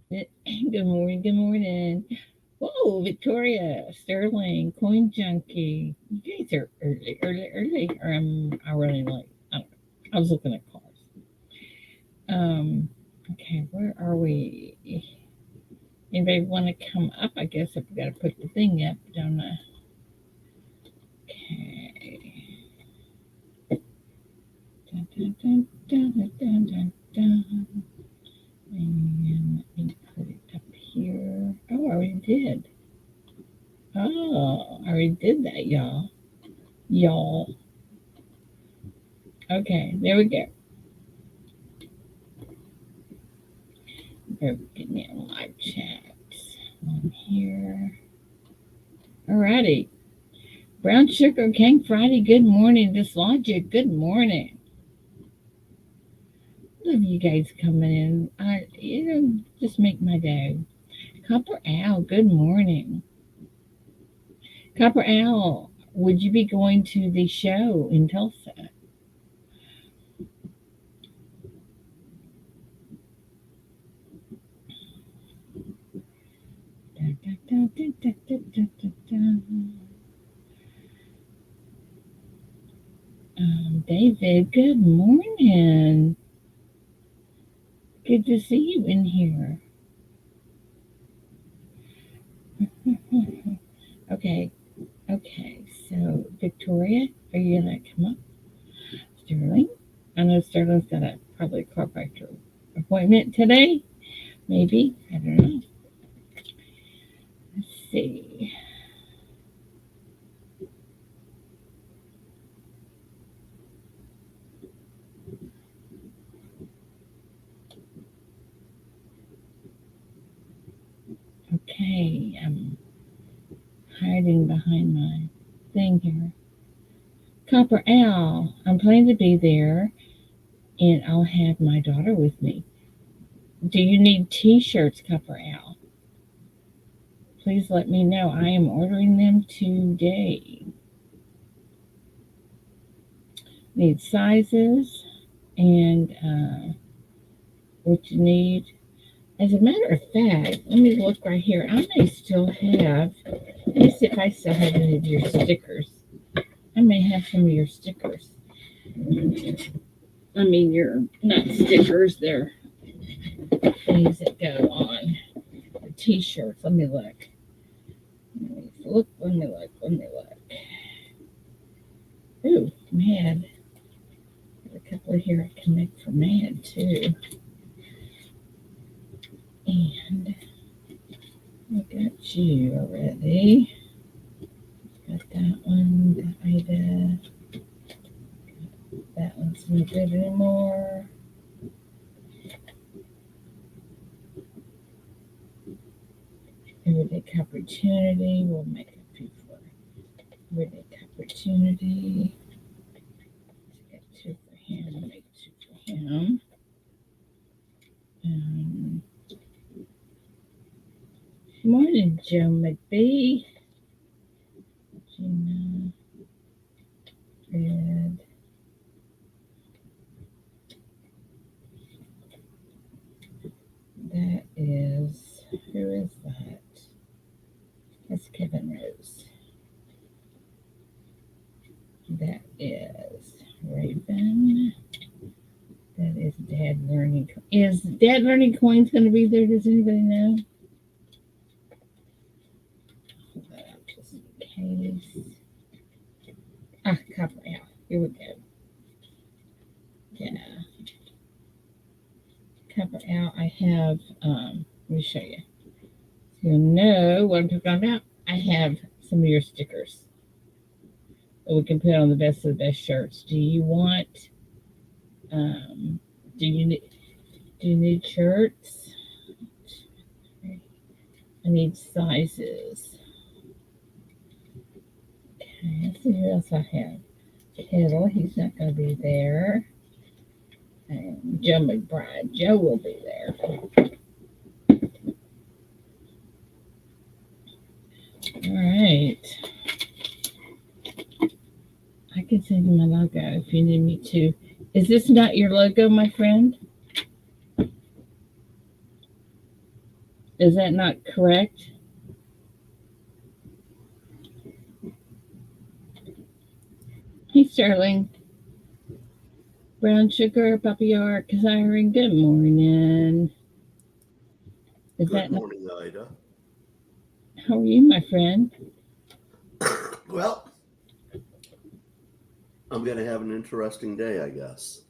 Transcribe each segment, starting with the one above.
Good morning. Good morning. Whoa, Victoria, Sterling, Coin Junkie. You guys are early, or am I running late? I don't know. I was looking at cars. Um, okay, where are we? Anybody want to come up? I guess I've got to put the thing up, don't I? Okay. Dun, dun, dun, dun, dun, dun, dun, dun. And let me put it up here. Oh, I already did. Oh, I already did that, y'all. Y'all. Okay, there we go. We're getting in live chats on here. Alrighty. Brown Sugar King Friday, good morning. Dislogic, good morning. Love you guys coming in. Just make my day. Copper Owl, good morning. Copper Owl, would you be going to the show in Tulsa? Da, da, da, da, da, da, da, da. David, good morning. Good to see you in here. Okay, okay. So, Victoria, are you gonna come up? Sterling? I know Sterling's got a probably a chiropractor appointment today. Maybe. I don't know. Let's see. Okay, I'm hiding behind my thing here. Copper Owl, I'm planning to be there and I'll have my daughter with me. Do you need t-shirts, Copper Owl? Please let me know. I am ordering them today. Need sizes and what you need. As a matter of fact, let me look right here. I may still have, let me see if I still have any of your stickers. I may have some of your stickers. I mean, your not stickers, they're things that go on the t shirts. Let me look. Let me look. Let me look. Ooh, Mad. There's a couple here I can make for Mad, too. And I got you already. Got that one, got Ida. That one's no good anymore. Everyday Opportunity. We'll make a few for Everyday Opportunity. Get two for him. Make two for him. Um, Morning, Joe McBee. Gina. Red. That is, who is that? That's Kevin Rose. That is Raven. That is Dad Learning. Is Dad Learning Coins going to be there? Does anybody know? Hold that up just in case. Ah, Copper Owl. Here we go. Yeah. Copper Owl, I have, let me show you. So you'll know what I'm talking about. I have some of your stickers that we can put on the best of the best shirts. Do you want, um, do you need, do you need shirts? I need sizes. Okay, let's see who else I have. Kettle, he's not going to be there. And Joe McBride, Joe will be there. All right. I can send you my logo if you need me to. Is this not your logo, my friend? Is that not correct? Hey, Sterling. Brown sugar, Papa York, Siren, good morning. Is Good that not, morning, Ida. how are you, my friend? Well, I'm going to have an interesting day, I guess.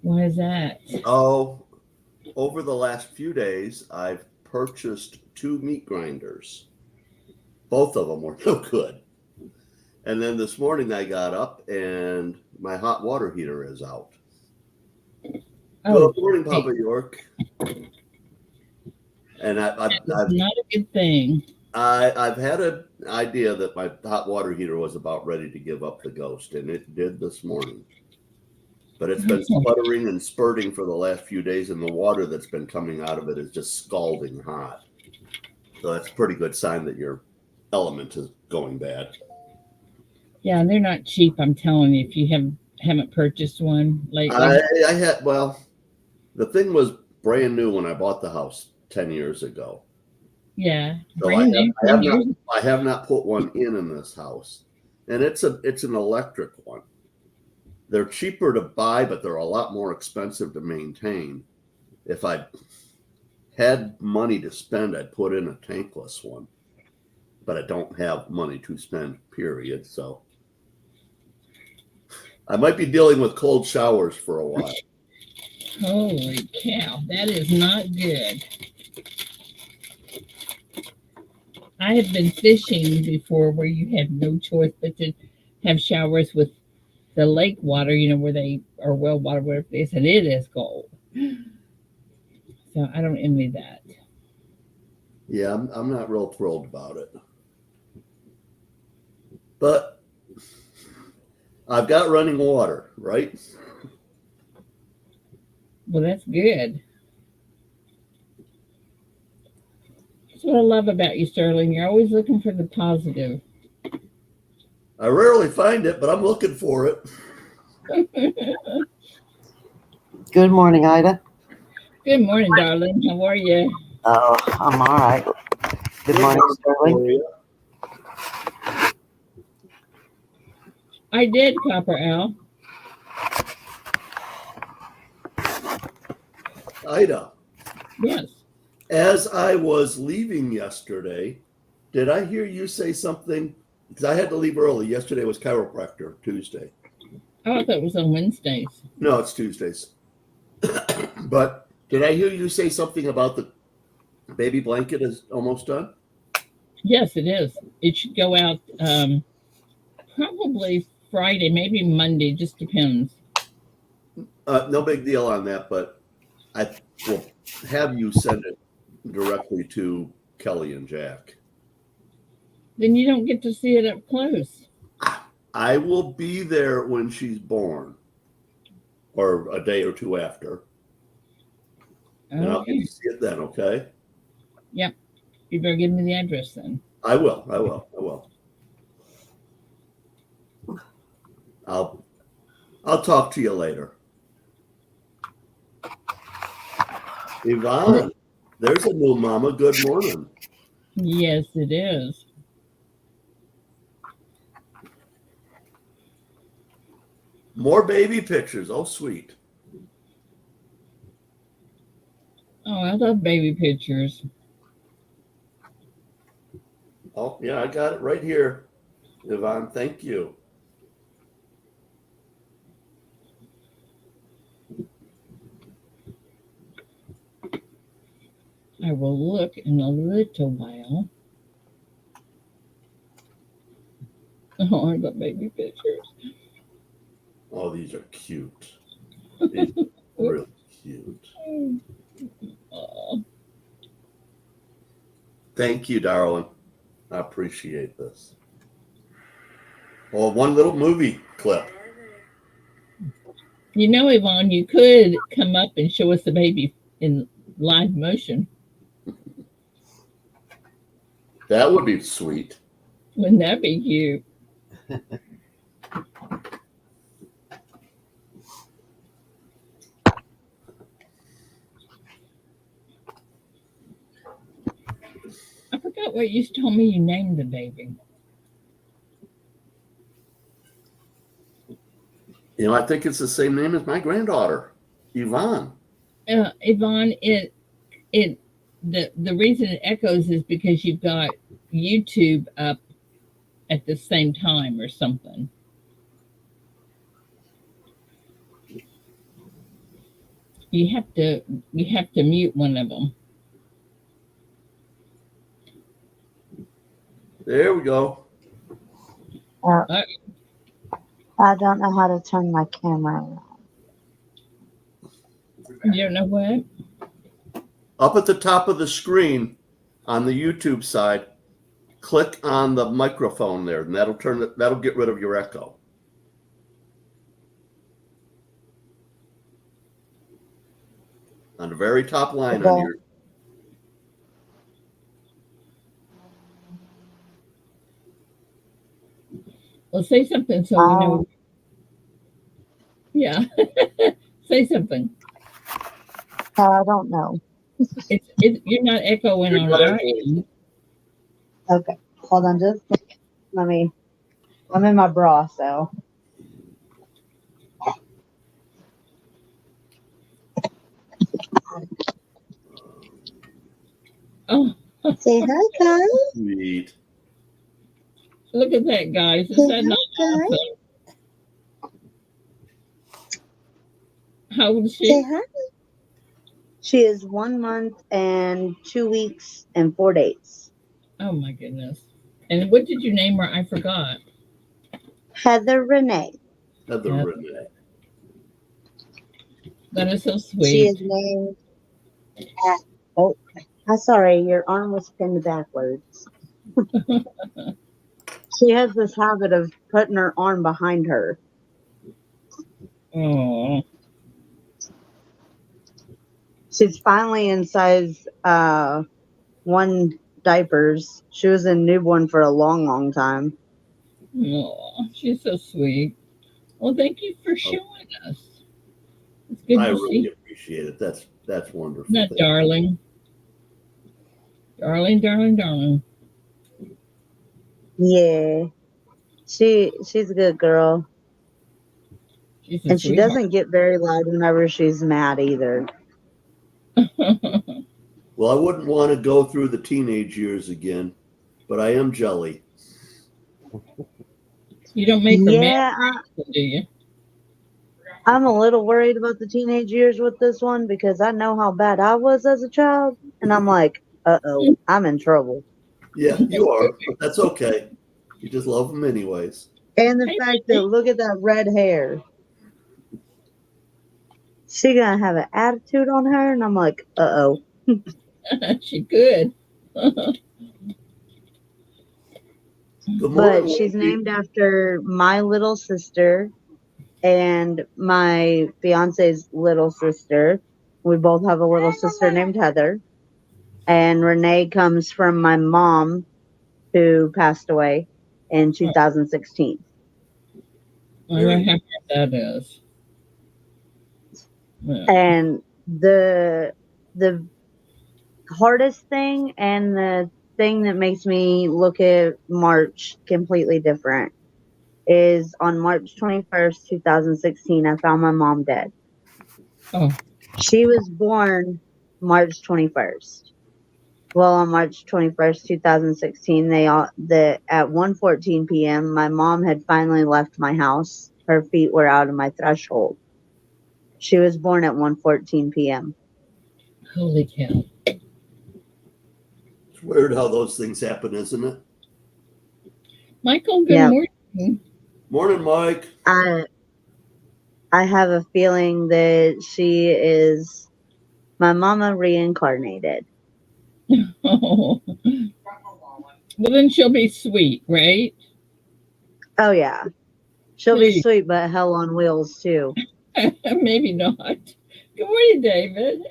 Why is that? Oh, over the last few days, I've purchased two meat grinders. Both of them were no good. And then this morning I got up and my hot water heater is out. Oh, Good morning, great. Papa York. And That's not a good thing. I've had an idea that my hot water heater was about ready to give up the ghost, and it did this morning. But it's been Oh, sputtering and spurting for the last few days, and the water that's been coming out of it is just scalding hot. So that's a pretty good sign that your element is going bad. yeah, they're not cheap. I'm telling you. If you haven't purchased one I, lately, I had, well, the thing was brand new when I bought the house 10 years ago. yeah, So brand new, 10 years. I have not put one in this house, and it's an electric one. They're cheaper to buy, but they're a lot more expensive to maintain. If I had money to spend, I'd put in a tankless one, but I don't have money to spend, period. So I might be dealing with cold showers for a while. Holy cow, that is not good. I have been fishing before where you have no choice but to have showers with the lake water, where they or well water, whatever they said it is cold. So I don't envy that. Yeah, I'm not real thrilled about it. But I've got running water, right? Well, that's good. That's what I love about you, Sterling. You're always looking for the positive. I rarely find it, but I'm looking for it. Good morning, Ida. Good morning, darling. How are you? Oh, I'm all right. Good morning, Sterling. Gloria. I did, Copper Al. Ida, Yes. as I was leaving yesterday, did I hear you say something? Because I had to leave early. Yesterday was chiropractor Tuesday. Oh, I thought it was on Wednesdays. No, it's Tuesdays. But did I hear you say something about the baby blanket is almost done? Yes, it is. It should go out probably Friday, maybe Monday, just depends. No big deal on that, but I will have you send it directly to Kelly and Jack. Then you don't get to see it up close. I will be there when she's born, or a day or two after, and I'll get Okay. to see it then. Okay, Yep. You better give me the address then. I will. I will. I will. I'll I'll talk to you later. Yvonne, there's a new mama. Good morning. Yes, it is. More baby pictures. Oh, sweet. Oh, I love baby pictures. Oh, yeah, I got it right here. Yvonne, thank you. I will look in a little while. Oh, I love baby pictures. Oh, these are cute. These are really cute. Oh, Thank you, darling. I appreciate this. Well, one little movie clip. Yvonne, you could come up and show us the baby in live motion. That would be sweet. Wouldn't that be cute? thought what you told me you named the baby. I think it's the same name as my granddaughter, Yvonne. Yvonne, it the reason it echoes is because you've got YouTube up at the same time or something. You have to mute one of them. There we go. Uh, Uh, I don't know how to turn my camera on. you don't know what? Up at the top of the screen on the YouTube side, click on the microphone there, and that'll get rid of your echo. On the very top line on Okay. your. Well, say something so we know. Yeah, say something. I don't know. You're not echoing on our end. Okay. Hold on, just let me. I'm in my bra, so. Oh, Say hi, guys. Sweet. look at that, guys! Is Say that hi, not guys. awesome? How old is Say she? hi. She is 1 month and 2 weeks and 4 days. Oh my goodness! And what did you name her? I forgot. Heather Renee. Heather Yeah. Renee. That is so She sweet. is named. Oh, I'm sorry. Your arm was pinned backwards. She has this habit of putting her arm behind her. Oh, She's finally in size 1 diapers. She was in newborn for a long, long time. oh, she's so sweet. Well, thank you for Oh, showing us. It's good I to really see. appreciate it. That's wonderful. That darling, darling, darling, darling. Yeah, she's a good girl, She's a and she sweetheart. doesn't get very loud whenever she's mad either. Well, I wouldn't want to go through the teenage years again, but I am jelly. You don't make her mad, Yeah, do you? I'm a little worried about the teenage years with this one because I know how bad I was as a child, and I'm like, uh-oh, I'm in trouble. Yeah, you are, but that's okay. You just love them anyways. And the Hey, fact that look at that red hair. She gonna have an attitude on her, and I'm like, uh-oh. she good. Good But morning, she's Wendy. named after my little sister and my fiance's little sister. We both have a little sister named Heather. And Renee comes from my mom, who passed away in 2016. I wonder how hard that is. Yeah. And the hardest thing and the thing that makes me look at March completely different is on March 21st, 2016, I found my mom dead. Oh, She was born March 21st. Well, on March 21st, 2016, at 1:14 p.m., my mom had finally left my house. Her feet were out of my threshold. She was born at 1:14 p.m. holy cow! It's weird how those things happen, isn't it? Michael, good Yep. morning. Morning, Mike. I have a feeling that she is my mama reincarnated. Oh, well, then she'll be sweet, right? Oh yeah. She'll be Hey, sweet but hell on wheels too. maybe not. Good morning, David.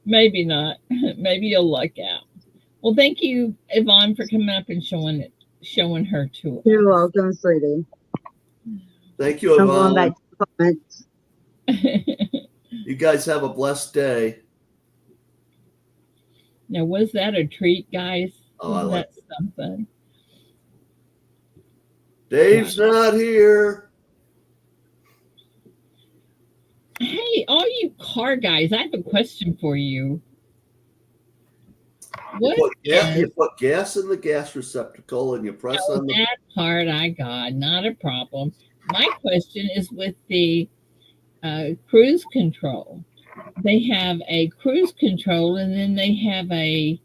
Maybe not. Maybe you'll luck out. Well, thank you, Yvonne, for coming up and showing her to You're us. welcome, sweetie. Thank you, I'm going back Yvonne. to the comments. You guys have a blessed day. Now, was that a treat, guys? Oh, I Was like that it. something? Dave's Right. not here. Hey, all you car guys, I have a question for you. You What put is, you put gas in the gas receptacle and you press oh, on the. that part I got, not a problem. My question is with the cruise control. They have a cruise control and then they have a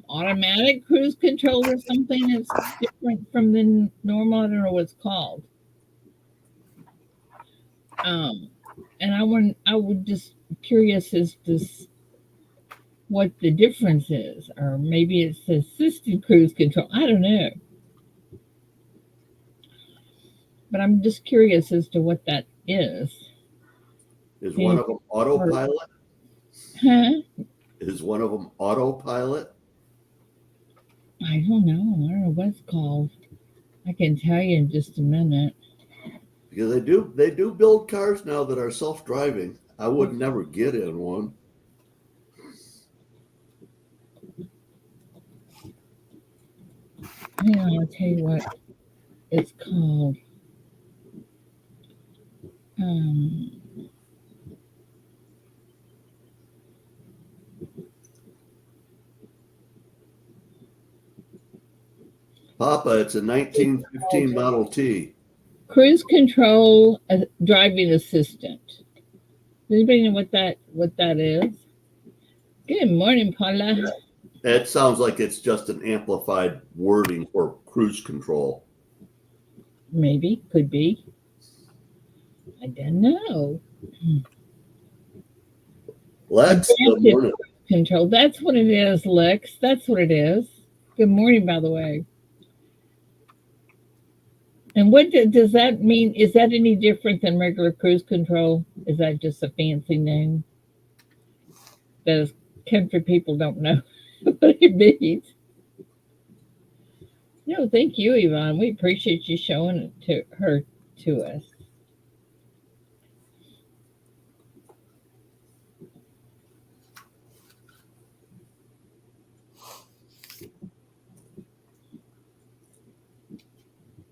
automatic cruise control or something that's different from the normal. I don't know what it's called. Um, and I would just curious as to what the difference is, or maybe it's assisted cruise control. I don't know, but I'm just curious as to what that is. Is one Any of them part? autopilot? Huh? Is one of them autopilot? I don't know. I don't know what it's called. I can tell you in just a minute. Because they do build cars now that are self-driving. I would never get in one. Hang on, I'll tell you what it's called. Um, Papa, it's a 1915 Model T. Cruise control driving assistant. Does anybody know what that is? Good morning, Paula. It sounds like it's just an amplified wording for cruise control. Maybe could be. I don't know. Lex, good Adaptive morning. cruise control. That's what it is, Lex. That's what it is. Good morning, by the way. And what does that mean? Is that any different than regular cruise control? Is that just a fancy name that us country people don't know what it means? No, thank you, Yvonne. We appreciate you showing it to us.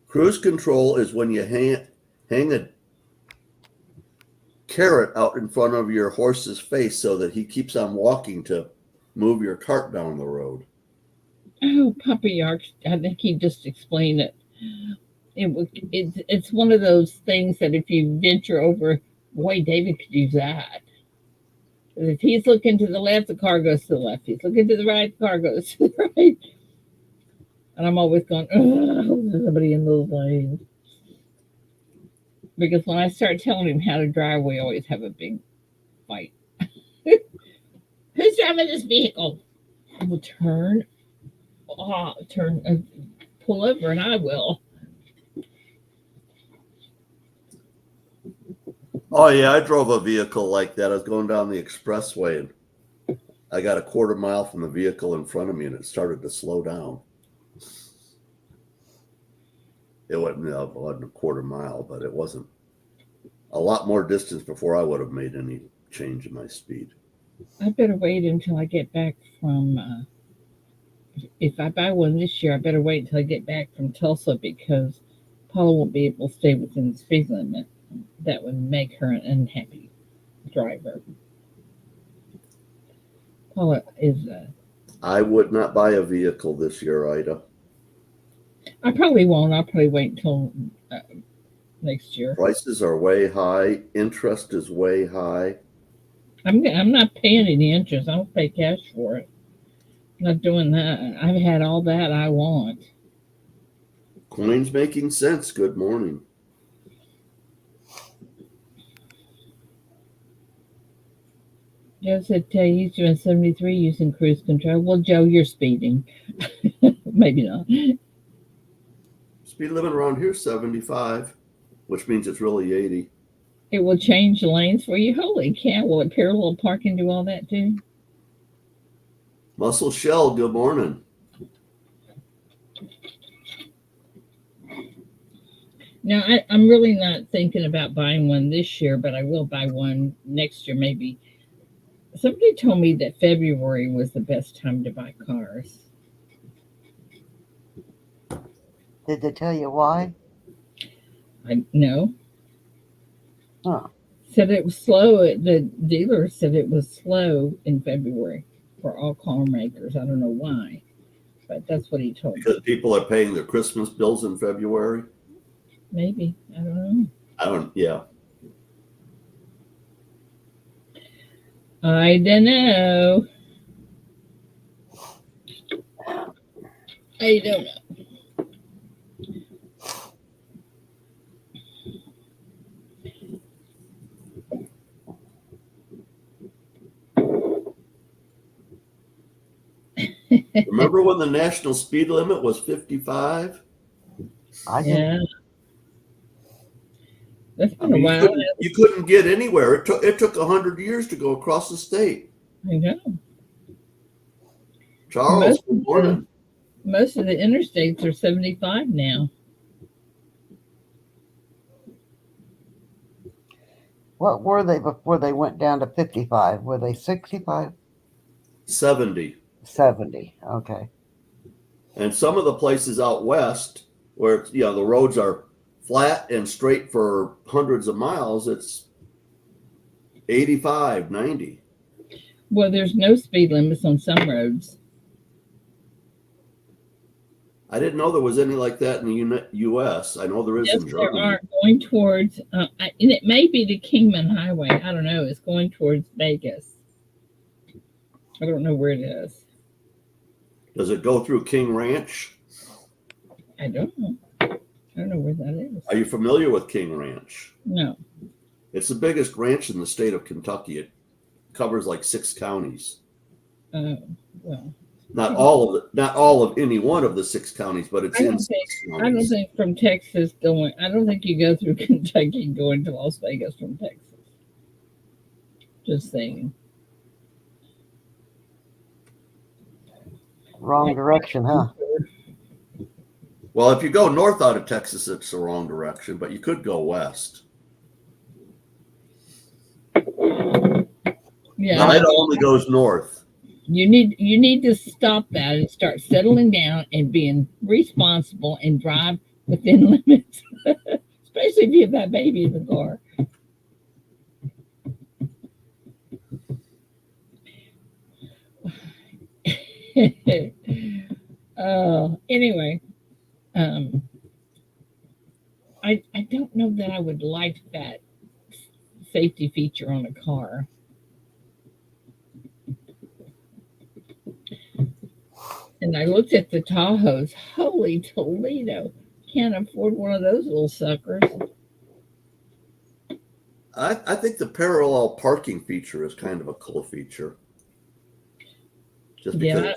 Cruise control is when you hang a carrot out in front of your horse's face so that he keeps on walking to move your cart down the road. Oh, Puppy Yark, I think he just explained it. It's one of those things that if you venture over, boy, David could use that. If he's looking to the left, the car goes to the left. He's looking to the right, the car goes to the right. And I'm always going, oh, there's somebody in those lanes. Because when I start telling him how to drive, we always have a big fight. Who's driving this vehicle? I will pull over, and I will. Oh yeah, I drove a vehicle like that. I was going down the expressway and I got a quarter mile from the vehicle in front of me and it started to slow down. It wasn't a quarter mile, but it wasn't a lot more distance before I would have made any change in my speed. I better wait until I get back from. If I buy one this year, I better wait until I get back from Tulsa because Paula won't be able to stay within the speed limit. That would make her an unhappy driver. Paula is. I would not buy a vehicle this year, Ida. I probably won't. I'll probably wait until next year. Prices are way high. Interest is way high. I'm not paying any interest. I don't pay cash for it. I'm not doing that. I've had all that I want. Coins making sense. Good morning. Joe said he's doing 73 using cruise control. Well, Joe, you're speeding. Maybe not. Speed limit around here is 75, which means it's really 80. It will change lanes for you. Holy cow! Will it parallel park and do all that too? Muscle Shell, good morning. Now, I'm really not thinking about buying one this year, but I will buy one next year, maybe Somebody told me that February was the best time to buy cars. Did they tell you why? I know. Huh. Said it was slow. The dealer said it was slow in February for all car makers. I don't know why, but that's what he told me. Because people are paying their Christmas bills in February. Maybe. I don't know. Yeah. I don't know. I don't know. Remember when the national speed limit was 55? I do. Yeah. That's been a You while. couldn't get anywhere. It took 100 years to go across the state. I know. Charles, good morning. Most of the interstates are 75 now. What were they before they went down to 55? Were they 65? 70. 70. Okay. And some of the places out west where the roads are flat and straight for hundreds of miles, it's 85, 90. Well, there's no speed limits on some roads. I didn't know there was any like that in the U.S. I know there is Yes, in there Germany. are going towards, and it may be the Kingman Highway. I don't know. It's going towards Vegas. I don't know where it is. Does it go through King Ranch? I don't know. I don't know where that is. Are you familiar with King Ranch? No. It's the biggest ranch in the state of Kentucky. It covers like 6 counties. Well. Not all of any one of the 6 counties, but it's in 6 counties. I don't think from Texas going. I don't think you go through Kentucky going to Las Vegas from Texas. Just saying. Wrong direction, huh? Well, if you go north out of Texas, it's the wrong direction, but you could go west. Yeah. No, it only goes north. You need to stop that and start settling down and being responsible and drive within limits, especially if you have that baby in the car. Anyway, I don't know that I would like that safety feature on a car. And I looked at the Tahoes. Holy Toledo. Can't afford one of those little suckers. I think the parallel parking feature is kind of a cool feature. Just because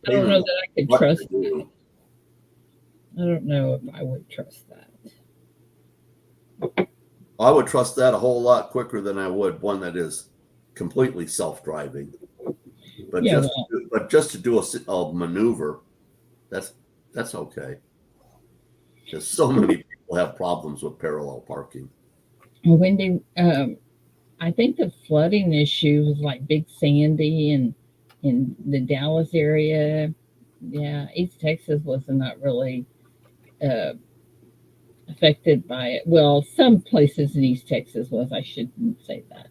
I don't know that I could trust that. I don't know if I would trust that. I would trust that a whole lot quicker than I would one that is completely self-driving. But just to do a maneuver, that's okay. Because so many people have problems with parallel parking. Wendy, I think the flooding issue was like Big Sandy and in the Dallas area. Yeah, East Texas was not really affected by it. Well, some places in East Texas was. I shouldn't say that.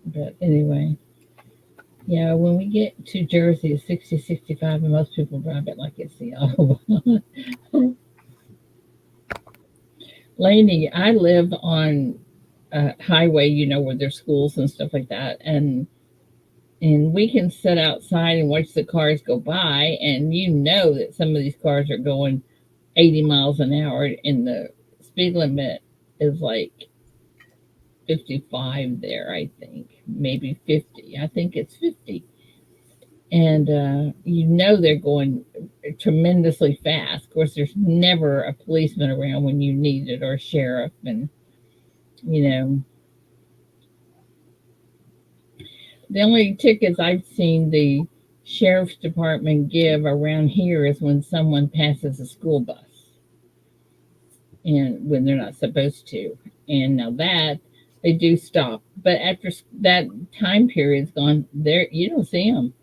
But anyway, yeah, when we get to Jersey, it's 60, 65, and most people drive it like it's the Autobahn. Lainey, I live on a highway, where there's schools and stuff like that, and we can sit outside and watch the cars go by, and that some of these cars are going 80 miles an hour, and the speed limit is like 55 there, I think, maybe 50. I think it's 50. And they're going tremendously fast. Of course, there's never a policeman around when you need it, or a sheriff, and the only tickets I've seen the sheriff's department give around here is when someone passes a school bus, and when they're not supposed to. And now that they do stop. But after that time period's gone, there you don't see them.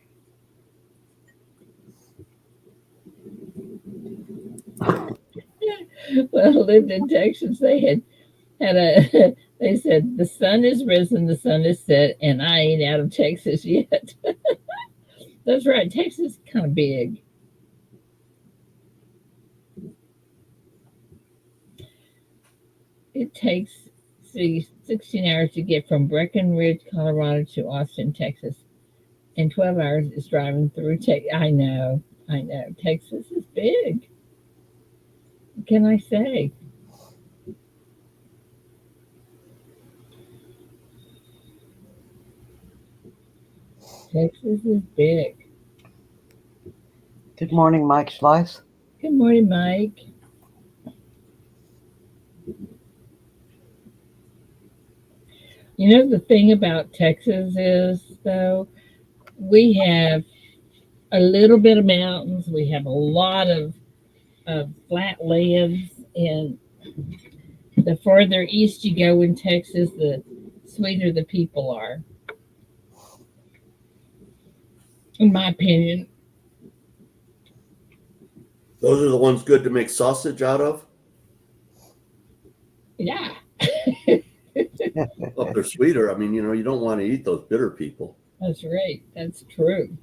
Well, I lived in Texas. They had a. They said the sun is risen, the sun is set, and I ain't out of Texas yet. That's right. Texas is kind of big. It takes, see, 16 hours to get from Breckenridge, Colorado to Austin, Texas. And 12 hours is driving through Texas. I know. Texas is big. What can I say? Texas is big. Good morning, Mike Slice. Good morning, Mike. You know, the thing about Texas is, though, we have a little bit of mountains, we have a lot of flat lands, and the further east you go in Texas, the sweeter the people are, in my opinion. Those are the ones good to make sausage out of. Yeah. Well, if they're sweeter, I mean, you don't want to eat those bitter people. That's right. That's true.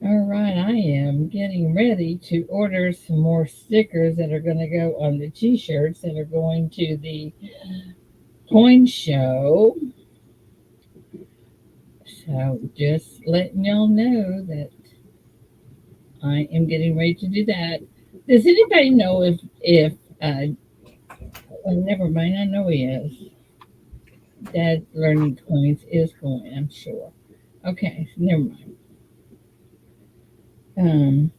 All right, I am getting ready to order some more stickers that are going to go on the t-shirts that are going to the coin show. So just letting y'all know that I am getting ready to do that. Does anybody know if well, never mind, I know he is. Dad Learning Coins is going, I'm sure. Okay, so never mind. Um,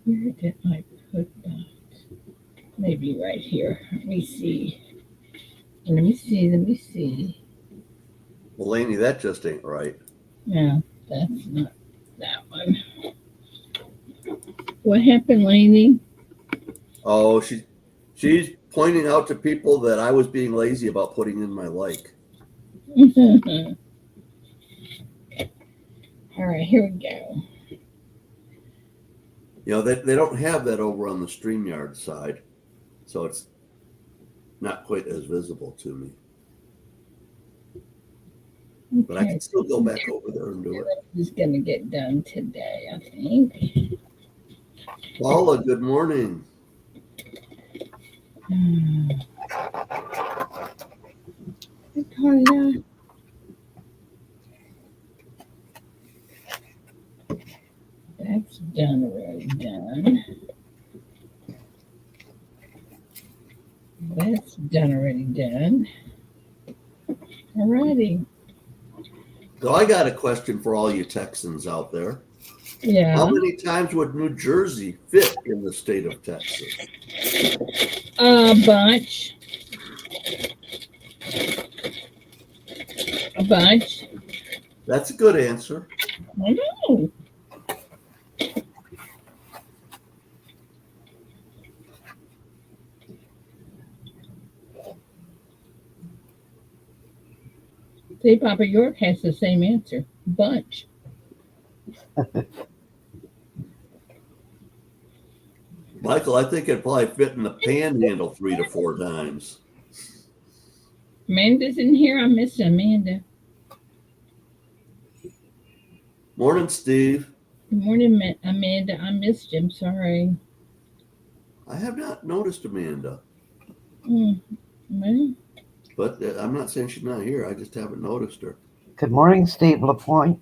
where did I put that? Maybe right here. Let me see. Let me see. Let me see. Well, Laney, that just ain't right. No, that's not that one. What happened, Lainey? Oh, she's pointing out to people that I was being lazy about putting in my like. All right, here we go. They don't have that over on the StreamYard side, so it's not quite as visible to me. But I Okay, can still go back over there and do it. it's going to get done today, I think. Paula, good morning. Carla. That's done already. Done. That's done already. Done. Alrighty. So I got a question for all you Texans out there. Yeah. How many times would New Jersey fit in the state of Texas? A bunch. A bunch. That's a good answer. I know. See, Papa York has the same answer. Bunch. Michael, I think it'd probably fit in the panhandle 3 to 4 times. Amanda's in here. I miss Amanda. Morning, Steve. Good morning, Amanda. I missed him. Sorry. I have not noticed Amanda, Well, but I'm not saying she's not here. I just haven't noticed her. Good morning, Steve LaPointe.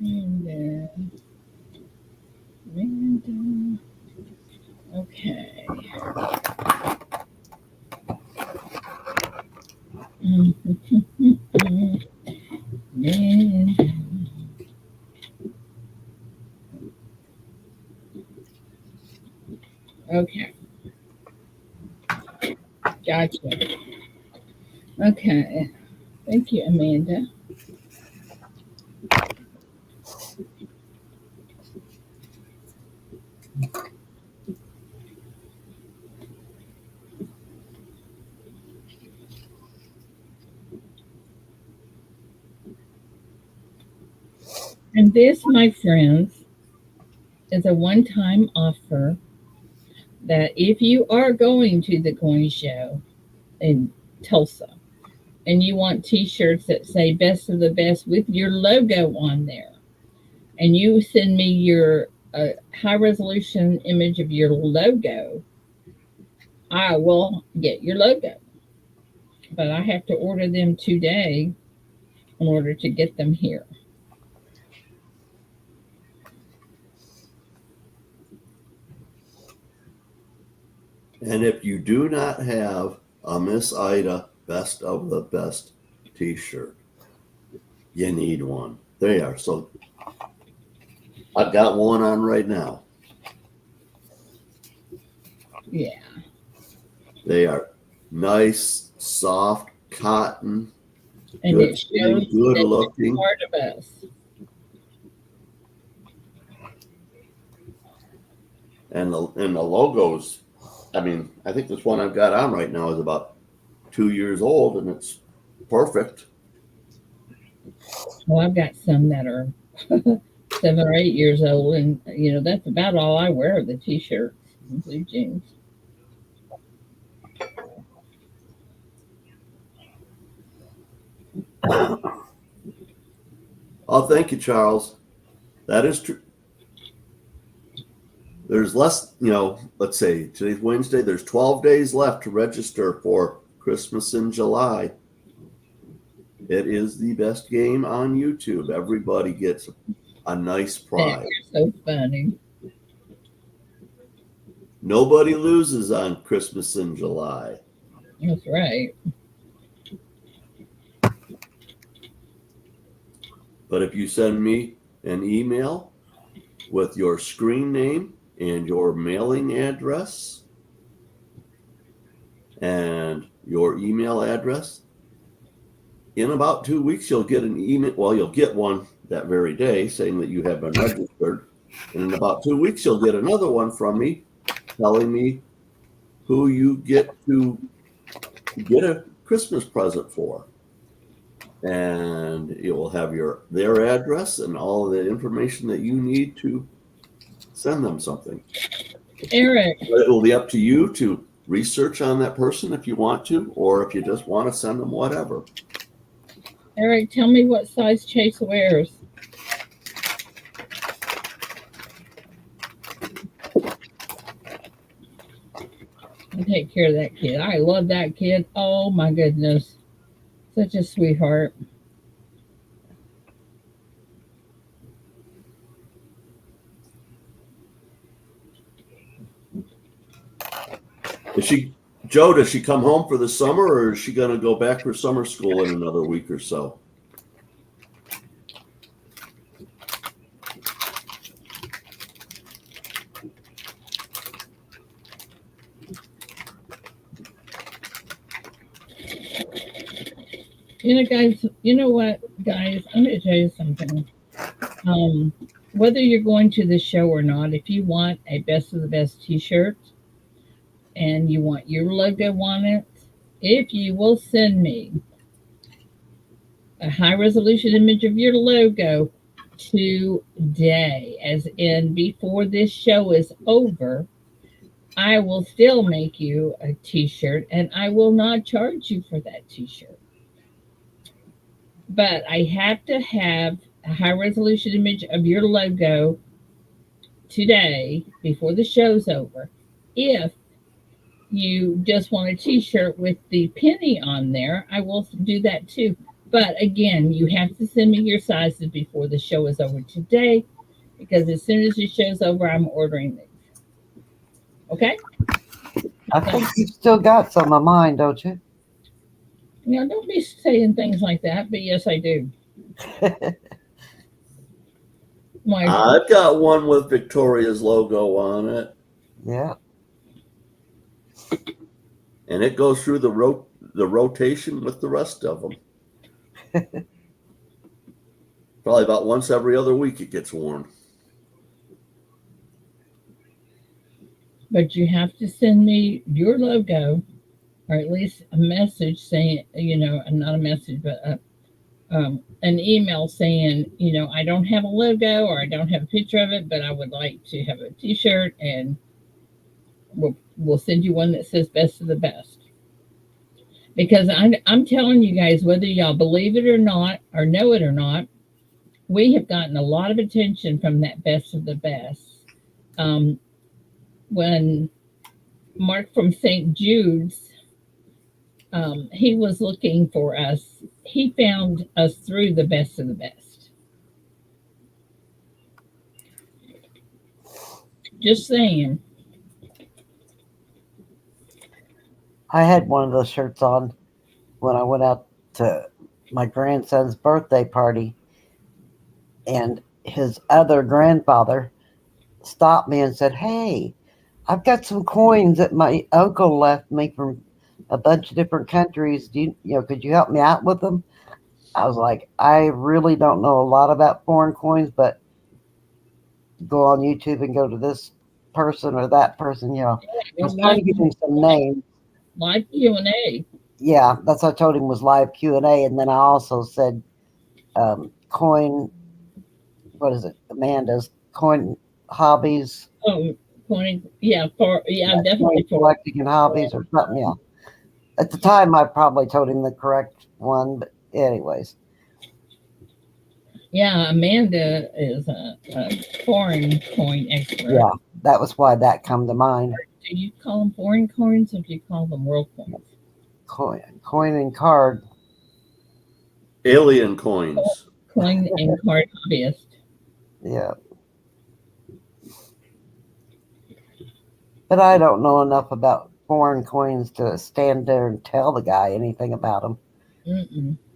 Amanda. Amanda. Okay. Amanda. Gotcha. Okay. Thank you, Amanda. And this, my friends, is a one-time offer that if you are going to the coin show in Tulsa and you want t-shirts that say best of the best with your logo on there, and you send me your high resolution image of your logo, I will get your logo. But I have to order them today in order to get them here. And if you do not have a Miss Ida Best of the Best t-shirt, you need one. They are so. I've got one on right now. Yeah. They are nice, soft cotton, And good it fitting, shows good that you're looking. part of us. And the logos, I mean, I think this one I've got on right now is about 2 years old and it's perfect. Well, I've got some that are 7 or 8 years old, and that's about all I wear, the t-shirts and blue jeans. Oh, thank you, Charles. That is true. There's less, let's say today's Wednesday, there's 12 days left to register for Christmas in July. It is the best game on YouTube. Everybody gets a nice Yeah, prize. you're so funny. Nobody loses on Christmas in July. That's right. But if you send me an email with your screen name and your mailing address and your email address, in about 2 weeks, you'll get an email. Well, you'll get one that very day saying that you have been registered. And in about 2 weeks, you'll get another one from me telling me who you get to get a Christmas present for. And it will have their address and all of the information that you need to send them something. Eric, It will be up to you to research on that person if you want to, or if you just want to send them whatever. Tell me what size Chase wears. I take care of that kid. I love that kid. Oh my goodness. Such a sweetheart. Joe, does she come home for the summer or is she going to go back for summer school in another week or so? Guys, you know what, guys? I'm going to tell you something. Um, Whether you're going to the show or not, if you want a best of the best t-shirt and you want your logo on it, if you will send me a high resolution image of your logo today, as in before this show is over, I will still make you a t-shirt and I will not charge you for that t-shirt. But I have to have a high resolution image of your logo today before the show's over. If you just want a t-shirt with the penny on there, I will do that too. But again, you have to send me your sizes before the show is over today, because as soon as the show's over, I'm ordering these. Okay? I think you still got some of mine, don't you? Don't be saying things like that, but yes, I do. I've got one with Victoria's logo on it. Yeah. and it goes through the rotation with the rest of them. Probably about once every other week it gets worn. But you have to send me your logo, or at least a message saying, not a message, but an email saying, I don't have a logo or I don't have a picture of it, but I would like to have a T-shirt, and we'll send you one that says "Best of the Best." Because I'm telling you guys, whether y'all believe it or not, or know it or not, we have gotten a lot of attention from that Best of the Best. When Mark from St. Jude's, he was looking for us. He found us through the Best of the Best. Just saying. I had one of those shirts on when I went out to my grandson's birthday party, and his other grandfather stopped me and said, "Hey, I've got some coins that my uncle left me from a bunch of different countries. Could you help me out with them?" I was like, "I really don't know a lot about foreign coins, but go on YouTube and go to this person or that person." I was trying to give him some names. Live Q&A. Yeah, that's what I told him was live Q&A, and then I also said, coin. What is it? Amanda's coin hobbies. Oh, coin. Yeah, definitely Coin collecting and hobbies or something. Yeah. At the time, I probably told him the correct one, but anyways. Yeah, Amanda is a foreign coin expert. Yeah, that was why that come to mind. Do you call them foreign coins, or do you call them world coins? Coin and card. Alien coins. Coin and card hobbyist. Yeah. But I don't know enough about foreign coins to stand there and tell the guy anything about them.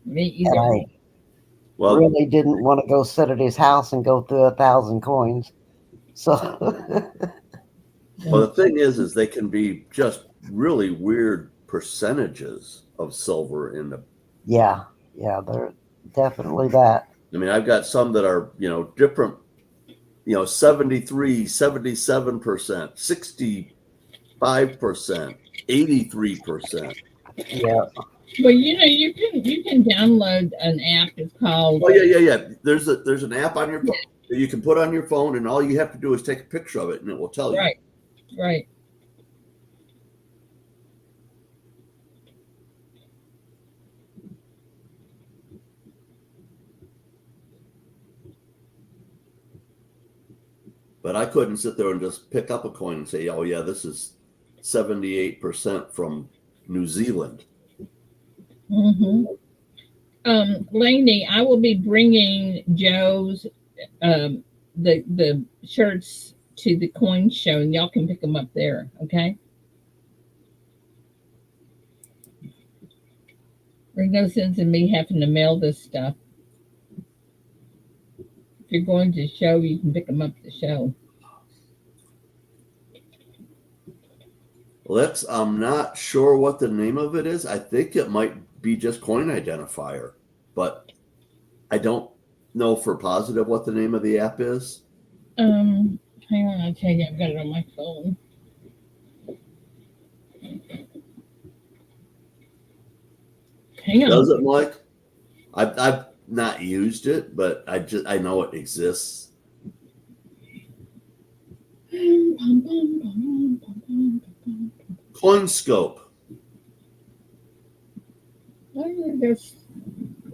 Me either. And I really didn't want to go sit at his house and go through 1,000 coins. So. Well, the thing is they can be just really weird percentages of silver in the. Yeah, they're definitely that. I mean, I've got some that are, different, 73, 77%, 65%, 83%. Yeah. Well, you can download an app. It's called. Oh yeah. There's an app on your phone that you can put on your phone, and all you have to do is take a picture of it, and it will tell you. Right. But I couldn't sit there and just pick up a coin and say, "Oh yeah, this is 78% from New Zealand." Lainey, I will be bringing Joe's the shirts to the coin show, and y'all can pick them up there. Okay. There's no sense in me having to mail this stuff. If you're going to the show, you can pick them up at the show. I'm not sure what the name of it is. I think it might be just coin identifier, but I don't know for positive what the name of the app is. Hang on, I'll tell you, I've got it on my phone. Hang on. Does it, Mike? I've not used it, but I know it exists. CoinScope.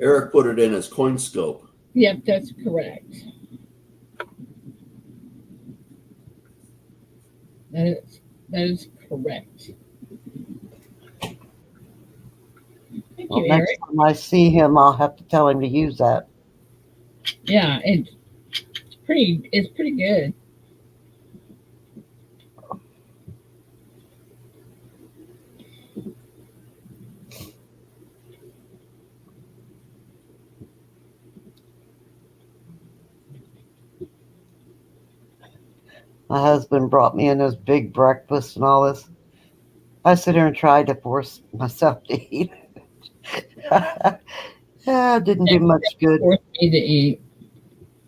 Eric put it in as CoinScope. Yep, that's correct. That is correct. Thank you, Eric. Next time I see him, I'll have to tell him to use that. Yeah, it's pretty good. My husband brought me in his big breakfast and all this. I sit here and try to force myself to eat. Yeah, it didn't do much good. Force me to eat.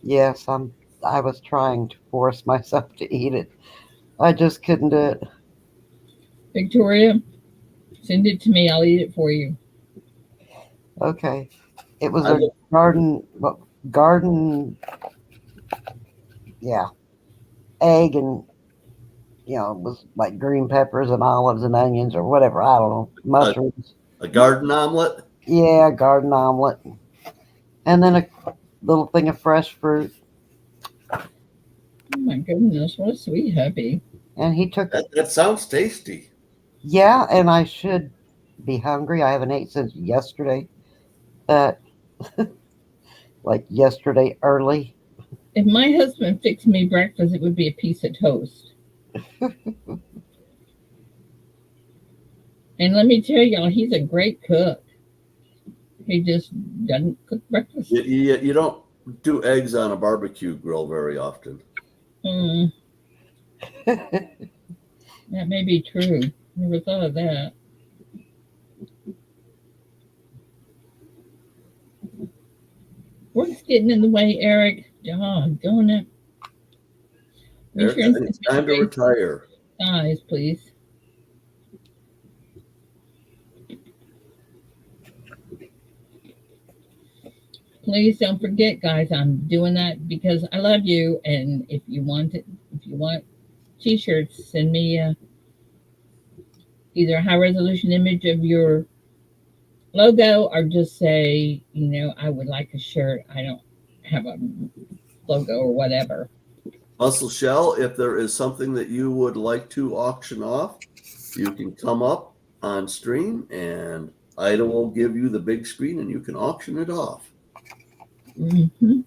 Yes, I was trying to force myself to eat it. I just couldn't do it. Victoria, send it to me. I'll eat it for you. Okay. It was I a look, garden, yeah, egg and it was like green peppers and olives and onions or whatever. I don't know. a, Mushrooms. a garden omelet. Yeah, garden omelet. And then a little thing of fresh fruit. Oh my goodness, what a sweet hubby. And he took it. That sounds tasty. Yeah, and I should be hungry. I haven't ate since yesterday. But like yesterday early. If my husband fixed me breakfast, it would be a piece of toast. And let me tell y'all, he's a great cook. He just doesn't cook breakfast. You don't do eggs on a barbecue grill very often. Mm, that may be true. Never thought of that. Work's getting in the way, Eric. Doggone it. Eric, I think it's time to retire. Size, please. Please don't forget, guys. I'm doing that because I love you. And if you want T-shirts, send me either a high resolution image of your logo or just say, I would like a shirt. I don't have a logo or whatever. Muscle Shell, if there is something that you would like to auction off, you can come up on stream and Ida will give you the big screen and you can auction it off. Mm-hmm.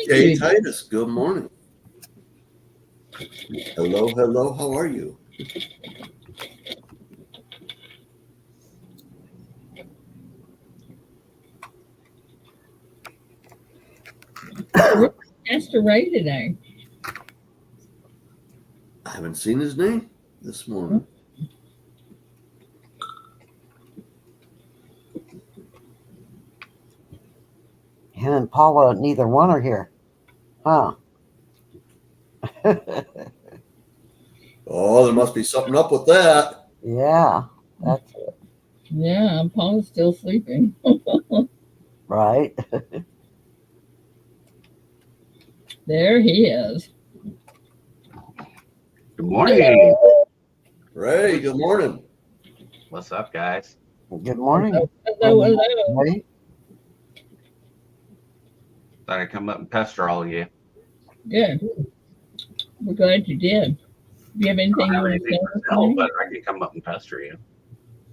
Jay Titus, good morning. Hello, how are you? Master Ray today. I haven't seen his name this morning. Him and Paula, neither one are here. Huh. Oh, there must be something up with that. Yeah, that's it. Yeah, Paul's still sleeping. Right. There he is. Good morning. Ray, good morning. What's up, guys? Good morning. Hello. Right? Thought I'd come up and pester all of you. Good. We're glad you did. Do you have anything you want to Anything sell for this sale, morning? but I can come up and pester you.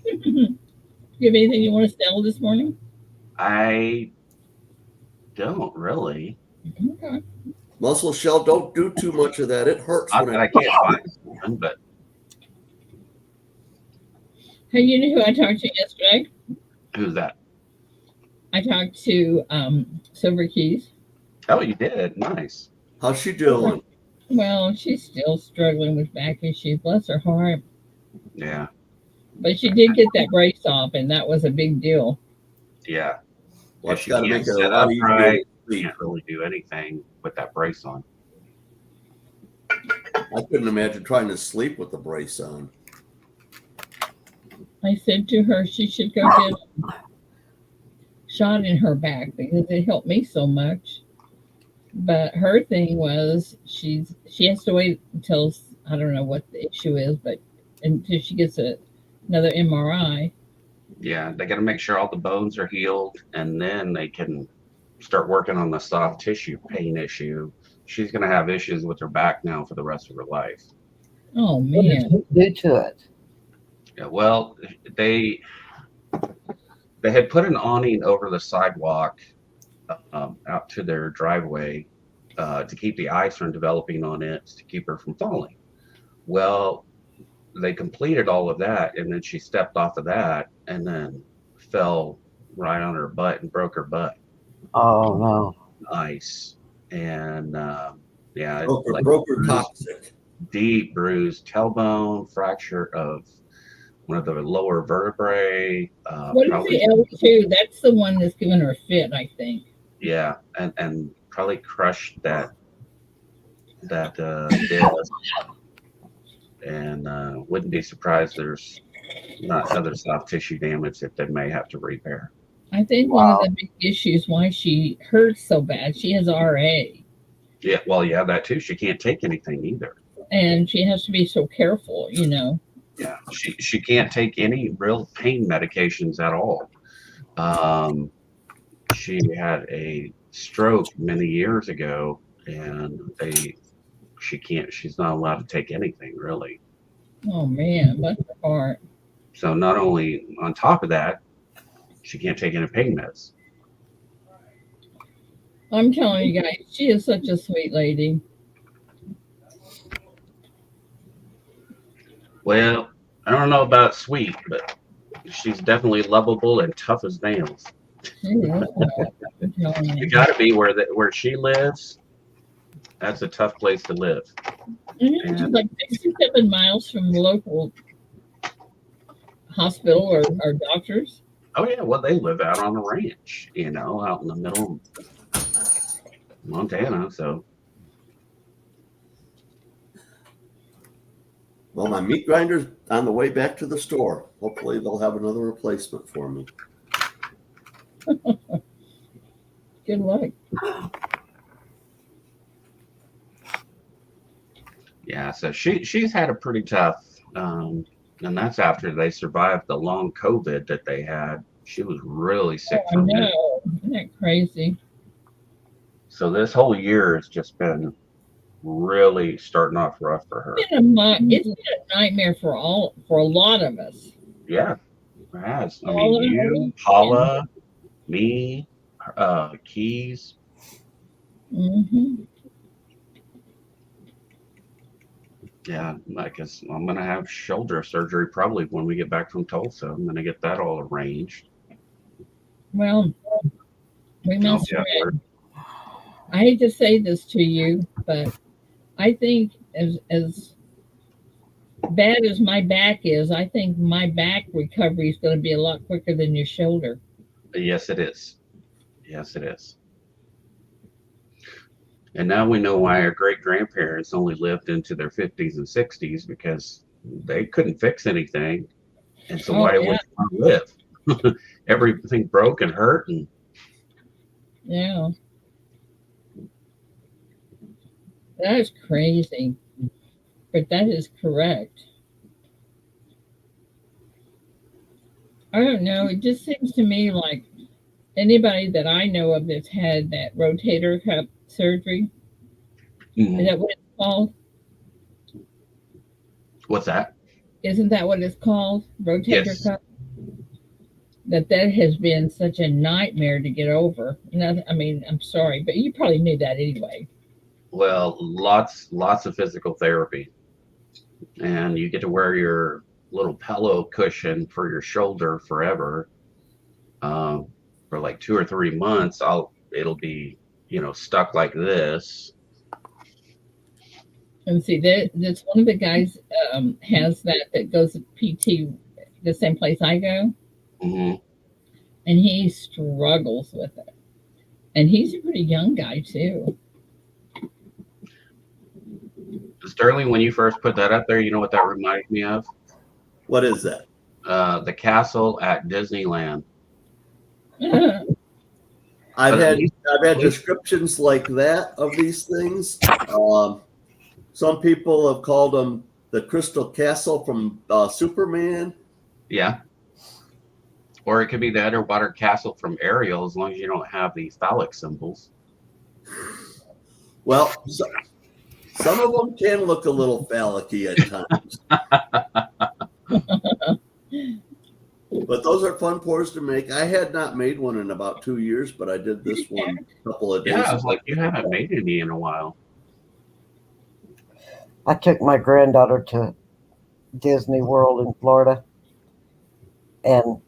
Do you have anything you want to sell this morning? I don't really. Okay. Muscle Shell, don't do too much of that. It hurts Not when that I it. can't find someone, but Hey, you know who I talked to yesterday? who's that? I talked to Silver Keys. Oh, you did. Nice. How's she doing? Well, she's still struggling with back issues. Bless her heart. Yeah. But she did get that brace off, and that was a big deal. Yeah. Well, If it's you got to can't make it a sit lot easier. upright, to you sleep. can't really do anything with that brace on. I couldn't imagine trying to sleep with the brace on. I said to her she should go get a shot in her back because it helped me so much. But her thing was she has to wait until I don't know what the issue is, but until she gets another MRI. Yeah, they got to make sure all the bones are healed, and then they can start working on the soft tissue pain issue. She's going to have issues with her back now for the rest of her life. Oh What did man. you do to it? Yeah, well, they had put an awning over the sidewalk out to their driveway to keep the ice from developing on it to keep her from falling. Well, they completed all of that, and then she stepped off of that and then fell right on her butt and broke her butt. Oh no. Ice and yeah, Broker toxic. deep bruised tailbone, fracture of one of the lower vertebrae. What is Probably, the L2? That's the one that's giving her a fit, I think. yeah, and probably crushed that disc. And wouldn't be surprised there's not other soft tissue damage that they may have to repair. I think one of Wow. the big issues why she hurts so bad, she has RA, Yeah, well, yeah, that too. She can't take anything either. and she has to be so careful, you know. Yeah, she can't take any real pain medications at all. Um, she had a stroke many years ago, and she's not allowed to take anything really. Oh man, bless her heart. So not only on top of that, she can't take any pain meds. I'm telling you guys, she is such a sweet lady. Well, I don't know about sweet, but she's definitely lovable and tough as nails. She is. I'm telling You you. got to be where she lives. That's a tough place to live. Mhm, she's like 67 miles from the local hospital or doctors. Oh yeah, well they live out on a ranch, out in the middle of Montana. So Well, my meat grinder's on the way back to the store. Hopefully, they'll have another replacement for me. Good luck. yeah, so she's had a pretty tough, and that's after they survived the long COVID that they had. She was really sick I from it. know. Isn't that crazy? So this whole year has just been really starting off rough for her. It's been a nightmare for a lot of us. Yeah, it has. I All mean, of you, us. Paula, me, Keys. Hmm. Yeah, because I'm gonna have shoulder surgery probably when we get back from Tulsa. I'm gonna get that all arranged. Well, we I'll must. be at work. I hate to say this to you, but I think as bad as my back is, I think my back recovery is going to be a lot quicker than your shoulder. Yes, it is. Yes, it is. And now we know why our great grandparents only lived into their 50s and 60s because they couldn't fix anything. And so Oh why yeah, would you want to live? Everything broke and hurt. And yeah. That is crazy, but that is correct. I don't know. It just seems to me like anybody that I know of that's had that rotator cuff surgery, is that what it's called? what's that? Isn't that what it's called? Rotator Yes. cuff? That has been such a nightmare to get over. I mean, I'm sorry, but you probably knew that anyway. Well, lots of physical therapy. And you get to wear your little pillow cushion for your shoulder forever. For like 2 or 3 months, it'll be stuck like this. And see, that's one of the guys has that goes to PT, the same place I go, Hmm. and he struggles with it. And he's a pretty young guy too. Sterling, when you first put that up there, you know what that reminded me of? What is that? The castle at Disneyland. I've But at had least- I've had descriptions like that of these things. Some people have called them the Crystal Castle from Superman. Yeah. Or it could be the underwater castle from Ariel, as long as you don't have the phallic symbols. Well, some of them can look a little phallic-y at times. But those are fun pours to make. I had not made one in about 2 years, but I did this one a couple of days Yeah, I was ago. like, you haven't made any in a while. I took my granddaughter to Disney World in Florida, and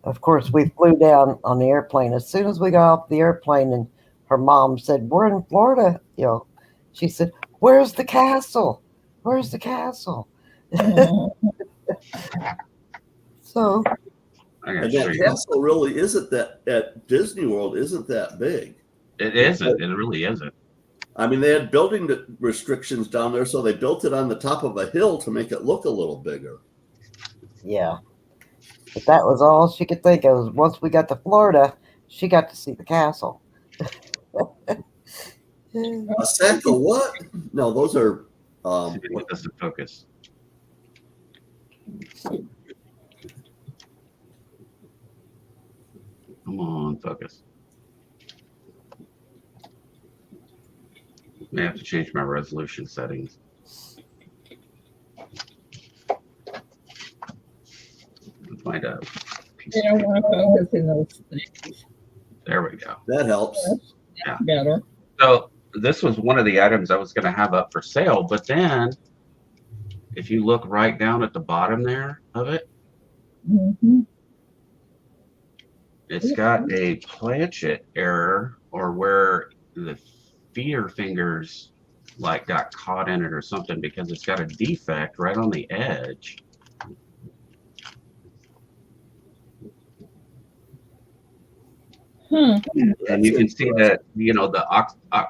of course we flew down on the airplane. As soon as we got off the airplane, and her mom said, "We're in Florida," she said, "Where's the castle?" Where's the castle? Oh, So I gotta And show that you. castle really isn't that at Disney World isn't that big. It isn't. It really isn't. I mean, they had building restrictions down there, so they built it on the top of a hill to make it look a little bigger. yeah, but that was all she could think of. Once we got to Florida, she got to see the castle. A sack of what? No, those are See if we get this to focus. Come on, focus. May have to change my resolution settings. Find a piece they of don't want to focus in those things. There we go. that helps. Yeah. Better. So this was one of the items I was going to have up for sale, but then if you look right down at the bottom there of it, Mm-hmm. it's got a planchet error, or where the feeder fingers like got caught in it or something, because it's got a defect right on the edge. Huh. And you can see that, you know, the kind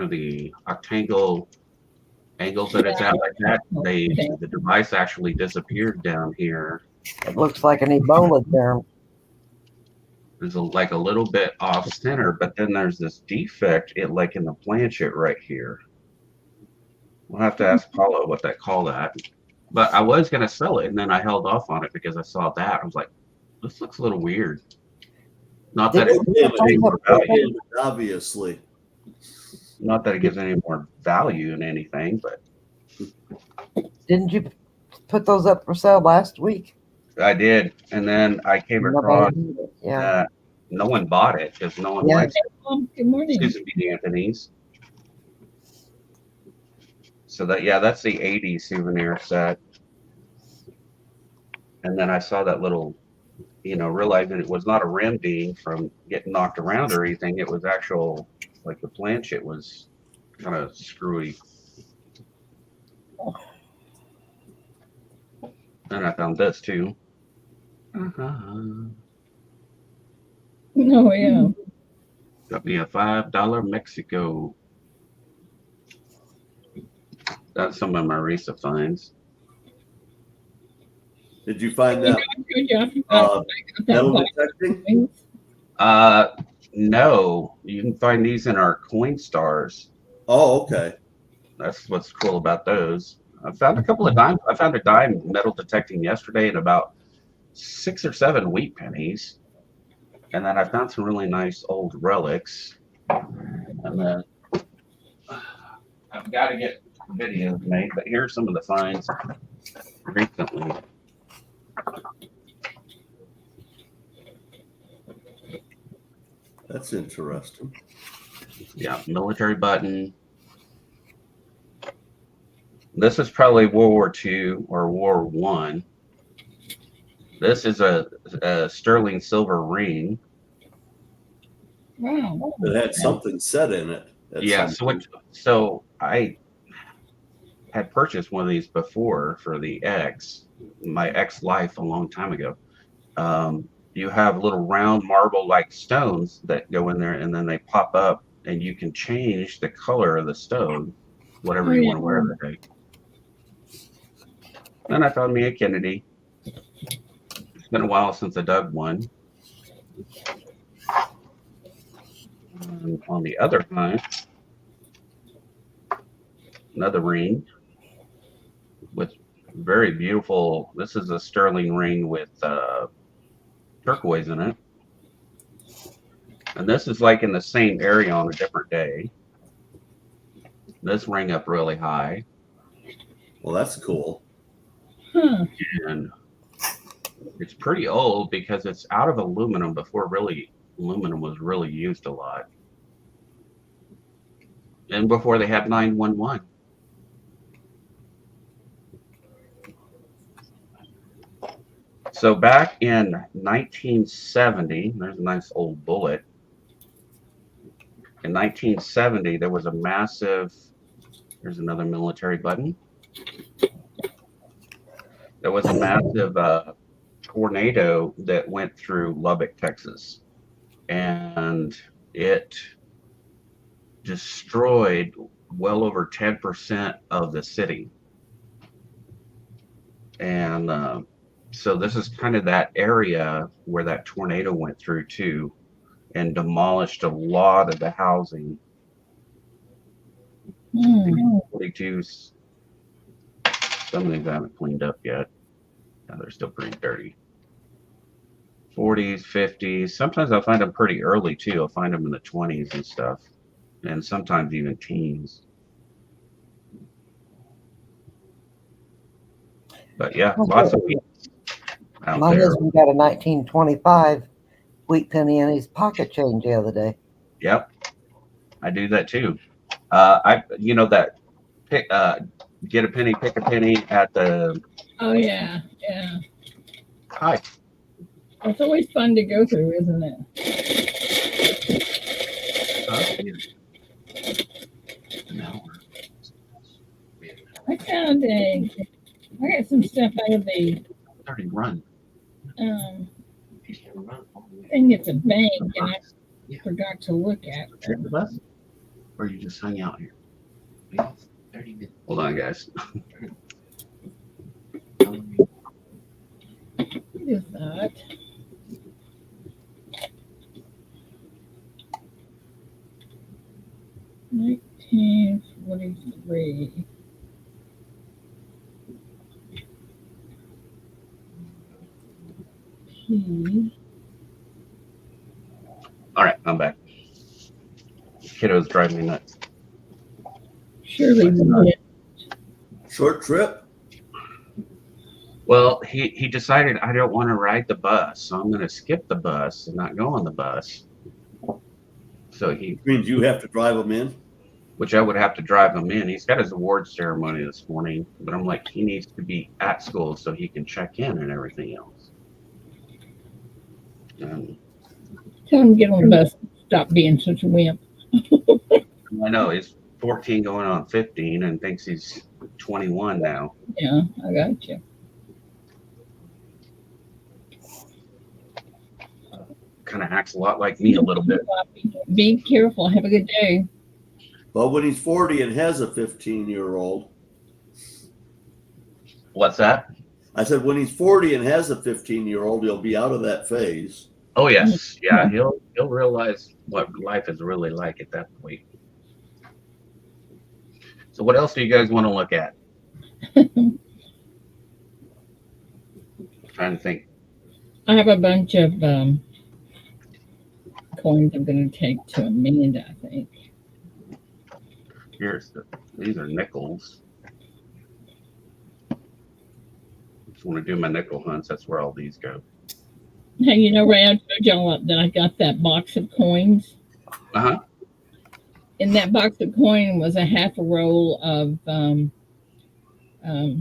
of the octangle angles that it's at like that. The device actually disappeared down here. It looks like an Ebola germ. There's like a little bit off center, but then there's this defect like in the planchet right here. We'll have to ask Paulo what they call that. But I was gonna sell it, and then I held off on it because I saw that. I was like, this looks a little weird. Not that it gives any more value. Obviously. Not that it gives any more value in anything, but Didn't you put those up for sale last week? I did. And then I came across Yeah. that no one bought it because no one Yeah. likes Good morning. Susan B. Anthony's. So that's the 80s souvenir set. And then I saw that little, realizing it was not a rim beam from getting knocked around or anything. It was actual, like the planchet was kind of screwy. And I found this too. Oh, yeah. Got me a $5 Mexico. That's some of my recent finds. Did you find that Good job. metal detecting? No, you can find these in our coin stars. Oh, okay. That's what's cool about those. I found a couple of dimes. I found a dime metal detecting yesterday and about 6 or 7 wheat pennies. And then I found some really nice old relics. And then I've got to get videos made, but here's some of the finds recently. That's interesting. Yeah, military button. This is probably World War II or War One. This is a sterling silver ring. Wow. It had something set in it. Yeah, so I had purchased one of these before for my ex-life a long time ago. You have little round marble-like stones that go in there, and then they pop up, and you can change the color of the stone, whatever you want to wear that day. Then I found me a Kennedy. It's been a while since I dug one. And on the other side, another ring with very beautiful. This is a sterling ring with turquoise in it. And this is like in the same area on a different day. This ring up really high. Well, that's cool. Huh. And it's pretty old because it's out of aluminum before aluminum was really used a lot. And before they had 911. So back in 1970, there's a nice old bullet. In 1970, there was a massive There's another military button. There was a massive tornado that went through Lubbock, Texas, and it destroyed well over 10% of the city. And so this is kind of that area where that tornado went through too, and demolished a lot of the housing. 42s, some of these I haven't cleaned up yet. Yeah, they're still pretty dirty. 40s, 50s. Sometimes I'll find them pretty early too. I'll find them in the 20s and stuff, and sometimes even teens. But yeah, lots of wheats out My there. husband got a 1925 wheat penny in his pocket change the other day. Yep, I do that too. That pick, get a penny, pick a penny at the. Oh yeah, yeah. Hi. It's always fun to go through, isn't it? I found I got some stuff out of the Already run. thing at the bank, and I forgot to look at. Trip the bus, or you just hang out here. Hold on, guys. What is that? $19.43. P. All right, I'm back. Kiddo's driving me nuts. Surely we did. Short trip? Well, he decided I don't want to ride the bus, so I'm going to skip the bus and not go on the bus. So Means you have to drive them in? which I would have to drive him in. He's got his awards ceremony this morning, but I'm like, he needs to be at school so he can check in and everything else. Tell him to get on the bus. Stop being such a wimp. I know he's 14 going on 15 and thinks he's 21 now. Yeah, I got you. Kind of acts a lot like me a little bit. Be careful. Have a good day. Well, when he's 40 and has a 15-year-old. What's that? I said when he's 40 and has a 15-year-old, he'll be out of that phase. Oh yes, yeah. He'll realize what life is really like at that point. So what else do you guys want to look at? Trying to think. I have a bunch of coins I'm going to take to Amanda, I think. These are nickels. Just want to do my nickel hunts. That's where all these go. Hey, you know, Ray, I told y'all that I got that box of coins. Uh-huh. In that box of coin was a half a roll of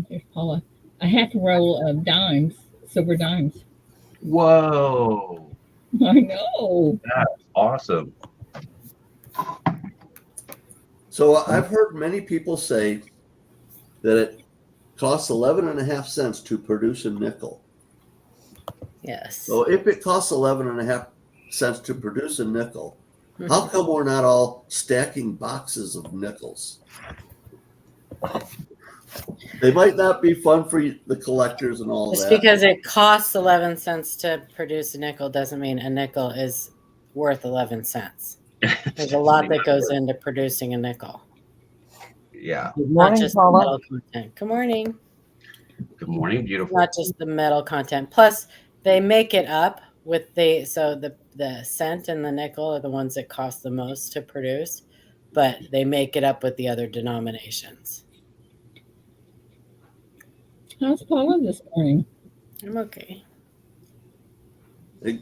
here's Paula, a half a roll of dimes, silver dimes. Whoa. I know. That's awesome. So I've heard many people say that it costs 11.5 cents to produce a nickel. Yes. So if it costs 11.5 cents to produce a nickel, how come we're not all stacking boxes of nickels? They might not be fun for the collectors and all Just that. because it costs 11 cents to produce a nickel doesn't mean a nickel is worth 11 cents. There's a lot that goes into producing a nickel. Yeah. Good Not morning, just the Paula. metal content. Good morning. Good morning, beautiful. Not just the metal content. Plus, they make it up with the cent and the nickel are the ones that cost the most to produce, but they make it up with the other denominations. How's Paula this morning? I'm okay. Hey,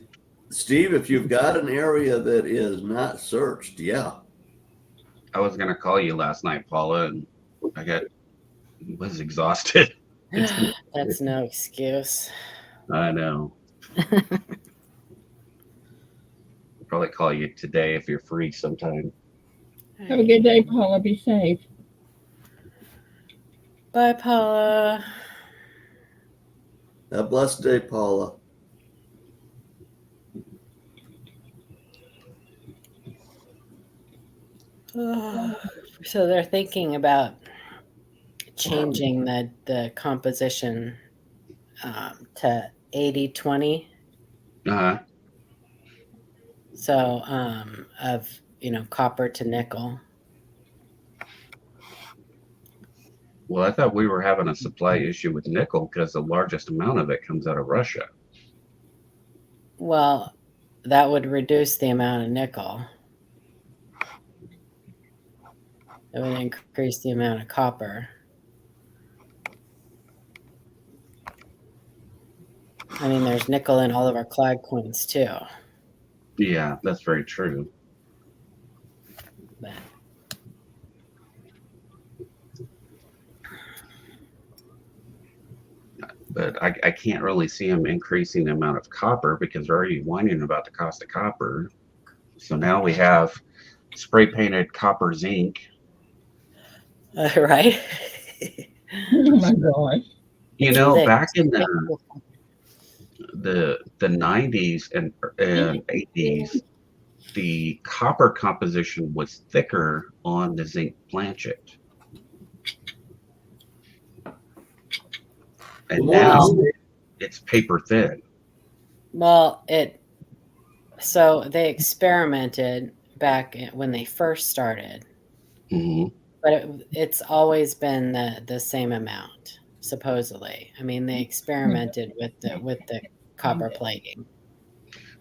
Steve, if you've got an area that is not searched, yeah. I was gonna call you last night, Paula, and was exhausted. That's no excuse. I know. Probably call you today if you're free sometime. Have a good day, Paula. Be safe. Bye, Paula. Have a blessed day, Paula. So they're thinking about changing the composition to 80-20. Uh, So of copper to nickel. well, I thought we were having a supply issue with nickel because the largest amount of it comes out of Russia. Well, that would reduce the amount of nickel. It would increase the amount of copper. I mean, there's nickel in all of our Clyde coins too. Yeah, that's very true. But But I can't really see them increasing the amount of copper because they're already whining about the cost of copper. So now we have spray painted copper zinc. right? Oh my gosh. You It's know, thick. back in the 90s and 80s, the copper composition was thicker on the zinc planchet. And now it's paper thin. Well, so they experimented back when they first started, hmm but it's always been the same amount, supposedly. I mean, they experimented with the copper plating.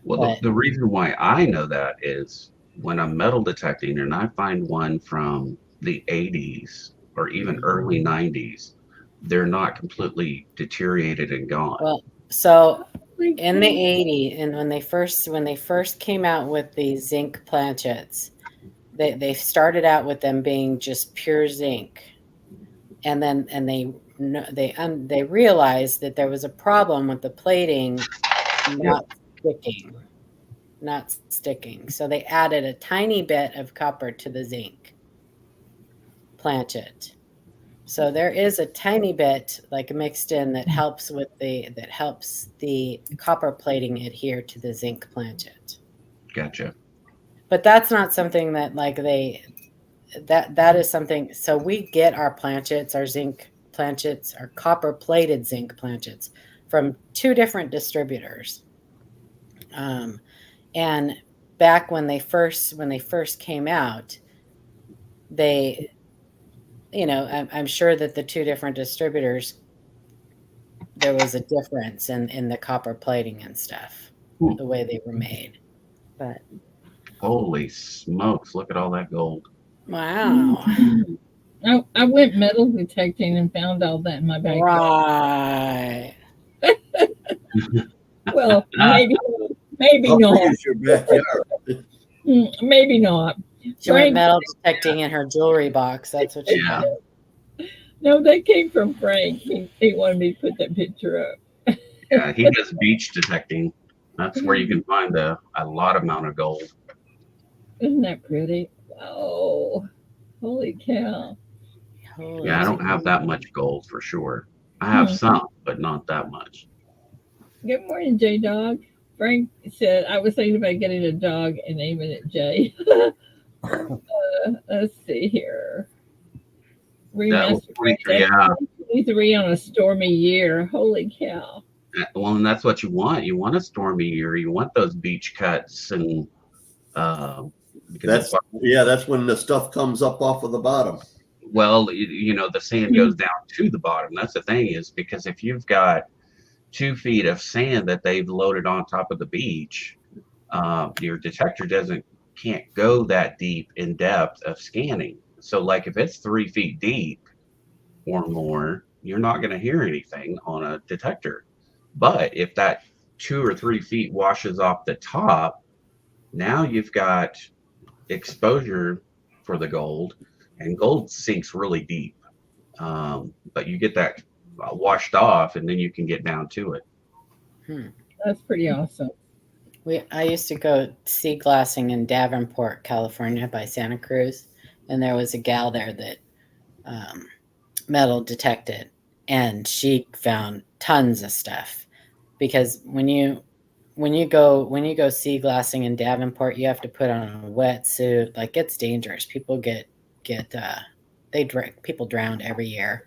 Well, But the reason why I know that is when I'm metal detecting and I find one from the 80s or even early 90s, they're not completely deteriorated and gone. well, so in the 80s, and when they first came out with the zinc planchets, they started out with them being just pure zinc, and they realized that there was a problem with the plating not sticking. So they added a tiny bit of copper to the zinc planchet. So there is a tiny bit like mixed in that helps the copper plating adhere to the zinc planchet. Gotcha. But that's not something that that is something. So we get our planchets, our zinc planchets, our copper plated zinc planchets from two different distributors. And back when they first came out, they, I'm sure that the two different distributors, there was a difference in the copper plating and stuff, the way they were made. But Holy smokes, look at all that gold. wow. I went metal detecting and found all that in my backyard. Right. Well, Ah, maybe How not. big is your backyard? Maybe not. She went Frank, metal detecting in her jewelry box. That's what she yeah. did. no, that came from Frank. He wanted me to put that picture up. Yeah, he does beach detecting. That's where you can find a lot amount of gold. Isn't that pretty? Oh, holy cow. Holy Yeah, I don't have that smokes. much gold for sure. I have some, but not that much. Good morning, J Dog. Frank said I was thinking about getting a dog and naming it Jay. Let's see here. That will Remaster point Grand you, Theft yeah. 23 on a stormy year. Holy cow. Well, and that's what you want. You want a stormy year. You want those beach cuts and because That's when the stuff comes up off of the bottom. well, the sand goes down to the bottom. That's the thing is because if you've got 2 feet of sand that they've loaded on top of the beach, your detector can't go that deep in depth of scanning. So, like if it's 3 feet deep or more, you're not going to hear anything on a detector. But if that 2 or 3 feet washes off the top, now you've got exposure for the gold, and gold sinks really deep. But you get that washed off, and then you can get down to it. That's pretty awesome. I used to go sea glassing in Davenport, California, by Santa Cruz, and there was a gal there that metal detected, and she found tons of stuff. Because when you go sea glassing in Davenport, you have to put on a wetsuit. Like, it's dangerous. People people drown every year.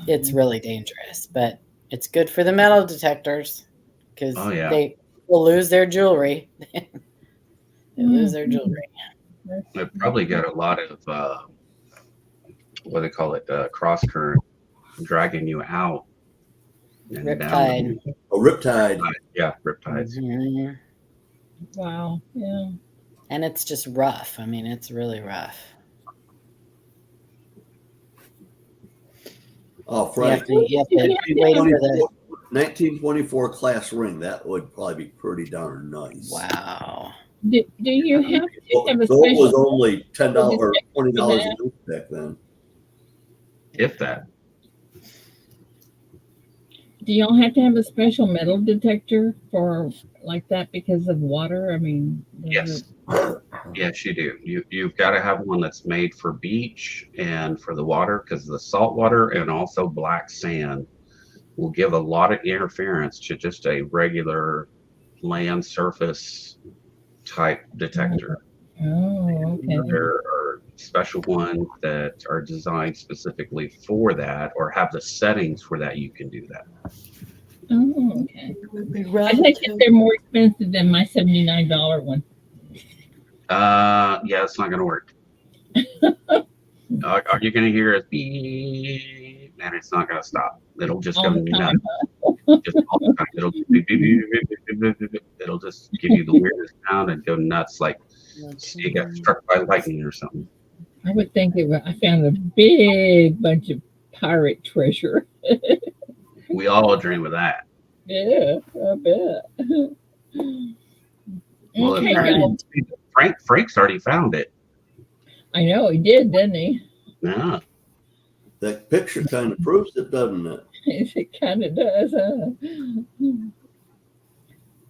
It's really dangerous, but it's good for the metal detectors because Oh yeah, they will lose their jewelry. They lose their jewelry. they probably got a lot of what do they call it, cross current dragging you out and down. Riptide. A riptide. Yeah, riptides. Mhm. Wow. Yeah. And it's just rough. I mean, it's really rough. Oh, You Frank. have to wait for the 1924 class ring. That would probably be pretty darn nice. wow. Do you have to have a So it was special? only $10 or $20 a week back then. If that. Do y'all have to have a special metal detector for like that because of water? I mean, Yes. Yes, you do. You've got to have one that's made for beach and for the water, because the salt water and also black sand will give a lot of interference to just a regular land surface type detector. Oh, okay. There are special ones that are designed specifically for that, or have the settings for that. You can do that. Oh, okay. I think that they're more expensive than my $79 one. Yeah, it's not going to work. Are you going to hear a beep? And it's not going to stop. It'll just All go the time. nuts. Just all the time. It'll beep, beep, beep, beep, beep, beep, beep, beep. It'll just give you the weirdest sound and go nuts, like you got struck by lightning or something. I would think I found a big bunch of pirate treasure. We all dream of that. Yeah, I bet. Well, Okay, guys. Frank's already found it. I know he did, didn't he? Yeah. That picture kind of proves it, doesn't it? It kind of does, huh?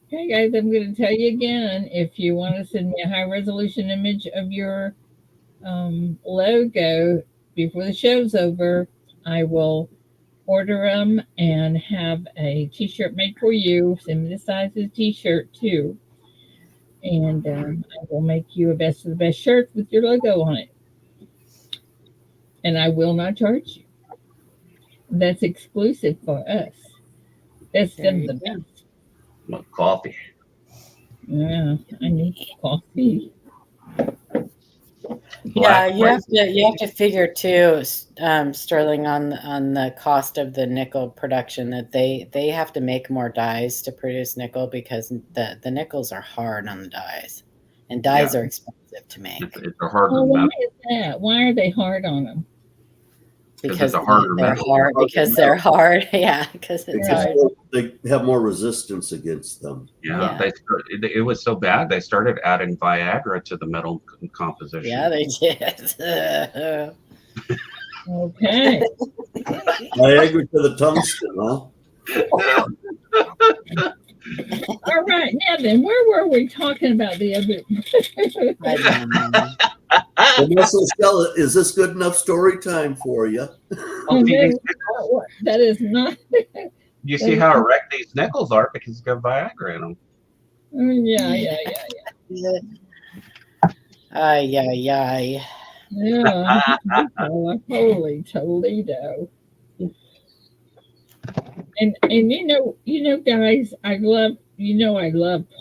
Okay, guys, I'm going to tell you again. If you want to send me a high resolution image of your logo before the show's over, I will order them and have a t-shirt made for you. Send me the size of the t-shirt too. And I will make you a best of the best shirt with your logo on it. And I will not charge you. That's exclusive for us. Best There of you the go. best. Well, coffee. Yeah, I need coffee. Yeah, Black you have to figure too, Sterling, on the cost of the nickel production, that they have to make more dies to produce nickel, because the nickels are hard on the dies, and dies are expensive to make It's a harder Oh, why metal. is that? Why are they hard on them? because it's a harder they're metal. hard. Because they're hard. Yeah, because it's Because hard. they have more resistance against them. Yeah, Yeah. it was so bad they started adding Viagra to the metal composition. Yeah, they did. Okay. Viagra to the tungsten, huh? All right. Now then, where were we talking about the other? I don't know. Well, Russell Stella, is this good enough story time for you? Oh, that is not. You see how erect these nickels are because it's got Viagra in them. Yeah. Ay. Yeah. Holy Toledo. And you know, guys, I love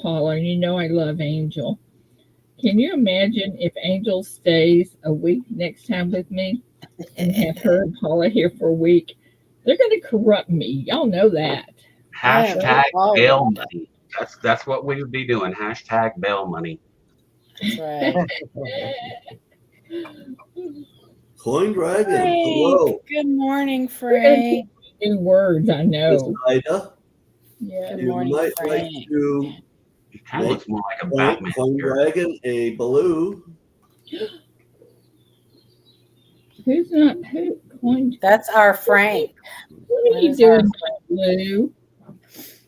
Paula, and I love Angel. Can you imagine if Angel stays a week next time with me and have her and Paula here for a week? They're going to corrupt me. Y'all know that. Hashtag bail money. That's what we would be doing. Hashtag bail money. That's right. Coin Dragon, Frank, hello. good morning, Frank. New words, I Miss know. Ida, Yeah. Good you morning, might like Frank. to It kind of looks more like a Frank, Batman. Coin Dragon a blue. Who's not who? Coin. That's our Frank. What are you doing, Lou?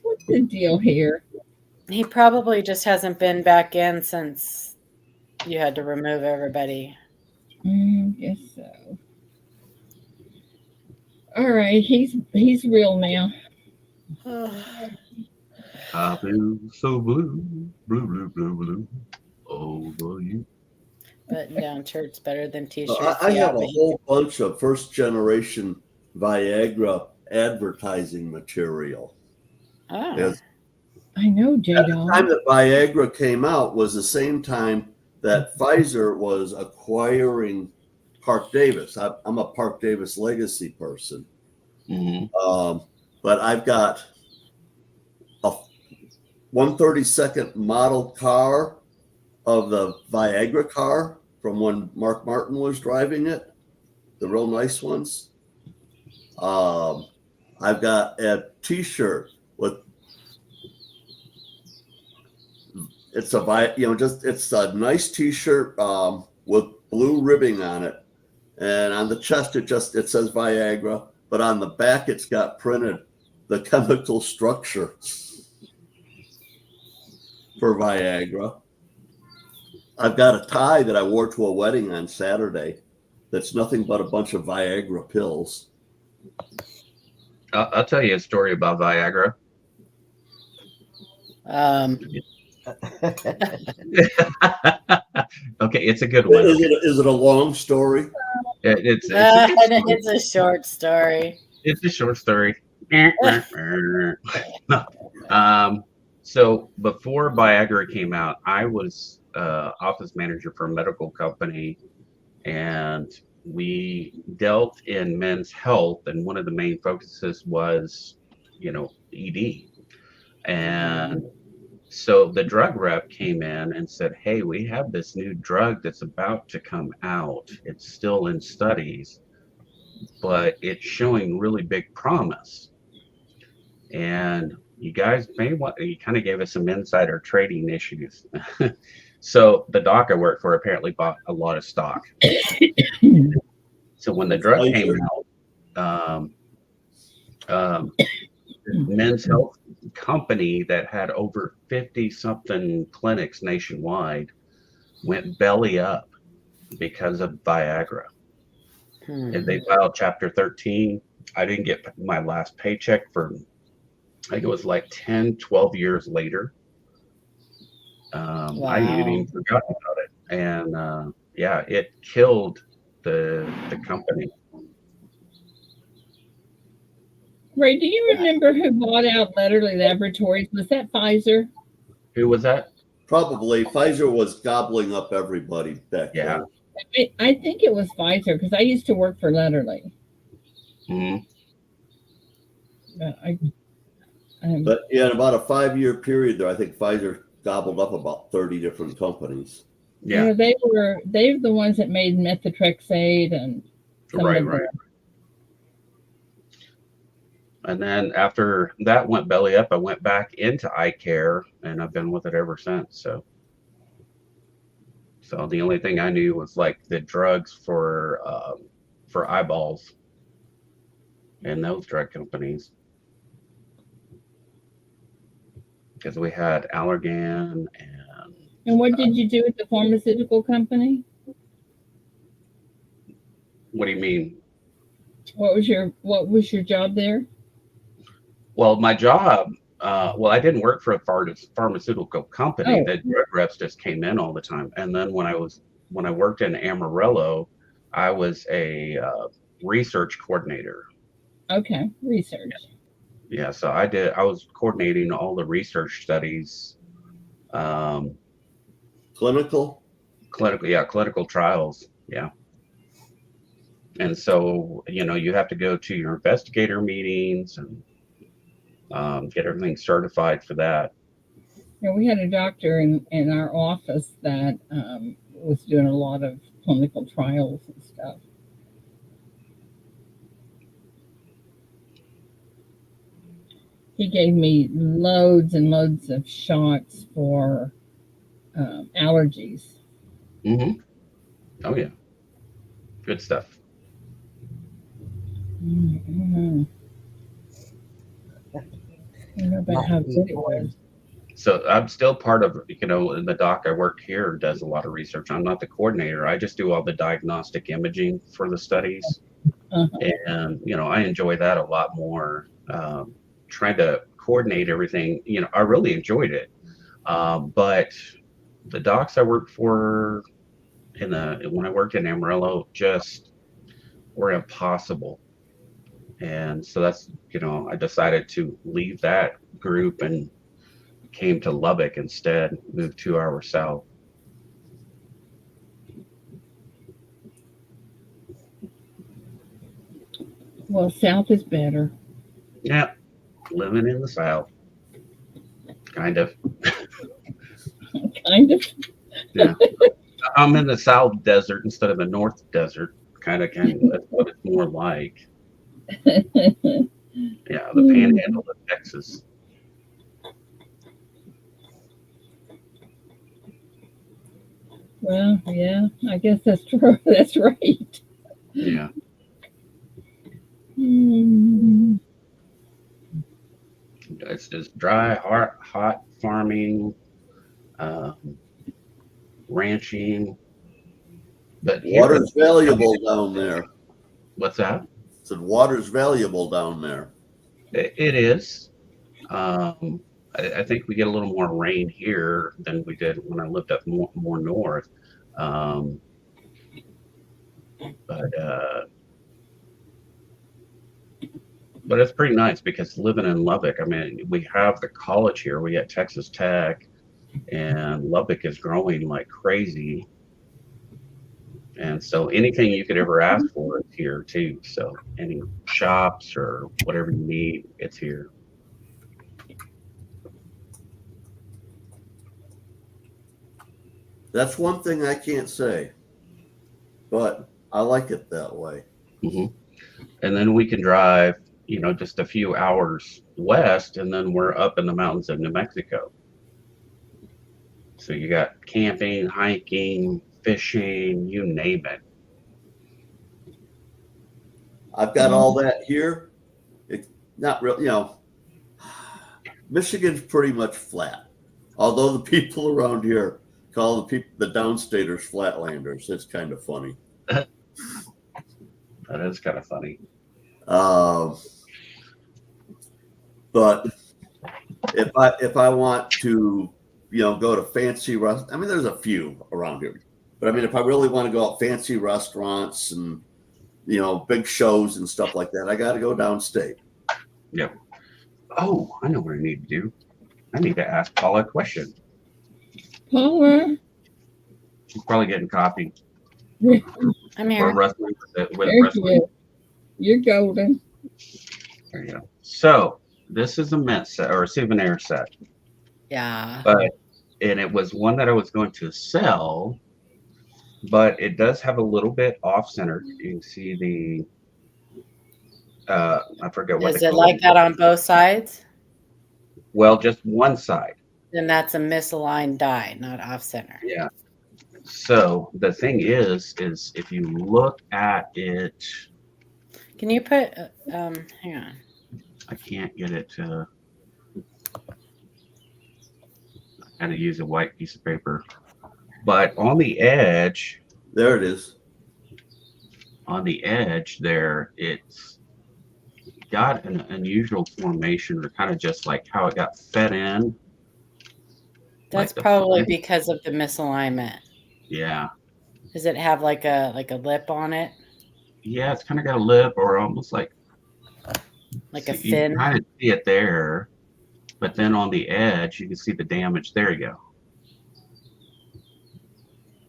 What's the deal here? He probably just hasn't been back in since you had to remove everybody. Guess so. All right, he's real now. I feel so blue, blue, blue, blue, blue over you. Button down shirts better than Well, t-shirts. I Yeah, have a but whole bunch of first generation Viagra advertising material. ah, As I know, J the time Dog. that Viagra came out was the same time that Pfizer was acquiring Park Davis. I'm a Park Davis legacy person. Mm-hmm. But I've got a 132nd model car of the Viagra car from when Mark Martin was driving it, the real nice ones. I've got a T-shirt with it's a nice T-shirt with blue ribbing on it, and on the chest it says Viagra, but on the back it's got printed the chemical structure for Viagra. I've got a tie that I wore to a wedding on Saturday that's nothing but a bunch of Viagra pills. I'll tell you a story about Viagra. Okay, it's a good one. Is it a long story? It's a good story. it's a short story. It's a short story. So before Viagra came out, I was office manager for a medical company, and we dealt in men's health, and one of the main focuses was, ED. And so the drug rep came in and said, "Hey, we have this new drug that's about to come out. It's still in studies, but it's showing really big promise. And you guys may want," he kind of gave us some insider trading issues. So the doc I worked for apparently bought a lot of stock. So when the drug came out, Men's Health company that had over 50 something clinics nationwide went belly up because of Viagra. And they filed Chapter 13. I didn't get my last paycheck for, I think it was like 10, 12 years later. Wow. I had even forgotten about it. And yeah, it killed the company. Ray, do you remember who bought out Letterly Laboratories? Was that Pfizer? Who was that? Probably. Pfizer was gobbling up everybody back Yeah. then. I think it was Pfizer because I used to work for Letterly. Mm-hmm. But yeah, in about a 5-year period there, I think Pfizer gobbled up about 30 different companies. Yeah. They're the ones that made methotrexate and Right. And then after that went belly up, I went back into eye care, and I've been with it ever since. So the only thing I knew was like the drugs for eyeballs and those drug companies, because we had Allergan and. And what did you do at the pharmaceutical company? What do you mean? What was your job there? Well, my job, I didn't work for a pharmaceutical company. Oh. The drug reps just came in all the time. And then when I worked in Amarillo, I was a research coordinator. Okay, research. Yeah, so I was coordinating all the research studies. Clinical Clinical trials. Yeah. And so, you have to go to your investigator meetings and get everything certified for that. Yeah, we had a doctor in our office that was doing a lot of clinical trials and stuff. He gave me loads and loads of shots for allergies. Mm-hmm. Oh, yeah. Good stuff. Mm-hmm. I don't know about how good it was. So I'm still part of, the doc I work here does a lot of research. I'm not the coordinator. I just do all the diagnostic imaging for the studies. Uh-huh. and I enjoy that a lot more. Trying to coordinate everything, I really enjoyed it. But the docks I worked for when I worked in Amarillo just were impossible. And so that's, I decided to leave that group and came to Lubbock instead, moved 2 hours south. Well, south is better. Yeah, living in the South, kind of. Kind of. Yeah. I'm in the South Desert instead of the North Desert. Kind of. That's what it's more like. Yeah, the Panhandle of Texas. Well, yeah, I guess that's true. That's right. Yeah. Mm, It's just dry, hot farming, um, ranching. But here in Water's valuable down there. what's that? Said water's valuable down there. It is. Um, I think we get a little more rain here than we did when I lived up more north. Um, but uh, but it's pretty nice because living in Lubbock, I mean, we have the college here. We got Texas Tech, and Lubbock is growing like crazy. And so anything you could ever ask for is here too. So any shops or whatever you need, it's here. That's one thing I can't say, but I like it that way. hmm And then we can drive, just a few hours west, and then we're up in the mountains of New Mexico. So you got camping, hiking, fishing, you name it. I've got all that here. It's not real, Michigan's pretty much flat. Although the people around here call the downstaters flatlanders. It's kind of funny. That is kind of funny. But if I want to, go to fancy restaurants, I mean, there's a few around here. But I mean, if I really want to go out fancy restaurants and big shows and stuff like that, I got to go downstate. Yep. Oh, I know what I need to do. I need to ask Paula a question. Paula, She's probably getting coffee I'm or here. wrestling with there's wrestling. you're golden. There you go. So this is a mint set or a souvenir set, Yeah. and it was one that I was going to sell, but it does have a little bit off center. You can see I forget what Is they it call like it. that on both sides? Well, just one side. Then that's a misaligned die, not off center. Yeah. So the thing is if you look at it, Can you put? Hang on. I can't get it to. I had to use a white piece of paper, but on the edge, There it is. there, it's got an unusual formation, or kind of just like how it got fed in. That's Like the probably flint. because of the misalignment. Yeah. Does it have like a lip on it, Yeah, it's kind of got a lip, or almost like like a you fin? kind of see it there, but then on the edge, you can see the damage. There you go.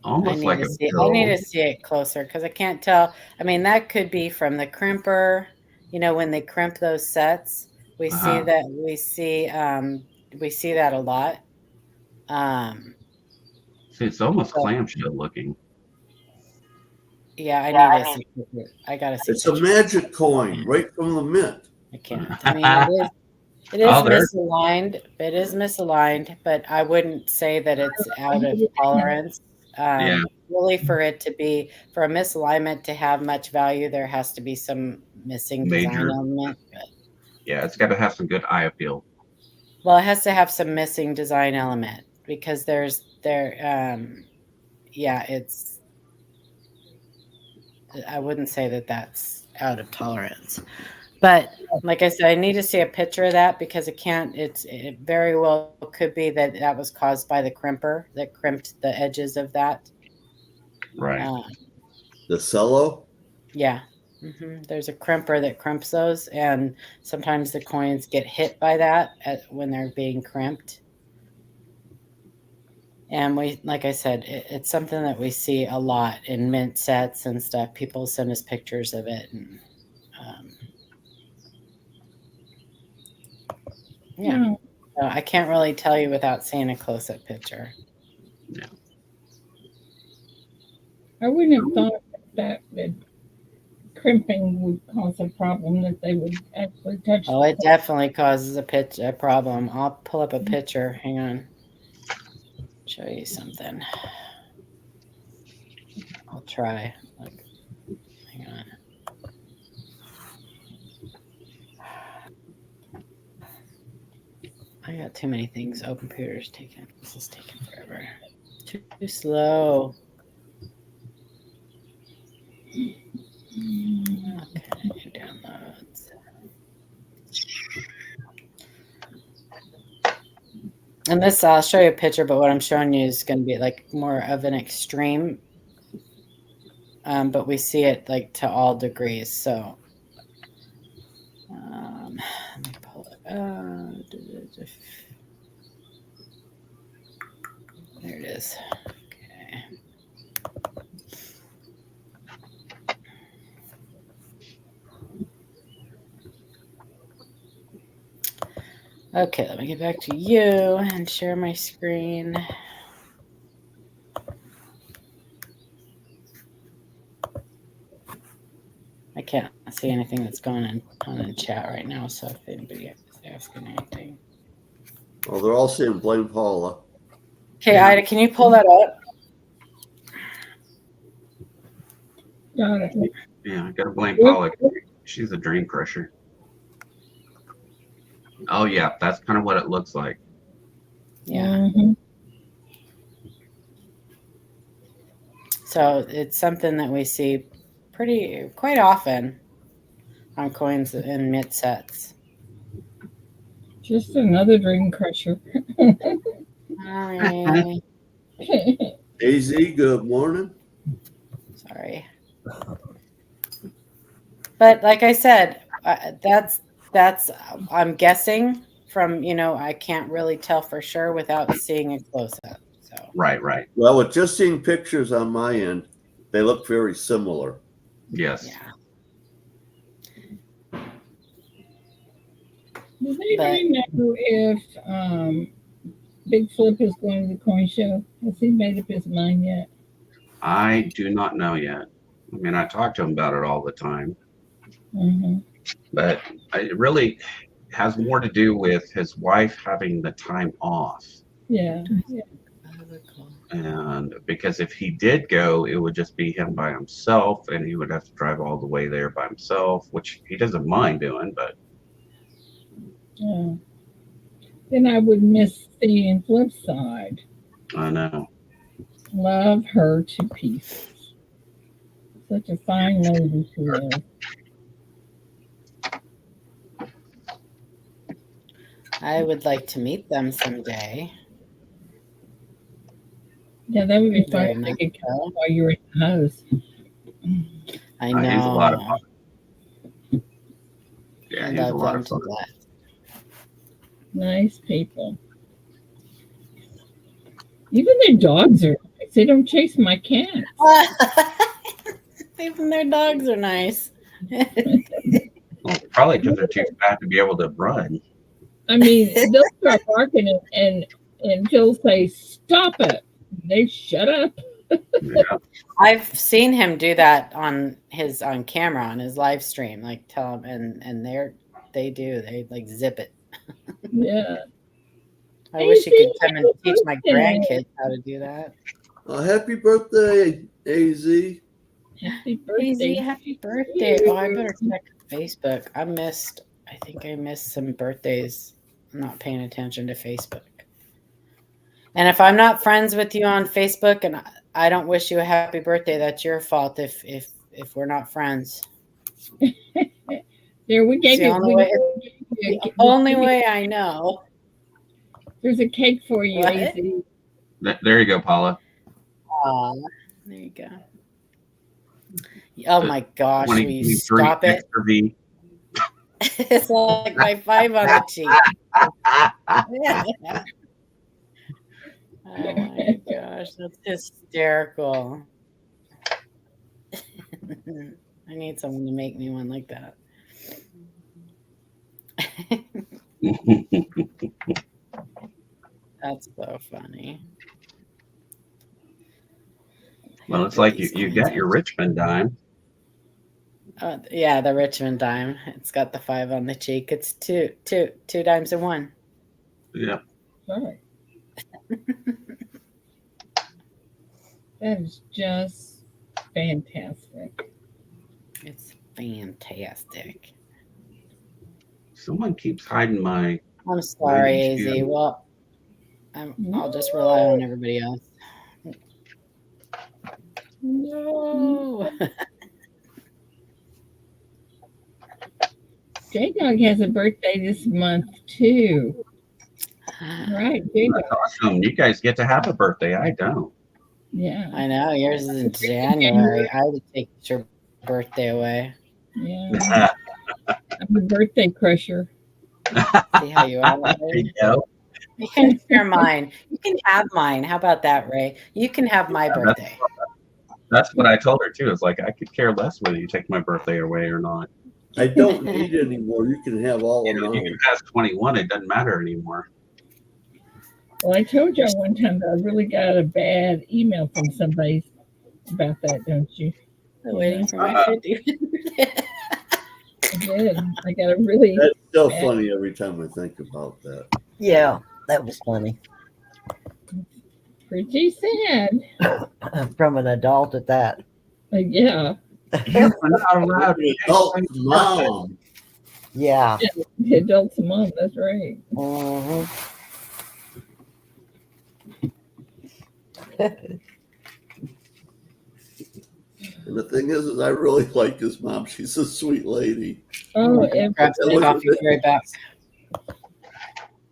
Almost like a I need to bill. see it closer because I can't tell. I mean, that could be from the crimper. When they crimp those sets, we see Uh-huh. that we see that a lot. See, it's almost So, clamshell looking. yeah, I need to see. I gotta see. It's a magic coin right from the mint. I can't. I mean, it is Oh, there. misaligned. It is misaligned, but I wouldn't say that it's out of tolerance. Yeah. Really, for a misalignment to have much value, there has to be some missing design Major. element. Yeah, it's got to have some good eye appeal. Well, it has to have some missing design element because it's. I wouldn't say that that's out of tolerance. But like I said, I need to see a picture of that because it very well could be that was caused by the crimper that crimped the edges of that. Right. The cello? Yeah. There's a crimper that crimps those, and sometimes the coins get hit by that when they're being crimped. And like I said, it's something that we see a lot in mint sets and stuff. People send us pictures of it, and yeah. No, So I can't really tell you without seeing a close-up picture. Yeah. I wouldn't have thought that crimping would cause a problem that they would actually touch. Oh, it definitely causes a problem. I'll pull up a picture. Hang on. Show you something. I'll try. Hang on. I got too many things. Open computer's taking. This is taking forever. Too slow. Okay, downloads. And this, I'll show you a picture, but what I'm showing you is going to be like more of an extreme. But we see it like to all degrees. So let me pull it up. There it is. Okay. Okay, let me get back to you and share my screen. I can't see anything that's going on in chat right now, so if anybody is asking anything. Well, they're all saying blame Paula. Okay, Ida, can you pull that up? Got it. Yeah, I gotta blame Paula. She's a dream crusher. Oh yeah, that's kind of what it looks like. Yeah. Mm-hmm. So it's something that we see quite often on coins and mint sets. Just another dream crusher. Hi. AZ, good morning. Sorry. But like I said, that's I'm guessing from, I can't really tell for sure without seeing a close up. So Right. Well, with just seeing pictures on my end, they look very similar. Yes. yeah. Does anybody know if Big Flip is going to the coin show? Has he made up his mind yet? I do not know yet. I mean, I talk to him about it all the time, Mm-hmm. but it really has more to do with his wife having the time off. Yeah. And because if he did go, it would just be him by himself, and he would have to drive all the way there by himself, which he doesn't mind doing, but Yeah. Then I would miss seeing Flip's side. I know. Love her to pieces. Such a fine lady she is. I would like to meet them someday. Yeah, that would be fun Very if they much could come so. while you were in the house. I know. He's a lot of fun. Yeah, I he's a love lot them of to fun. death. Nice people. Even their dogs are nice. They don't chase my cats. Even their dogs are nice. Well, probably because they're too fat to be able to run. I mean, they'll start barking and Phil say, "Stop it!" They shut up. Yeah. I've seen him do that on camera on his live stream. Like tell him, and they like zip it. Yeah. I wish he could come and Happy teach my birthday. grandkids how to do that. Happy birthday, AZ. Happy Daisy, birthday. happy birthday! Oh, I better check Facebook. I think I missed some birthdays. I'm not paying attention to Facebook. And if I'm not friends with you on Facebook and I don't wish you a happy birthday, that's your fault if we're not friends. There, we It's gave the you. only way. The only way I know. There's a cake for you, What? AZ. There you go, Paula. There you go. Oh The my gosh, will you 2023 stop it? extra V. It's like my 5 on the cheek. Oh my gosh, that's hysterical. I need someone to make me one like that. That's so funny. Well, it's like you got your Richmond dime. Yeah, the Richmond dime. It's got the 5 on the cheek. It's two dimes in one. Yeah. Right. That is just fantastic. It's fantastic. Someone keeps hiding my. I'm sorry, AZ. shoe. Well, I'll just rely on everybody else. No. J-Dog has a birthday this month, too. Right, J-Dog. That's awesome. You guys get to have a birthday. I don't. Yeah. I know. Yours is in January. I would take your birthday away. Yeah. I'm a birthday crusher. See how you are. There you go. You can share mine. You can have mine. How about that, Ray? You can have my birthday. That's what I told her too. It's like I could care less whether you take my birthday away or not. I don't need it anymore. You can have all You of know, you mine. can pass 21. It doesn't matter anymore. Well, I told you one time that I really got a bad email from somebody about that, don't you? I'm waiting for my 50. I did. I got a really. That's still funny every time I think about that. Yeah, that was funny. Pretty sad. From an adult at that. Yeah. You're not allowed. Oh, mom. Yeah. The adult's mom, that's right. Mhm. And the thing is I really like his mom. She's a sweet lady. Oh, and Grab some coffee, be right back.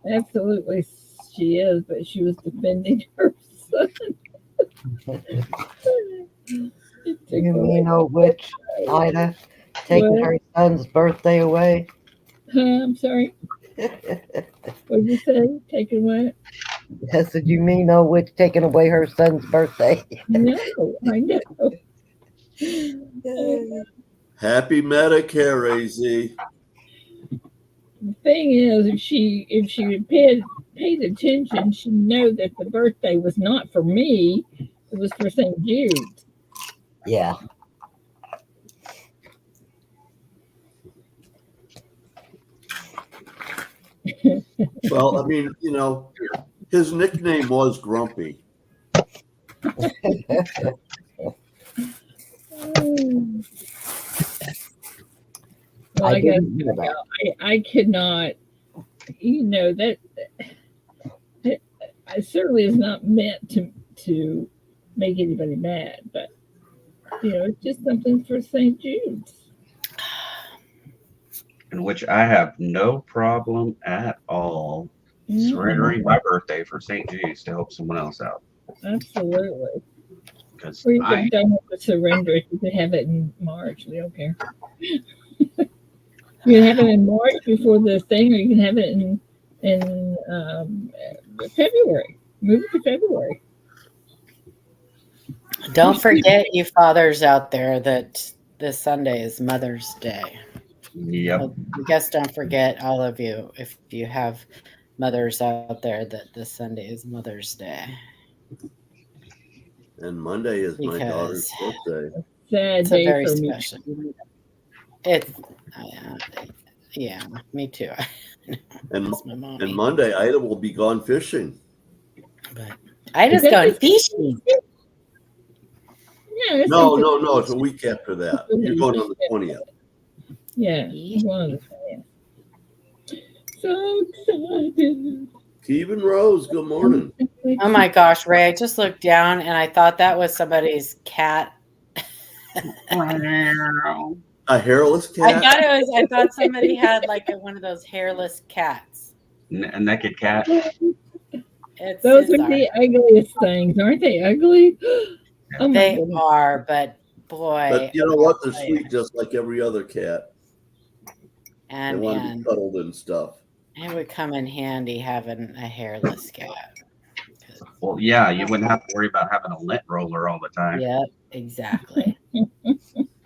absolutely she is, but she was defending her son. You mean old witch, Ida, taking What? her son's birthday away? I'm sorry. What'd you say? Taking what? I said, you mean old witch taking away her son's birthday? No, I know. Happy Medicare, AZ. The thing is, if she had paid attention, she'd know that the birthday was not for me. It was for St. Jude. Yeah. Well, I mean, you know, his nickname was Grumpy. Well, I I guess didn't know that. I could not, you know, that I certainly is not meant to make anybody mad, but you know, it's just something for St. Jude's. In which I have no problem at all surrendering my birthday for St. Jude's to help someone else out. Absolutely. Because Or you could don't have to surrender it. You could have it in March. We don't care. You can have it in March before the thing, or you can have it in February. Move it to February. Don't forget, you fathers out there, that this Sunday is Mother's Day. Yep. I guess don't forget, all of you, if you have mothers out there, that this Sunday is Mother's Day. And Monday is my daughter's birthday. Sad It's a day very for me. special. It's yeah, me too. And, That's my mommy. and Monday, Ida will be gone fishing. But I just gone fishing. Yeah, it's No, something- it's a week after that. You're going on the 20th. Yeah, one of the things. So excited. Stephen Rose, good morning. Oh my gosh, Ray! I just looked down and I thought that was somebody's cat. A hairless I cat? thought it was. I thought somebody had like one of those hairless cats. A naked cat. It's Those are bizarre. the ugliest things, aren't they? Ugly. Oh my They goodness. are, but boy, But you know I'll what? They're tell you. sweet just like every other cat. They And want to be and cuddled and stuff. it would come in handy having a hairless cat. Well, yeah, you wouldn't have to worry about having a lint roller all the time. Yep, exactly.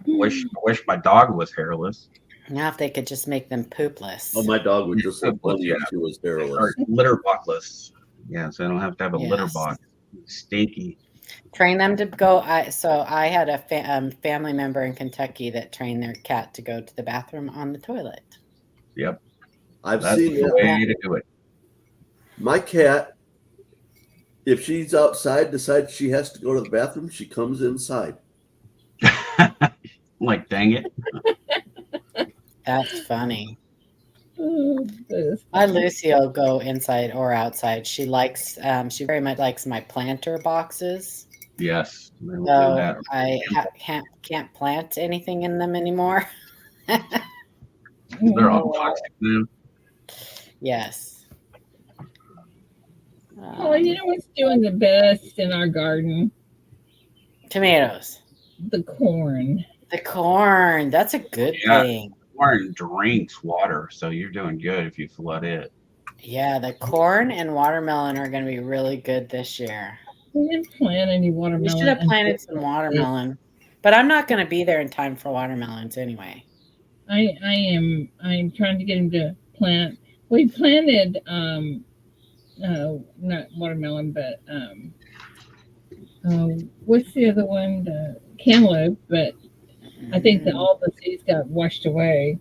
Wish my dog was hairless. Now if they could just make them poopless. Oh, my dog would just look funny Yeah. if she was hairless. Or litter boxless. Yeah, so I don't have to have a litter Yes. box. Stinky. Train them to go. So I had a family member in Kentucky that trained their cat to go to the bathroom on the toilet. Yep. I've That's seen the that. way to do it. My cat, if she's outside, decides she has to go to the bathroom, she comes inside. Like, dang it. That's funny. Oh, this. My Lucy will go inside or outside. She likes. She very much likes my planter boxes. Yes. They will do So that. I can't plant anything in them anymore. They're all toxic now. Yes. Oh, you know what's doing the best in our garden? Tomatoes. The corn. The corn. That's a good Yeah. thing. Corn drinks water, so you're doing good if you flood it. Yeah, the corn and watermelon are going to be really good this year. We didn't plant any We watermelon. should have planted some watermelon, but I'm not going to be there in time for watermelons anyway. I'm trying to get him to plant. We planted not watermelon, but what's the other one? The cantaloupe, but I think that all the seeds got washed away.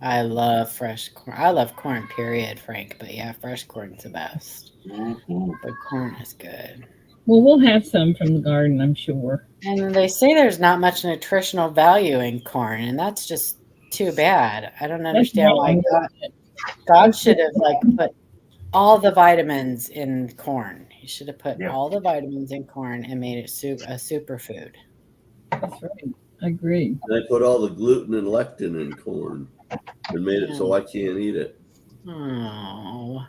I love fresh corn. I love corn, period, Frank. But yeah, fresh corn's the best. Mhm. But corn is good. Well, we'll have some from the garden, I'm sure. And they say there's not much nutritional value in corn, and that's just too bad. I don't understand why wrong. God should have like put all the vitamins in corn. He should have put Yeah. all the vitamins in corn and made it a superfood. That's right. I agree. And I put all the gluten and lectin in corn and made it so I can't eat it. Oh.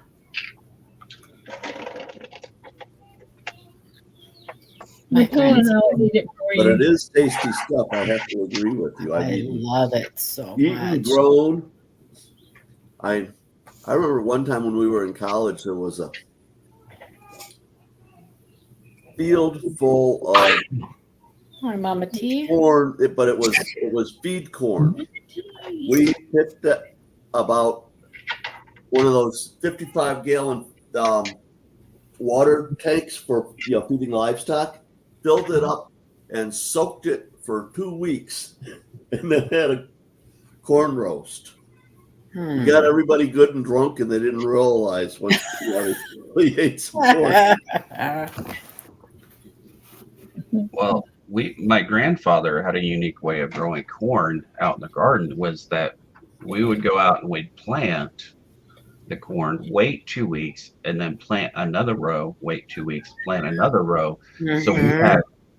My Nicole and I'll eat it for But you. it is tasty stuff. I have to agree with you. I've I eaten love it so eaten, much. grown. I remember one time when we were in college, there was a field full of Hi, Mama T. corn, but it was feed corn. We picked about one of those 55-gallon water tanks for feeding livestock, filled it up and soaked it for 2 weeks, and then had a corn roast. We got everybody good and drunk, and they didn't realize once we ate some corn. Well, my grandfather had a unique way of growing corn out in the garden. Was that we would go out and we'd plant the corn, wait 2 weeks, and then plant another row, wait 2 weeks, plant another row. So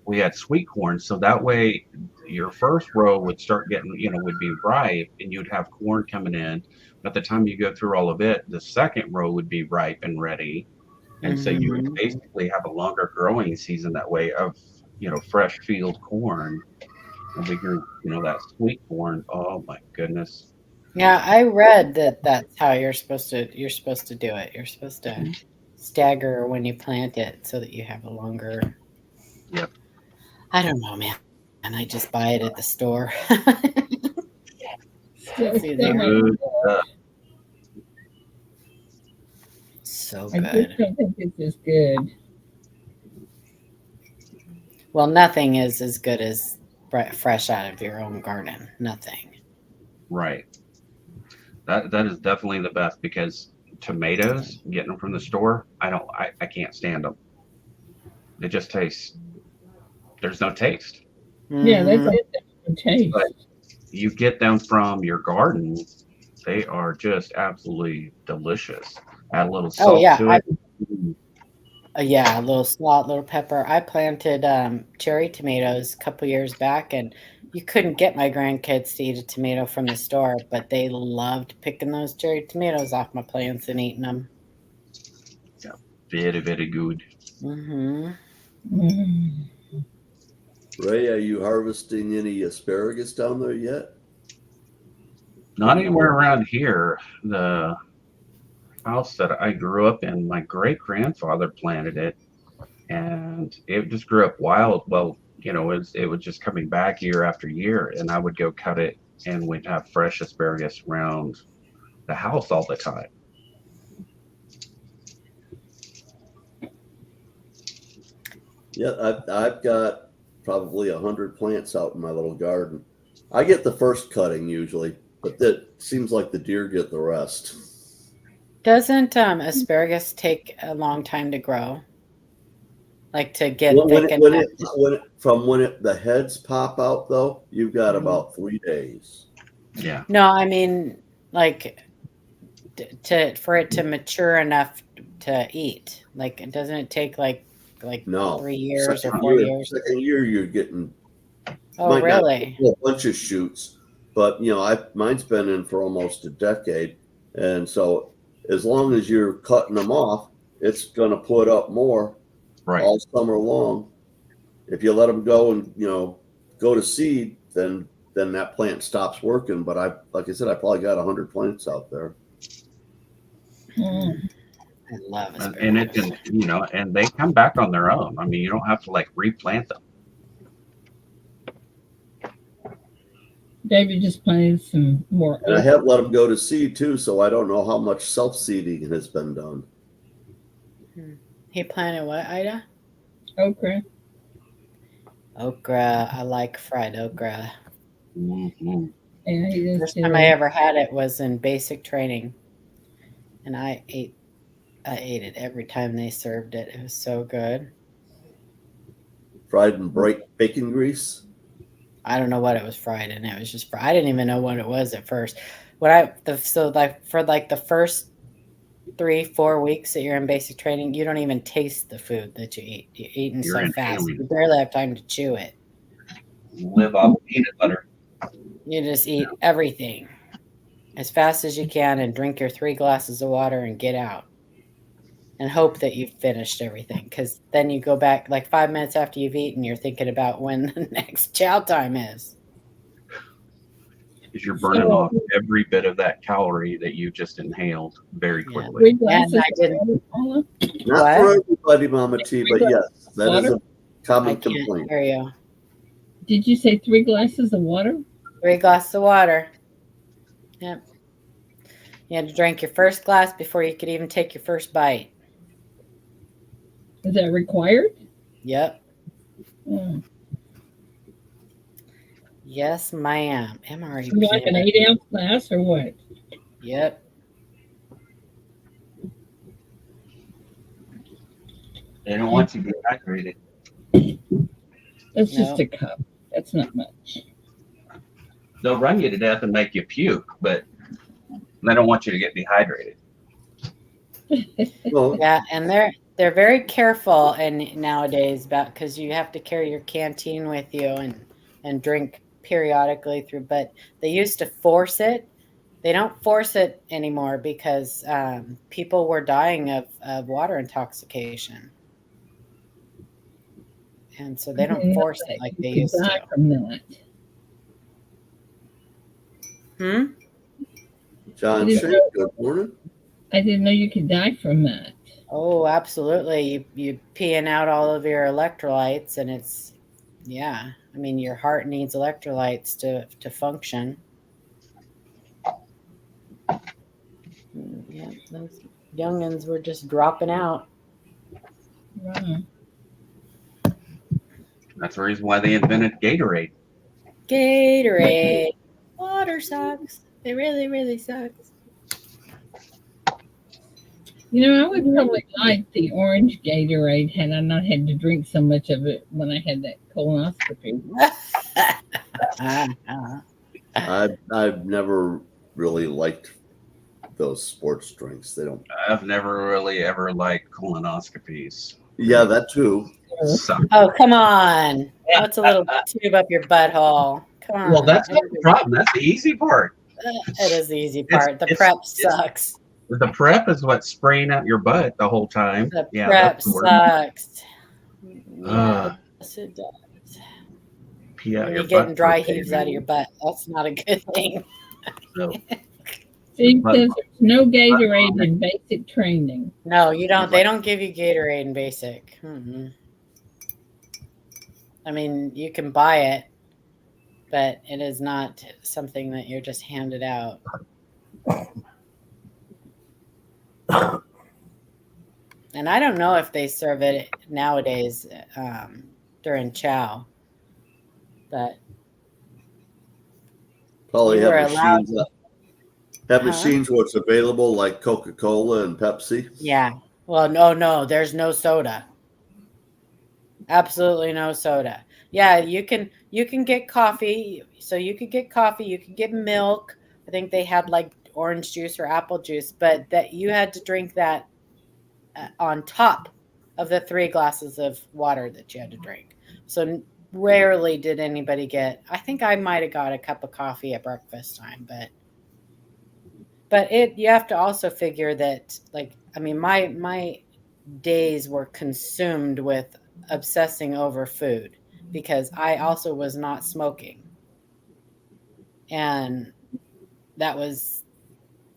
we had sweet corn. So that way your first row would start getting, would be ripe, and you'd have corn coming in. By the time you go through all of it, the second row would be ripe and ready. And so you would basically have a longer growing season that way of, fresh field corn. And we grew, that sweet corn. Oh my goodness. Yeah, I read that that's how you're supposed to do it. You're supposed to stagger when you plant it so that you have a longer. Yep. I don't know, man. And I just buy it at the store. See there. Good stuff. So I just good. don't think this is good. Well, nothing is as good as fresh out of your own garden. Nothing. Right. That is definitely the best, because tomatoes, getting them from the store, I can't stand them. It just tastes. There's no taste. Yeah, that's it. That's the taste. But you get them from your garden, they are just absolutely delicious. Add a little salt to it. A little salt, little pepper. I planted cherry tomatoes a couple years back, and You couldn't get my grandkids to eat a tomato from the store, but they loved picking those cherry tomatoes off my plants and eating them. Yeah, very, very good. Mm-hmm. Mm. Ray, are you harvesting any asparagus down there yet? Not anywhere around here. The house that I grew up in, my great grandfather planted it, and it just grew up wild. Well, it was just coming back year after year, and I would go cut it, and we'd have fresh asparagus around the house all the time. Yeah, I've got probably 100 plants out in my little garden. I get the first cutting usually, but that seems like the deer get the rest. Doesn't asparagus take a long time to grow? Like to get When thick and the heads pop out though, you've got about 3 days. Yeah. No, I mean like for it to mature enough to eat. Like doesn't it take like No, 3 years or second 4 year, years? second year you're getting Oh, might not really? be a bunch of shoots, but mine's been in for almost a decade, and so as long as you're cutting them off, it's going to put up more Right. all summer long. If you let them go and go to seed, then that plant stops working. But like I said, I probably got 100 plants out there. Mm. I love asparagus. And it can, and they come back on their own. I mean, you don't have to like replant them. David just planted some more. And I have let them go to seed too, so I don't know how much self-seeding has been done. He planted what, Ida? Okra. Okra. I like fried okra. Mm-hmm. Yeah, he does First too. time I ever had it was in basic training, and I ate it every time they served it. It was so good. Fried in bright bacon grease. I don't know what it was fried in. It was just fried. I didn't even know what it was at first. For the first 3-4 weeks that you're in basic training, you don't even taste the food that you eat. You're eating so fast, you barely have time to chew it. Live off peanut butter. You just eat everything as fast as you can and drink your 3 glasses of water and get out. And hope that you've finished everything, because then you go back like 5 minutes after you've eaten, you're thinking about when the next chow time is. Because you're burning off every bit of that calorie that you just inhaled very Yeah. quickly. 3 glasses And I didn't- of water, Paula? Not for everybody, Mama T, but yes, that is a I common can't complaint. hear you. Did you say 3 glasses of water? 3 glasses of water. Yep. You had to drink your first glass before you could even take your first bite. Is that required? Yep. Mm. Yes, ma'am. MRE. Like an 8-ounce glass or what? Yep. They don't want you dehydrated. That's just No. a cup. That's not much. They'll run you to death and make you puke, but they don't want you to get dehydrated. Well, Yeah, and they're very careful and nowadays about, because you have to carry your canteen with you and drink periodically through. But they used to force it. They don't force it anymore because people were dying of water intoxication, and so they don't force it like they used die to. from that. John I Shea, didn't good morning. I didn't know you could die from that. Oh, absolutely. You peeing out all of your electrolytes, and it's, yeah. I mean, your heart needs electrolytes to function. Yeah, those youngins were just dropping out. Wow. That's the reason why they invented Gatorade. Gatorade. Water sucks. It really, really sucks. I would probably like the orange Gatorade had I not had to drink so much of it when I had that colonoscopy. I've never really liked those sports drinks. They don't. I've never really ever liked colonoscopies. Yeah, that too. Suck. Oh, come on. What's a little tube up your butthole? Come on. Well, that's not the problem. That's the easy part. It is the easy part. The It's- prep it's- sucks. The prep is what's spraying out your butt the whole time. The Yeah, prep that's the word. sucks. Ugh. Yes, it does. Pee out When your you're getting butt dry for a day, heaves out of man. your butt, that's not a good thing. No. See, But- there's no Gatorade in basic training. No, you don't. They don't give you Gatorade in basic. Mm-mm. I mean, you can buy it, but it is not something that you're just handed out. And I don't know if they serve it nowadays during chow, but Probably You have were allowed machines. Have Huh? machines where it's available, like Coca-Cola and Pepsi. yeah. Well, no, there's no soda. Absolutely no soda. Yeah, you can get coffee. So you could get coffee, you could get milk. I think they had like orange juice or apple juice, but that you had to drink that on top of the 3 glasses of water that you had to drink. So rarely did anybody get. I think I might have got a cup of coffee at breakfast time, but you have to also figure that, like, I mean, my days were consumed with obsessing over food because I also was not smoking. And that was,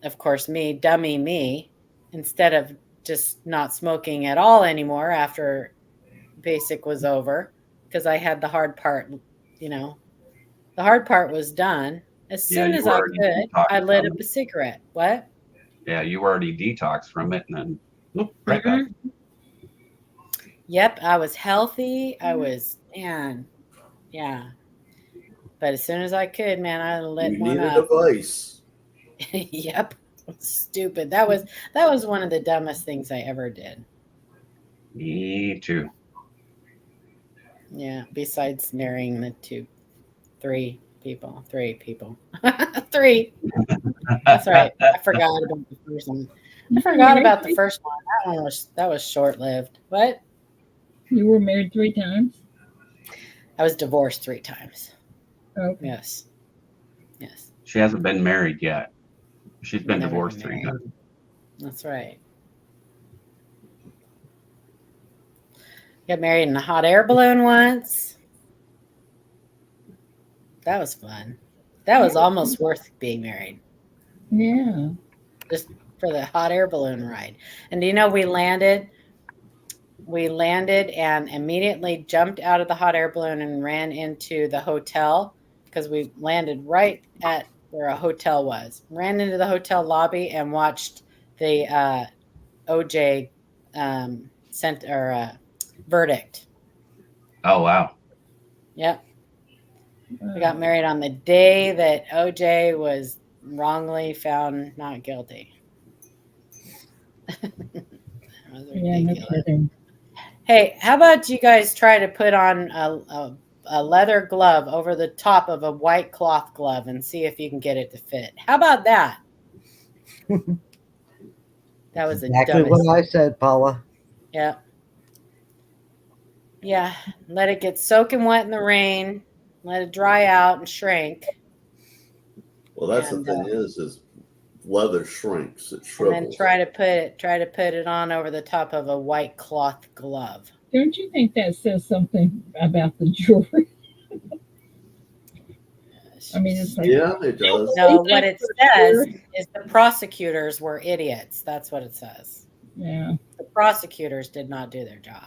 of course, dummy me, instead of just not smoking at all anymore after basic was over, because I had the hard part, the hard part was done. As Yeah, soon you as I already could, detoxed I lit from up it. a cigarette. What? Yeah, you already detoxed from it, and then right back. Mhm. Yep, I was healthy. I was, man, yeah. But as soon as I could, man, I lit You one need a up. device. Yep. Stupid. That was one of the dumbest things I ever did. Me too. Yeah, besides marrying the three people. 3. That's right. I forgot about the first one. I forgot about the first one. That was short-lived. What? You were married 3 times? I was divorced 3 times. Okay. Yes. She hasn't been married yet. She's been Never divorced been 3 married. times. That's right. Got married in a hot air balloon once. That was fun. That was almost worth being married, Yeah. just for the hot air balloon ride. And do you know, we landed and immediately jumped out of the hot air balloon and ran into the hotel, because we landed right at where a hotel was. Ran into the hotel lobby and watched the OJ verdict. Oh wow. Yep. We got married on the day that OJ was wrongly found not guilty. That was Yeah, no ridiculous. kidding. Hey, how about you guys try to put on a leather glove over the top of a white cloth glove and see if you can get it to fit? How about that? That was the Exactly dumbest. what I said, Paula. Yeah. Yeah. Let it get soaking wet in the rain. Let it dry out and shrink. Well, that's And, the thing is leather shrinks. It And shrivels. then try to put it on over the top of a white cloth glove. Don't you think that says something about the jewelry? I mean, it's like, Yeah, it does. No, what it says is the prosecutors were idiots. That's what it says. yeah. The prosecutors did not do their job.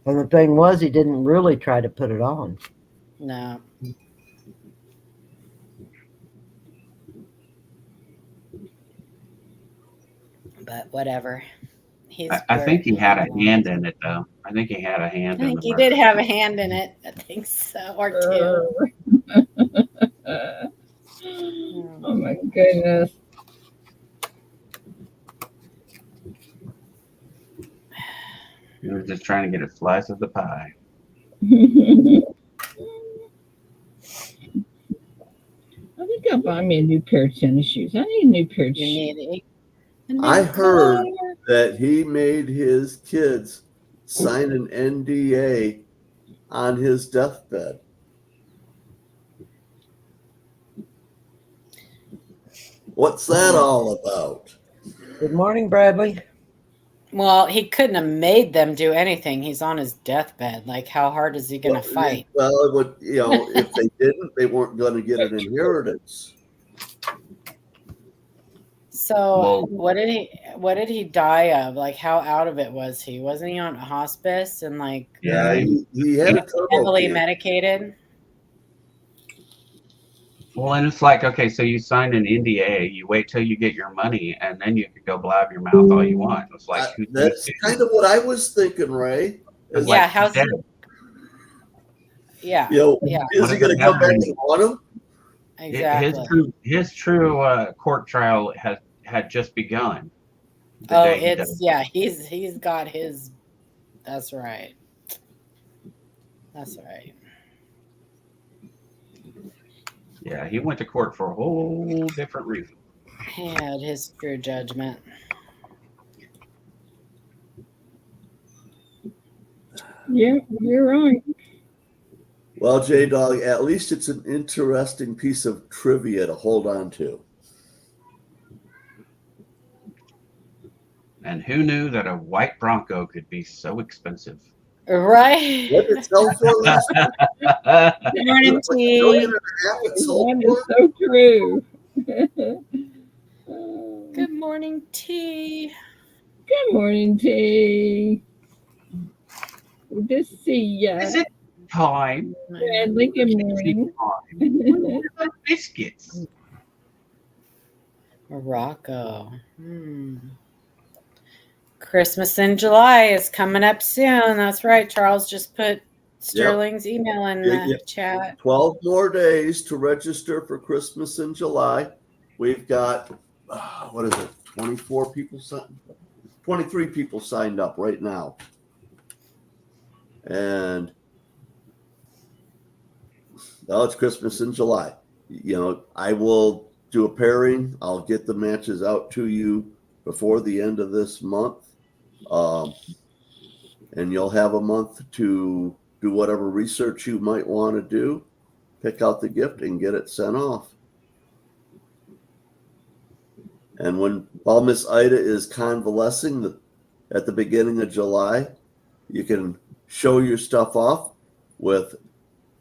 And the thing was, he didn't really try to put it on. No. But whatever. I think he had a hand in it, though. I think he had a hand I in think the he murder. did have a hand in it. I think so, or 2. Oh my goodness. He was just trying to get a slice of the pie. I think I'll buy me a new pair of tennis shoes. I need a new pair of You shoes. need a new I heard car. that he made his kids sign an NDA on his deathbed. What's that all about? Good morning, Bradley. Well, he couldn't have made them do anything. He's on his deathbed. Like, how hard is he going to fight? Well, it would, if they didn't, they weren't going to get an inheritance. So, Well, what did he die of? Like, how out of it was he? Wasn't he on hospice and like Yeah, he had a turbo heavily can. medicated? well, and it's like, okay, so you signed an NDA, you wait till you get your money, and then you could go blab your mouth all you want. It's like, That's kind of what I was thinking, Ray. It's Yeah, like, how's dead. Yeah, Yeah. Is he going to come back and want him? exactly. His true court trial had just begun. The Oh, day he it's died. he's got his. That's right. That's right. Yeah, he went to court for a whole different reason. He had his true judgment. Yeah, you're right. Well, J-Dog, at least it's an interesting piece of trivia to hold on to. And who knew that a white Bronco could be so expensive? Right. What did it sell for last week? Good morning, Like $1.5 T. million it sold That for? is so true. Good morning, T. Good morning, T. Good to see ya. Is it time? Bradley, good morning. What about biscuits? Morocco. Christmas in July is coming up soon. That's right. Charles just put Sterling's email in the chat. 12 more days to register for Christmas in July. We've got, 24 people signed? 23 people signed up right now. And now it's Christmas in July. I will do a pairing. I'll get the matches out to you before the end of this month. And you'll have a month to do whatever research you might want to do, pick out the gift and get it sent off. And while Miss Ida is convalescing at the beginning of July, you can show your stuff off with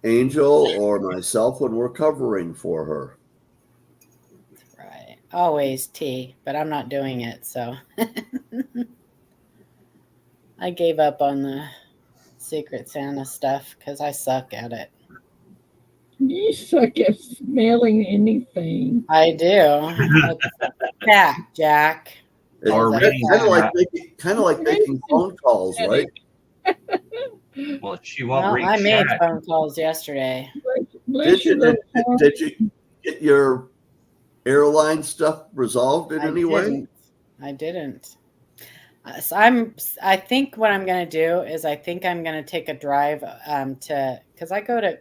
Angel or myself when we're covering for her. Right. Always T, but I'm not doing it, so I gave up on the Secret Santa stuff because I suck at it. You suck at smelling anything. I do. Jack, Jack. Or That's reading Kind of like making phone calls, right? Well, she won't Well, read I made chat. phone calls yesterday. Bless your little heart. Did you get your airline stuff resolved in any way? I didn't. So I think what I'm going to do is I think I'm going to take a drive because I go to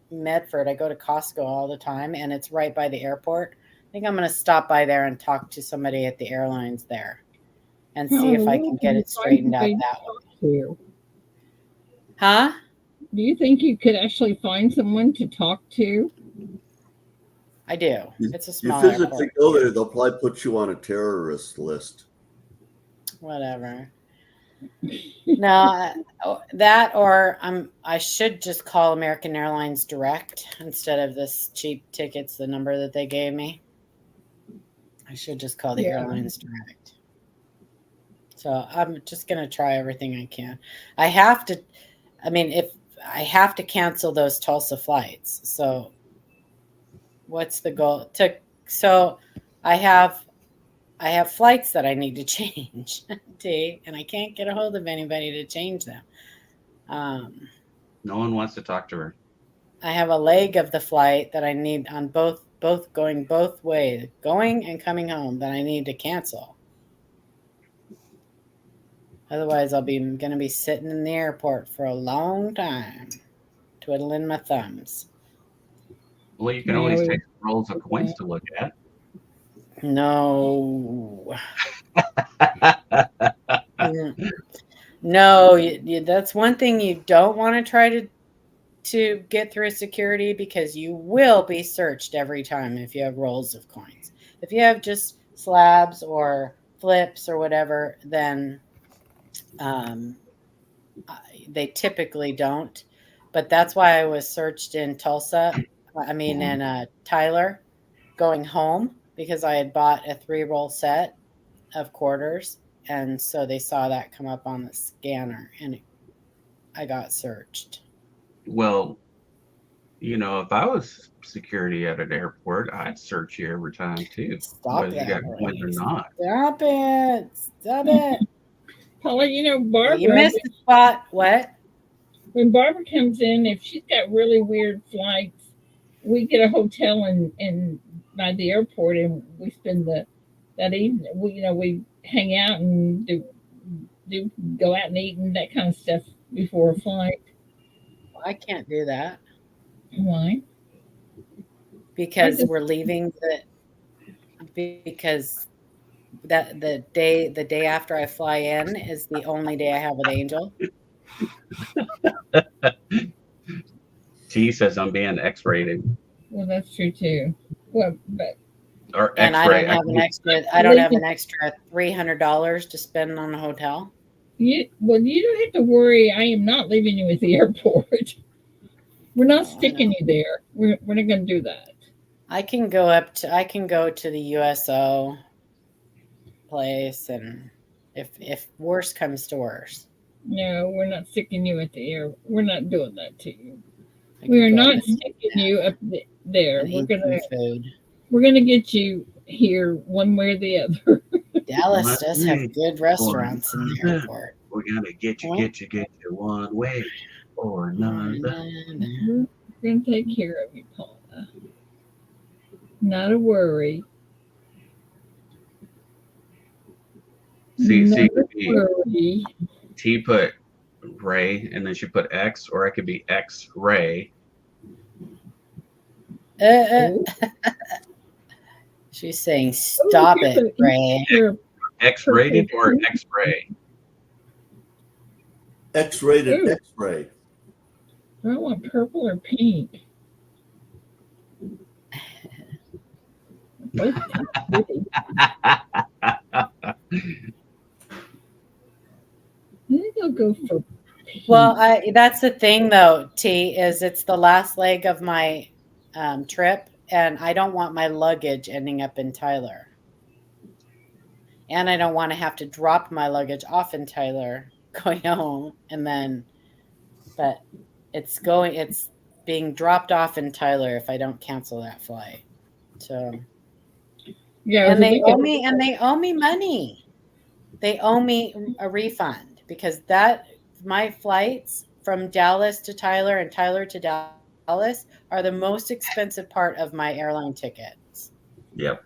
Medford. I go to Costco all the time, and it's right by the airport. I think I'm going to stop by there and talk to somebody at the airlines there and see if I can get it straightened out that way. Huh? Do you think you could actually find someone to talk to? I do. It's a You small physically airport. go there, they'll probably put you on a terrorist list. Whatever. No, that or I should just call American Airlines direct instead of this cheap tickets, the number that they gave me. I should just call the airlines direct. So I'm just going to try everything I can. If I have to cancel those Tulsa flights. So what's the goal? So I have flights that I need to change, and I can't get a hold of anybody to change them. No one wants to talk to her. I have a leg of the flight that I need on both going both ways, going and coming home, that I need to cancel. Otherwise, I'm going to be sitting in the airport for a long time, twiddling my thumbs. Well, you can always take rolls of coins to look at. No. No, that's one thing you don't want to try to get through security, because you will be searched every time if you have rolls of coins. If you have just slabs or flips or whatever, then they typically don't. But that's why I was searched in Tulsa. I mean, in Tyler, going home because I had bought a 3-roll set of quarters, and so they saw that come up on the scanner, and I got searched. Well, if I was security at an airport, I'd search you every time too, Stop whether you that, got coins or Ray. not. Stop it. Stop it. Paula, You Barbara, missed the spot. What? when Barbara comes in, if she's got really weird flights, we get a hotel in by the airport, and we spend that evening. We hang out and do go out and eat and that kind of stuff before a flight. I can't do that Why? because we're leaving because that the day after I fly in is the only day I have with Angel. T says I'm being X-rated Well, that's true too. Well, but or And I X-ray. don't have an extra $300 to spend on a hotel. you don't have to worry. I am not leaving you at the airport. We're not sticking you there. We're not going to do that. I can go to the USO place, and if worse comes to worse. No, we're not sticking you at the air. We're not doing that to you. We are not sticking you up there. We're gonna get you here one way or the other. Dallas does have good restaurants in the airport. We're gonna get you one way or another. We're gonna take care of you, Paula. Not a worry. See, worry. T put Ray, and then she put X, or it could be X Ray. She's saying, "Stop it, Ray." X-rated or X-ray? X-rated X-ray. I want purple or pink. Both pretty. I think I'll go for pink. Well, that's the thing, though, T, is it's the last leg of my trip, and I don't want my luggage ending up in Tyler. And I don't want to have to drop my luggage off in Tyler going home, and then, but it's being dropped off in Tyler if I don't cancel that flight. So, yeah, and they owe me money. They owe me a refund because my flights from Dallas to Tyler and Tyler to Dallas are the most expensive part of my airline tickets. Yep.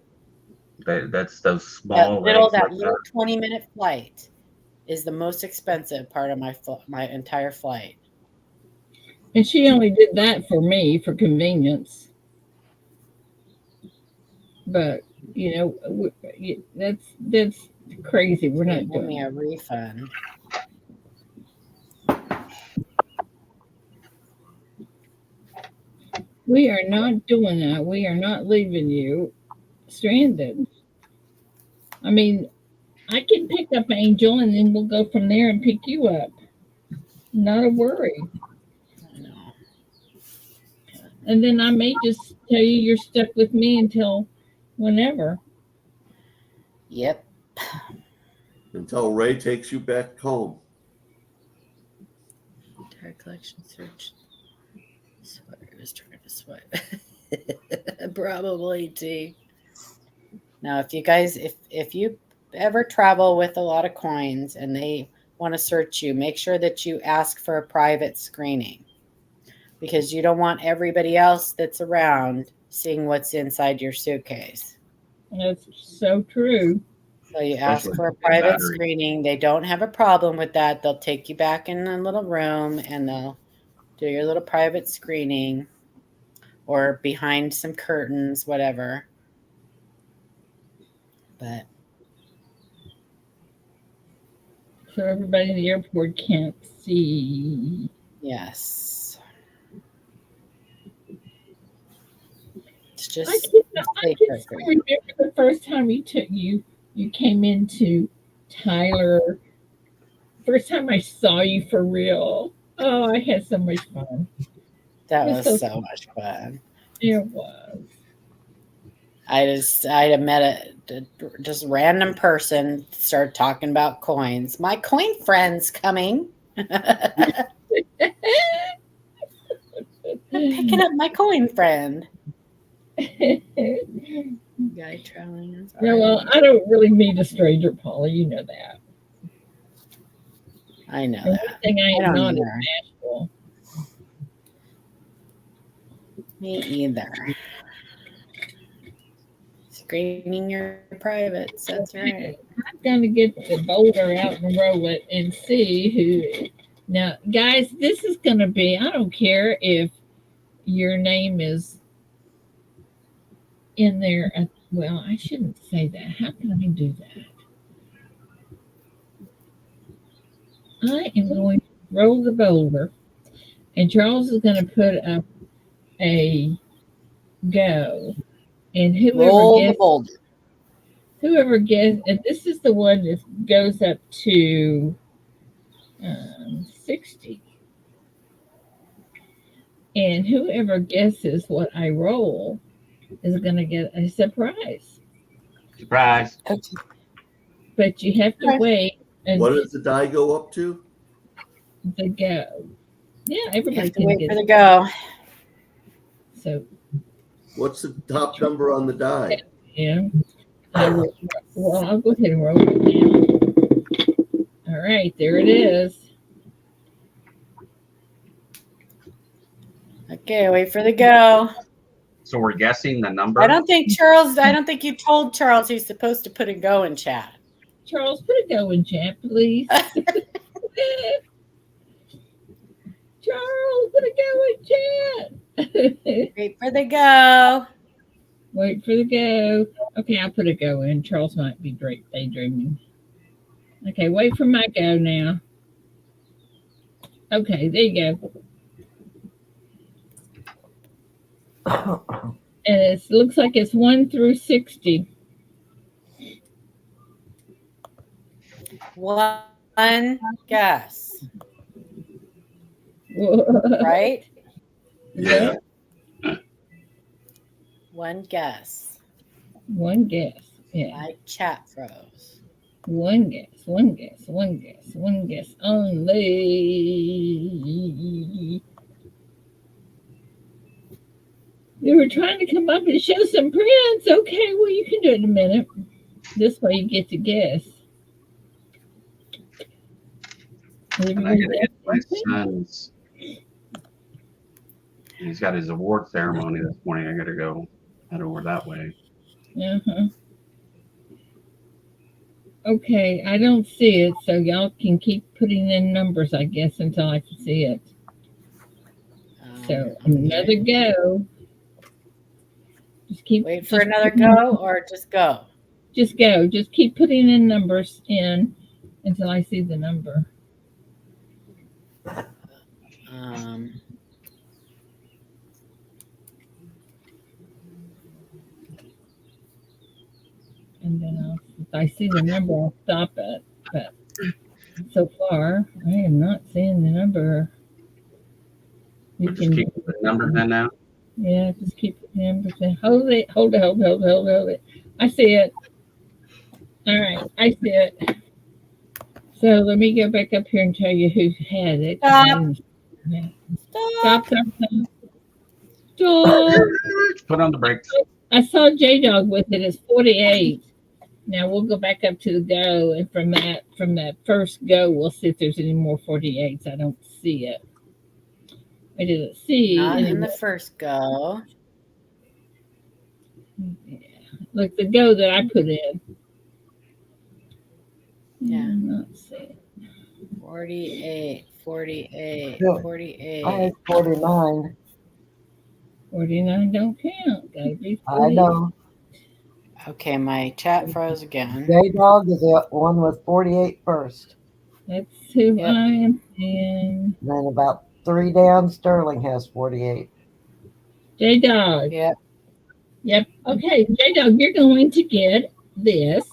That's those small that little 20-minute flight is the most expensive part of my entire flight. And she only did that for me for convenience. But that's crazy. We're not doing me a refund. We are not doing that. We are not leaving you stranded. I mean, I can pick up Angel and then we'll go from there and pick you up. Not a worry. And then I may just tell you you're stuck with me until whenever. Yep. Until Ray takes you back home. Entire collection search. Sweater was trying to sweat. Probably T. Now, if you ever travel with a lot of coins and they want to search you, make sure that you ask for a private screening because you don't want everybody else that's around seeing what's inside your suitcase. That's so true. So you ask for a private screening. They don't have a problem with that. They'll take you back in a little room and they'll do your little private screening or behind some curtains, whatever. But so everybody in the airport can't see. Yes. It's Just I safer can for still you. remember the first time you came into Tyler. First time I saw you for real. Oh, I had so much fun. That It was was so so much fun. it was. I met a just random person, started talking about coins. My coin friend's coming. I'm picking up my coin friend. Guy traveling. Yeah, well, I don't really meet a stranger, Paula. You know that. I know And one that. thing I I am don't not is either. bashful. Me either. Screening your privates. That's right. I'm gonna get the boulder out and roll it and see who. Now, guys, this is gonna be. I don't care if your name is in there. Well, I shouldn't say that. How can I do that? I am going to roll the boulder, and Charles is going to put up a go, and Roll the boulder. whoever gets, and this is the one that goes up to 60, and whoever guesses what I roll is going to get a surprise. Surprise. Okay. But you have to wait What until does the die go up to? the go. Yeah, You everybody have to can wait get for the go. so. What's the top number on the die? Yeah, I will. Well, I'll go ahead and roll it now. All right, there it is. Okay, wait for the go. So we're guessing the number. I don't think you told Charles he's supposed to put a go in chat. Charles, put a go in chat, please. Charles, put a go in chat. Wait for the go. Wait for the go. Okay, I'll put a go in. Charles might be daydreaming. Okay, wait for my go now. Okay, there you go. And it looks like it's 1 through 60. One guess. Right? Yeah. One guess. One guess. Yeah. My chat froze. One guess. One guess. One guess. One guess only. You were trying to come up and show some prints. Okay, well, you can do it in a minute. This way you get to guess. And I gotta get my son's. He's got his award ceremony this morning. I gotta go head over that way. Uh-huh. Okay, I don't see it, so y'all can keep putting in numbers, I guess, until I can see it. So another go. Just keep wait for another go or just go. Just go. Just keep putting in numbers in until I see the number. And then if I see the number, I'll stop it. But so far, I am not seeing the number. You Just keep the numbers in now. Yeah, just keep the numbers in. Hold it. Hold it. I see it. All right, I see it. So let me go back up here and tell you who had it. Stop. Put on the brakes. I saw J Dog with it. It's 48. Now we'll go back up to the go, and from that first go, we'll see if there's any more 48s. I don't see it. I didn't see Not any in the first go. Yeah. Look, the go that I put in. Yeah. I'm not seeing. 48. Yeah. 48. I had 49. 49 don't count. Gotta be 48. I know. Okay, my chat froze again. J-Dog is the one with 48 first. That's who I am seeing. And then about 3 down, Sterling has 48. J Dog. Yep. Yep. Okay, J Dog, you're going to get this.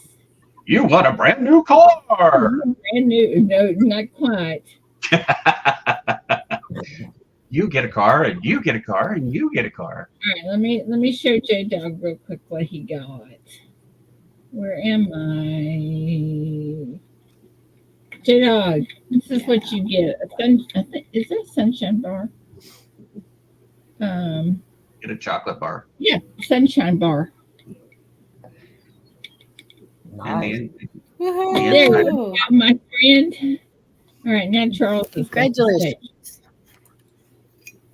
You want a brand new car? Brand new. No, not quite. You get a car, and you get a car, and you get a car. All right, let me show J Dog real quick what he got. Where am I? J Dog, this is what you get. I think is that a sunshine bar? Get a chocolate bar. Yeah, sunshine bar. Nice. And There inside. you go, my friend. All right, now Charles is going to say,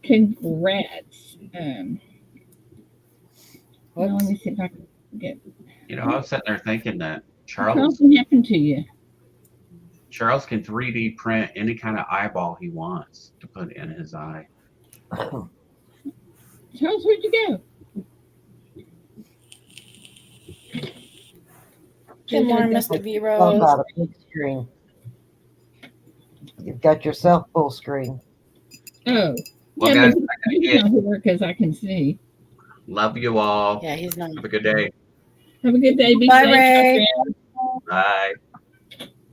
congrats. Well, let me see if I can get. You know, I was sitting there thinking that Something happened to you. Charles can 3D print any kind of eyeball he wants to put in his eye. Charles, where'd you go? Good morning, Mr. Yourself V-Rose. out of big screen. You've got yourself full screen. Oh, Well, yeah, guys, but he's not here because I can see. love you all. Yeah, he's not. Have a good day. Have a good day. Be Bye, safe, Ray. Bye.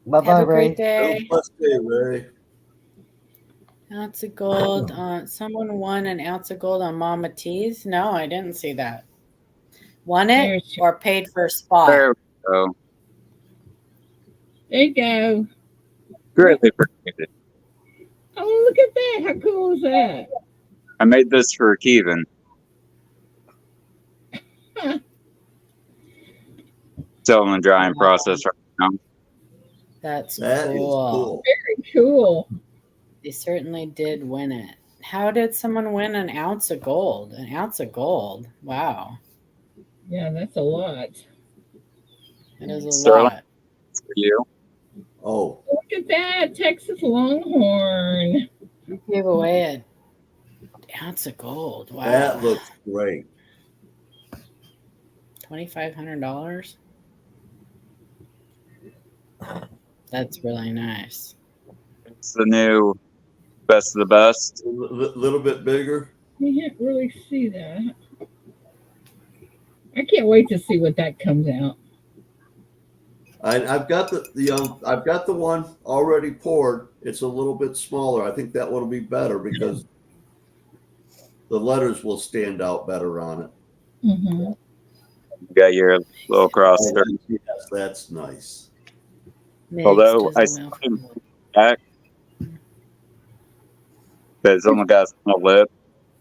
Bye-bye, Have a Ray. great day. Blessed day, Ray. Ounce of gold. Someone won an ounce of gold on Mama T's. No, I didn't see that. Won it There's- or paid for a spot? There we go. There you go. Greatly appreciate it. Oh, look at that. How cool is that? I made this for Kevin. Still in the drying process right now. That's That is cool. cool. Very cool. They certainly did win it. How did someone win an ounce of gold? An ounce of gold. Wow. Yeah, that's a lot. That is a Sterling. lot. It's for you. Oh, Look at that. Texas Longhorn. You gave away an ounce of gold. Wow. that looks great. $2,500. That's really nice. It's the new best of the best. A little bit bigger. You can't really see that. I can't wait to see what that comes out. I've got I've got the one already poured. It's a little bit smaller. I think that one will be better because the letters will stand out better on it. Mm-hmm. You got your little cross there. Yes, that's nice. Although I Mixed as well. still back, but it's only got a small lip.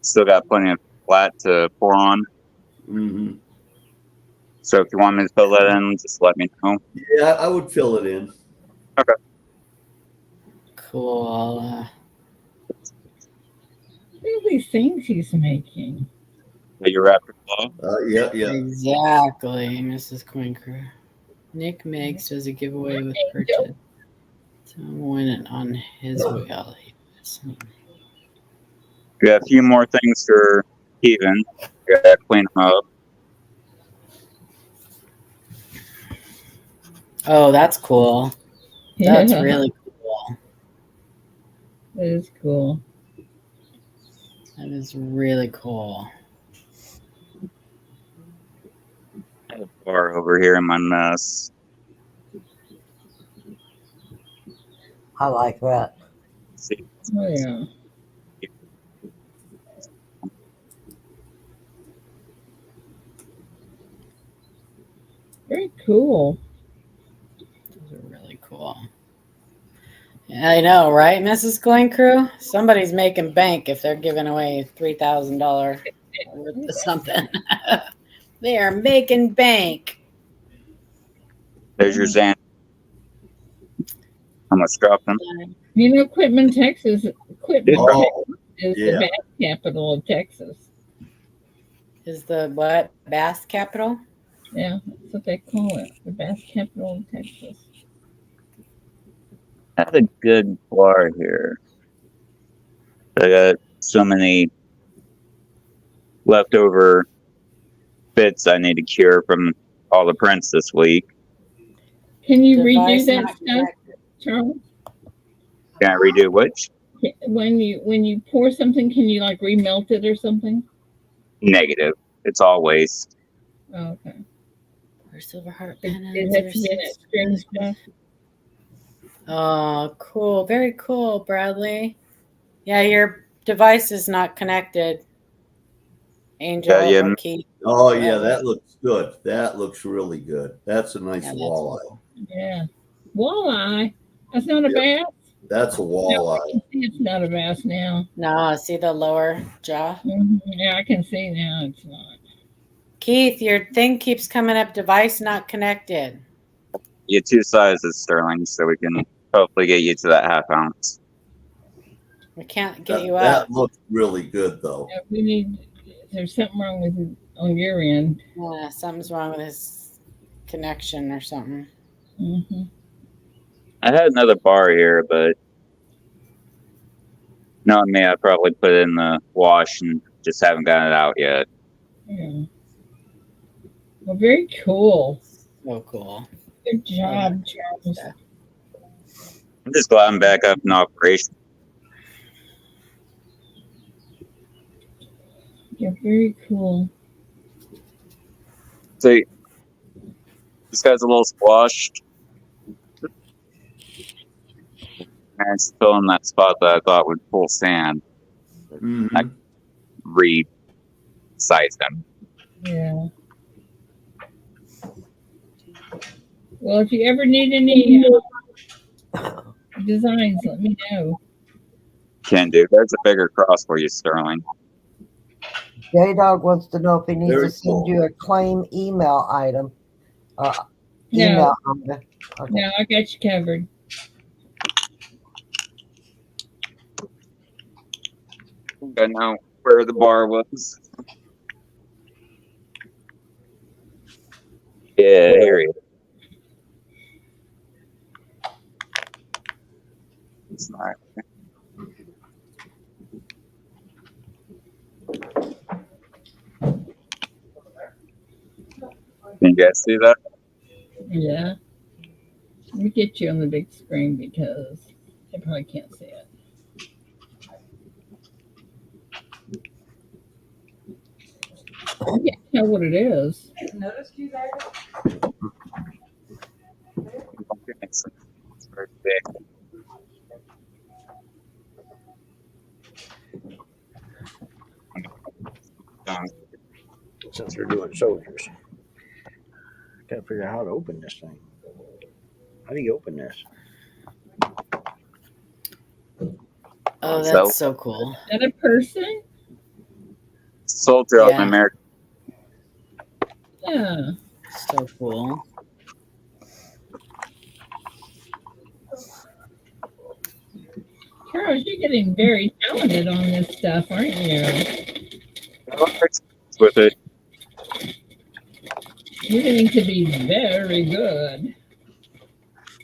Still got plenty of flat to pour on. Mm-hmm. So if you want me to fill that in, just let me know. Yeah, I would fill it in. Cool. Look at these things he's making. Are you wrapped it up? Yeah. Exactly, Mrs. Queen Crew. Nick Meggs does a giveaway with purchase. So I'm winning on his wheel. We got a few more things for Kevin. Gotta clean them up. Oh, that's cool. That's Yeah, really cool. that is cool. That is really cool. I have a bar over here in my mess. I like that. See, Oh yeah. Very cool. Those are really cool. Yeah, I know, right, Mrs. Glen Crew? Somebody's making bank if they're giving away $3,000 worth of something. They are making bank. there's your Xan. How much dropped them? You know, Quitman, Texas. Quitman Oh, is yeah. the bass capital of Texas. Is the what? Bass capital? Yeah, that's what they call it. The bass capital of Texas. I had a good bar here. I got so many leftover bits I need to cure from all the prints this week. Can you redo Device that not stuff, connected. Charles? Can I redo which? When you pour something, can you like remelt it or something? Negative. It's all waste. Oh, okay. Or silver heart It pennants. has to be in that string stuff. Oh, cool. Very cool, Bradley. Yeah, your device is not connected, Angel Yeah, or Keith. Oh yeah, Whoever. that looks good. That looks really good. That's a nice Yeah, that's walleye. cool. Yeah. Walleye. That's not a Yep. bass. That's a No, walleye. I can see it's not a bass now. No, see the lower jaw? Yeah, I can see now it's not. Keith, your thing keeps coming up, device not connected. You get 2 sizes, Sterling, so we can hopefully get you to that half ounce. We can't get you That up. looks really good though. Yeah, we need. There's something wrong with it on your end. Yeah, something's wrong with his connection or something. Mm-hmm. I had another bar here, but knowing me, I probably put it in the wash and just haven't gotten it out yet. Yeah. Well, very cool. So cool. Good job, Charles. I'm just glad I'm back up in operation. You're very cool. See, this guy's a little squashed. And it's still in that spot that I thought would pull sand. Mhm. Re-size him. Yeah. Well, if you ever need any designs, let me know. Can do. There's a bigger cross for you, Sterling. J-Dog wants to know if he needs Very to send cool. you a claim email item. No, Email. Okay. no, I got you covered. I know where the bar was. Yeah, here he is. It's not. Can you guys see that? Yeah. Let me get you on the big screen because they probably can't see it. I can't tell what it is. It's very big. Since we're doing soldiers, gotta figure out how to open this thing. How do you open this? Oh, So- that's so cool. Is that a person? Sold throughout Yeah. America. Yeah. So cool. Charles, you're getting very talented on this stuff, aren't you? With it. You're getting to be very good.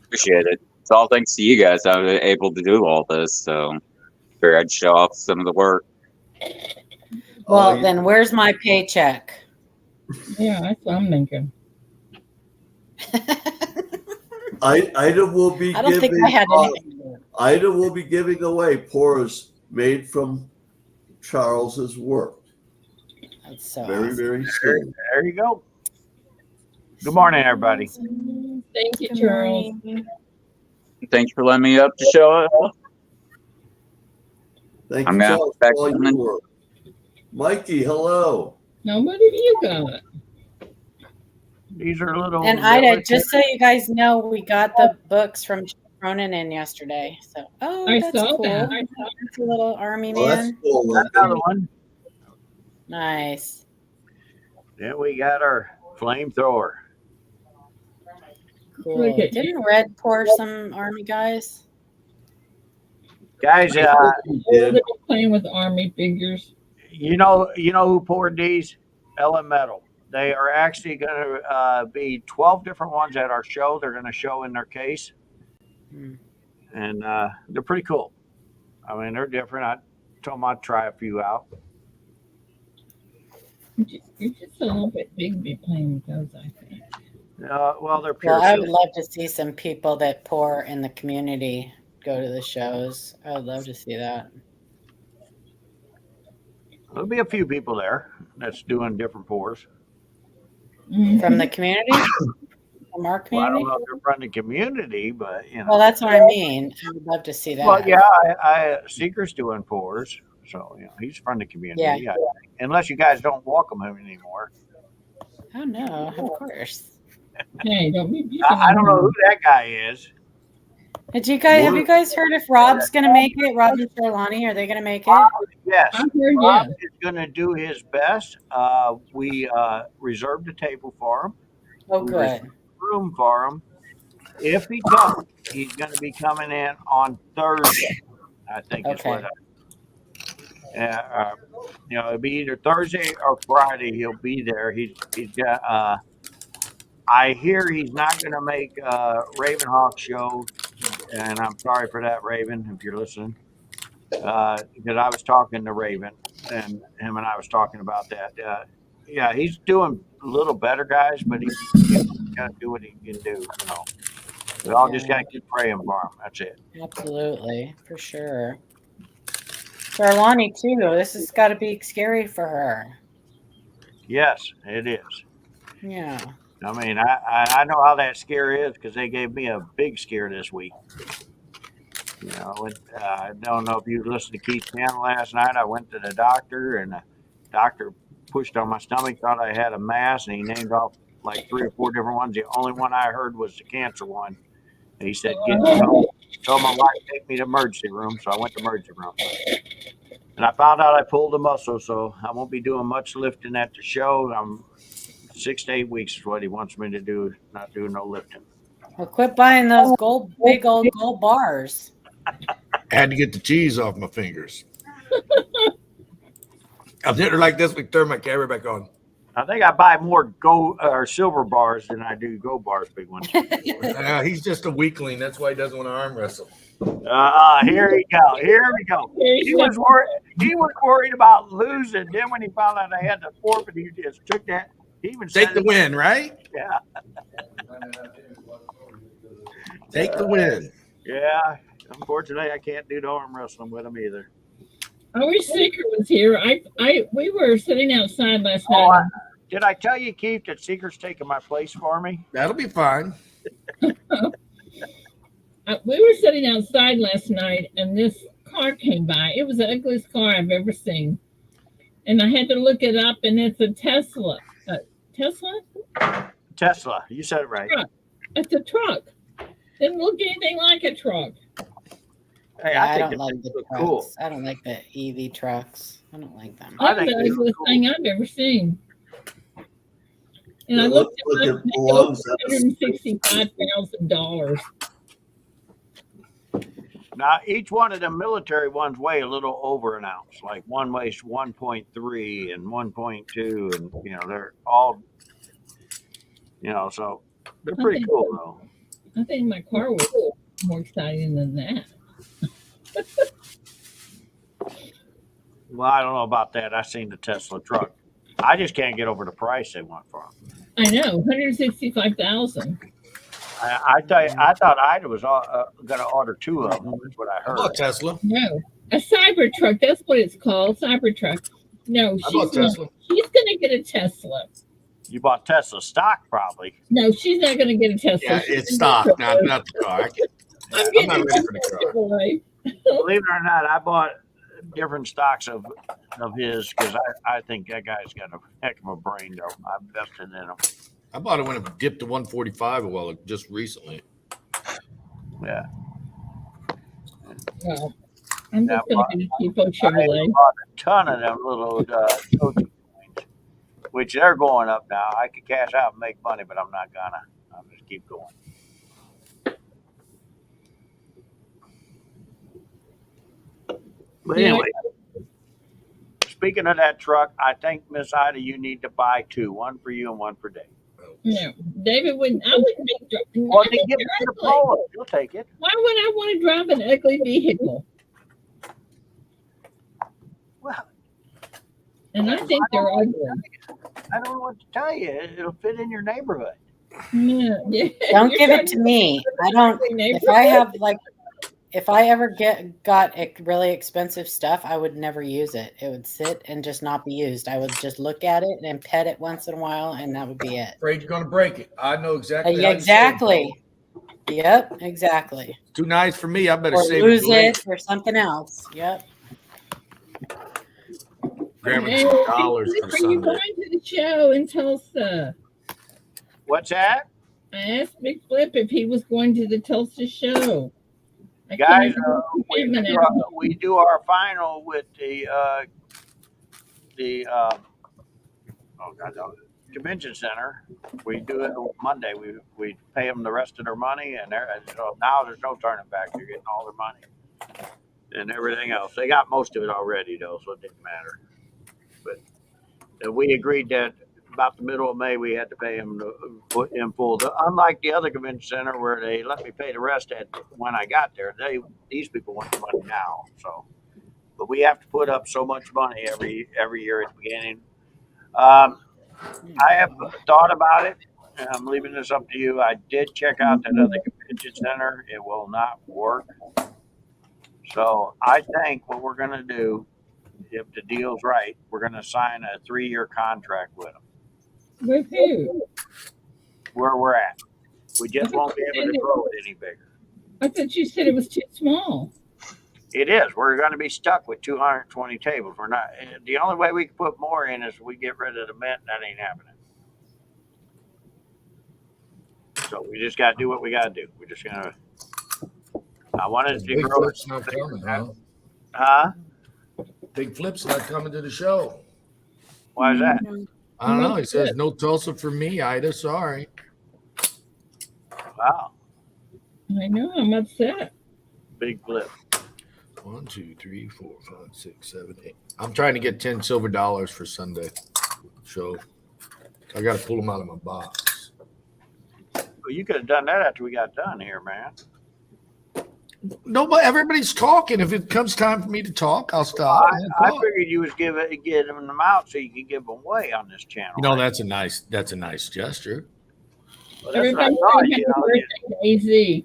Appreciate it. It's all thanks to you guys. I was able to do all this, so figured I'd show off some of the work. Well, Oh, then where's my paycheck? Yeah, that's what I'm thinking. Ida will be I don't think giving. I had anything to do with it. Ida will be giving away Poras made from Charles's work That's so very, awesome. very soon. There you go. Good morning, everybody. Thank you, Good Charles. morning. Thanks for letting me up to show it. Thank I'm you, gonna Charles, back for all your in. work. Mikey, hello. Now, what have you got? These are little. And Ida, just so you guys know, we got the books from Ronan in yesterday. So, I that's saw cool. that. That's a little army Oh, that's man. cool looking. Another one. Nice. Then we got our flamethrower. Cool. Look at Didn't Red pour some army guys? Guys, They've been playing with army figures. you know who poured these? Ellen Metal. They are actually going to be 12 different ones at our show. They're going to show in their case, Hmm. and they're pretty cool. I mean, they're different. I told them I'd try a few out. You're just a little bit big to be playing with those, I think. Well, they're pure Well, I would silver. love to see some people that pour in the community go to the shows. I would love to see that. There'll be a few people there that's doing different pours. From the community? From our Well, I don't community? know if they're from the community, but Well, that's what I mean. I would love to see that. Well, yeah, Seeker's doing pours, so he's from the community. Yeah. I think. Unless you guys don't welcome him anymore. Oh no, of course. Hey, don't be picking I on don't know him. who that guy is. Have you guys heard if Rob's gonna make it? Rob and Sherlani, are they gonna make it? Yes, I've heard Rob yes. is going to do his best. We reserved a table for him. Oh, We good. reserved a room for him. If he comes, he's going to be coming in on Thursday. I think is Okay. what. It'll be either Thursday or Friday. He'll be there. He's got. I hear he's not going to make Ravenhawk show, and I'm sorry for that, Raven, if you're listening. Because I was talking to Raven, and him and I was talking about that. Yeah, he's doing a little better, guys, but he's got to do what he can do. We all just got to keep praying for him. That's it. Absolutely, for sure. Sherlani too. This has got to be scary for her. Yes, it is. Yeah. I mean, I know how that scare is because they gave me a big scare this week. I don't know if you listened to Keith's channel last night. I went to the doctor, and the doctor pushed on my stomach, thought I had a mass, and he named off like 3 or 4 different ones. The only one I heard was the cancer one. And he said, told my wife to take me to emergency room, so I went to emergency room. And I found out I pulled a muscle, so I won't be doing much lifting at the show. I'm 6 to 8 weeks is what he wants me to do, not doing no lifting. Well, quit buying those big old gold bars. I had to get the cheese off my fingers. I did it like this. We turn my camera back on. I think I buy more gold or silver bars than I do gold bars, big ones. He's just a weakling. That's why he doesn't want to arm wrestle. Here we go. Here we go. He was worried about losing. Then when he found out I had the forfeit, he just took that. He even Take the win, right? Yeah. Take the win. Yeah. Unfortunately, I can't do the arm wrestling with him either. I wish Seeker was here. We were sitting outside last night. Did I tell you, Keith, that Seeker's taking my place for me? That'll be fine. We were sitting outside last night, and this car came by. It was the ugliest car I've ever seen. And I had to look it up, and it's a Tesla. Tesla? Tesla. You said it right. Truck. It's a truck. Didn't look anything like a truck. Hey, Yeah, I I think don't like the trucks. cool. I don't like the EV trucks. I don't like them. I That's think the they ugliest look thing I've ever seen. And It I looks looked like it up, it and belongs at a $165,000. Now, each one of the military ones weigh a little over an ounce. Like one weighs 1.3 and 1.2, and they're all, so they're pretty cool though. I think my car was more exciting than that. Well, I don't know about that. I seen the Tesla truck. I just can't get over the price they want for them. I know, $165,000. I thought Ida was going to order 2 of them. That's what I How heard. about Tesla? No, a Cybertruck. That's what it's called, Cybertruck. No, How about Tesla? She's gonna get a Tesla. You bought Tesla stock, probably. No, she's not gonna get a Tesla. Yeah, She's it's gonna stock, get a not the car. I'm I'm getting not a ready for the car. Chevrolet. Believe it or not, I bought different stocks of his because I think that guy's got a heck of a brain, though. I'm invested in him. I bought it when it dipped to 145 just recently. Yeah. Well, I'm just Yeah, gonna get a cheapo I Chevrolet. bought a ton of them little Doge coins, which they're going up now. I could cash out and make money, but I'm not gonna. I'll just keep going. But Yeah. anyway, speaking of that truck, I think Miss Ida, you need to buy 2, one for you and one for Dave. No, David wouldn't. I wouldn't be. Or they give it to the Paula. You'll take it. Why would I want to drive an ugly vehicle? Well, And I think they're ugly. I don't know what to tell you. It'll fit in your neighborhood. Yeah. Don't You're give trying it to me. I don't. If neighborhood. I have like if I ever got really expensive stuff, I would never use it. It would sit and just not be used. I would just look at it and pet it once in a while, and that would be it. Afraid you're going to break it. I know exactly Yeah, how you feel. exactly. Yep, exactly. Too nice for me. I better Or save lose it later. it or something else. Yep. Grabbing Hey, some dollars Flip, for are you Sunday. going to the show in Tulsa? What's that? I asked Big Flip if he was going to the Tulsa show. I Guys, can't even get the statement out. we do our final with the convention center. We do it Monday. We pay them the rest of their money, and so now there's no turning back. They're getting all their money and everything else. They got most of it already, though, so it didn't matter. But we agreed that about the middle of May we had to pay them in full. Unlike the other convention center where they let me pay the rest when I got there, these people want the money now. So, but we have to put up so much money every year at the beginning. I have thought about it. And I'm leaving this up to you. I did check out that other convention center. It will not work. So I think what we're going to do, if the deal's right, we're going to sign a 3-year contract with them. With who? Where we're at. We just won't be able to grow it any bigger. I thought you said it was too small. It is. We're going to be stuck with 220 tables. We're not. The only way we can put more in is we get rid of the mint. That ain't happening. So we just got to do what we got to do. We're just gonna. I wanted to Big grow it. Flip's not coming, huh? Huh? Big Flip's not coming to the show. Why is that? I don't know. He says no Tulsa for me, Ida. Sorry. Wow. I know. I'm upset. Big Flip. 1, 2, 3, 4, 5, 6, 7, 8. I'm trying to get 10 silver dollars for Sunday show. I got to pull them out of my box. Well, you could have done that after we got done here, man. No, but everybody's talking. If it comes time for me to talk, I'll stop. I figured you was getting them out so you could give them away on this channel. You know, that's a nice gesture. Well, that's what I Everybody thought. say happy birthday to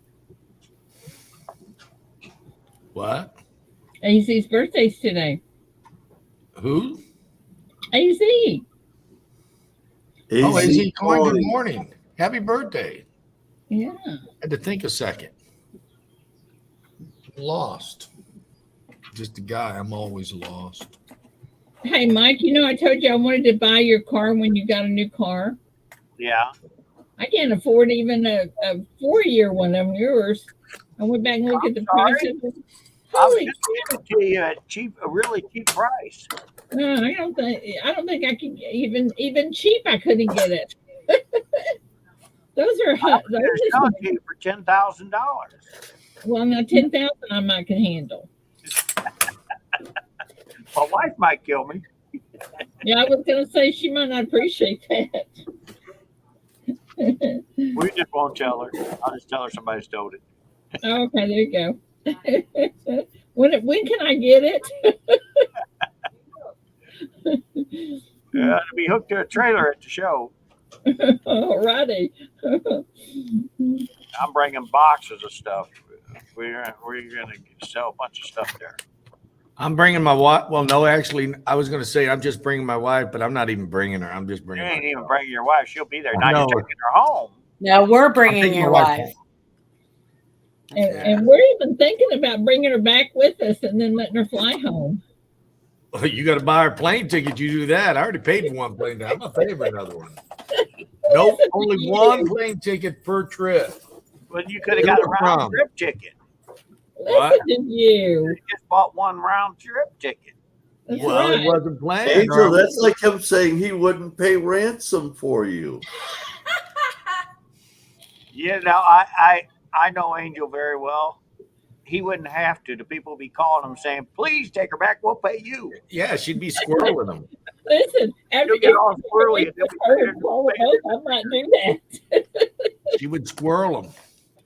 AZ. What? AZ's birthday's today. Who? AZ. Oh, AZ Coin, good morning. Happy birthday. Yeah. Had to think a second. Lost. Just a guy. I'm always lost. Hey, Mike, you know I told you I wanted to buy your car when you got a new car. Yeah. I can't afford even a 4-year one of yours. I went back and looked at the prices. I was just giving it to you at a really cheap price. No, I don't think I can even cheap. I couldn't get it. Those are hot. Those are selling to you for $10,000. Well, now 10,000 I might can handle. My wife might kill me. Yeah, I was gonna say she might not appreciate that. We just won't tell her. I'll just tell her somebody stole it. Okay, there you go. When can I get it? Yeah, to be hooked to a trailer at the show. Alrighty. I'm bringing boxes of stuff. We're gonna sell a bunch of stuff there. I'm bringing my wife. Well, no, actually, I was going to say I'm just bringing my wife, but I'm not even bringing her. I'm just You bringing. ain't even bringing your wife. She'll be there. I Now know. you're taking her home. No, we're I'm bringing taking your my wife wife. And we're even thinking about bringing her back with us and then letting her fly home. Well, you got to buy her plane ticket. You do that. I already paid for one plane ticket. I'm not paying for another one. Nope, only one plane ticket per trip. But you could have got a round trip ticket. Listen to you. You just bought one round trip ticket. That's Well, right. it wasn't planned. Angel, that's like him saying he wouldn't pay ransom for you. Yeah, now I know Angel very well. He wouldn't have to. The people would be calling him saying, "Please take her back. We'll pay you." Yeah, she'd be squirreling them. Listen, after You'll get all squirrely. I might do that. She would squirrel them,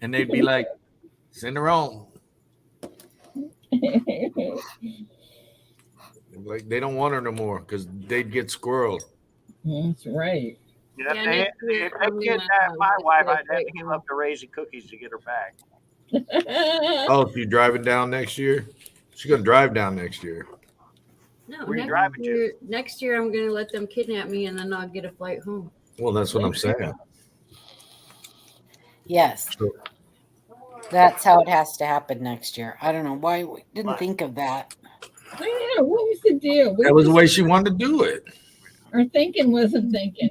and they'd be like, "Send her on." Like they don't want her no more because they'd get squirreled. That's right. If they get my wife, I'd have to give up the raisin cookies to get her back. Oh, you driving down next year? She's gonna drive down next year. No, Where you driving to? next year I'm going to let them kidnap me and then I'll get a flight home. Well, that's what I'm saying. Yes. That's how it has to happen next year. I don't know why we didn't think of that. I know. What was the deal? That was the way she wanted to do it. Our thinking wasn't thinking.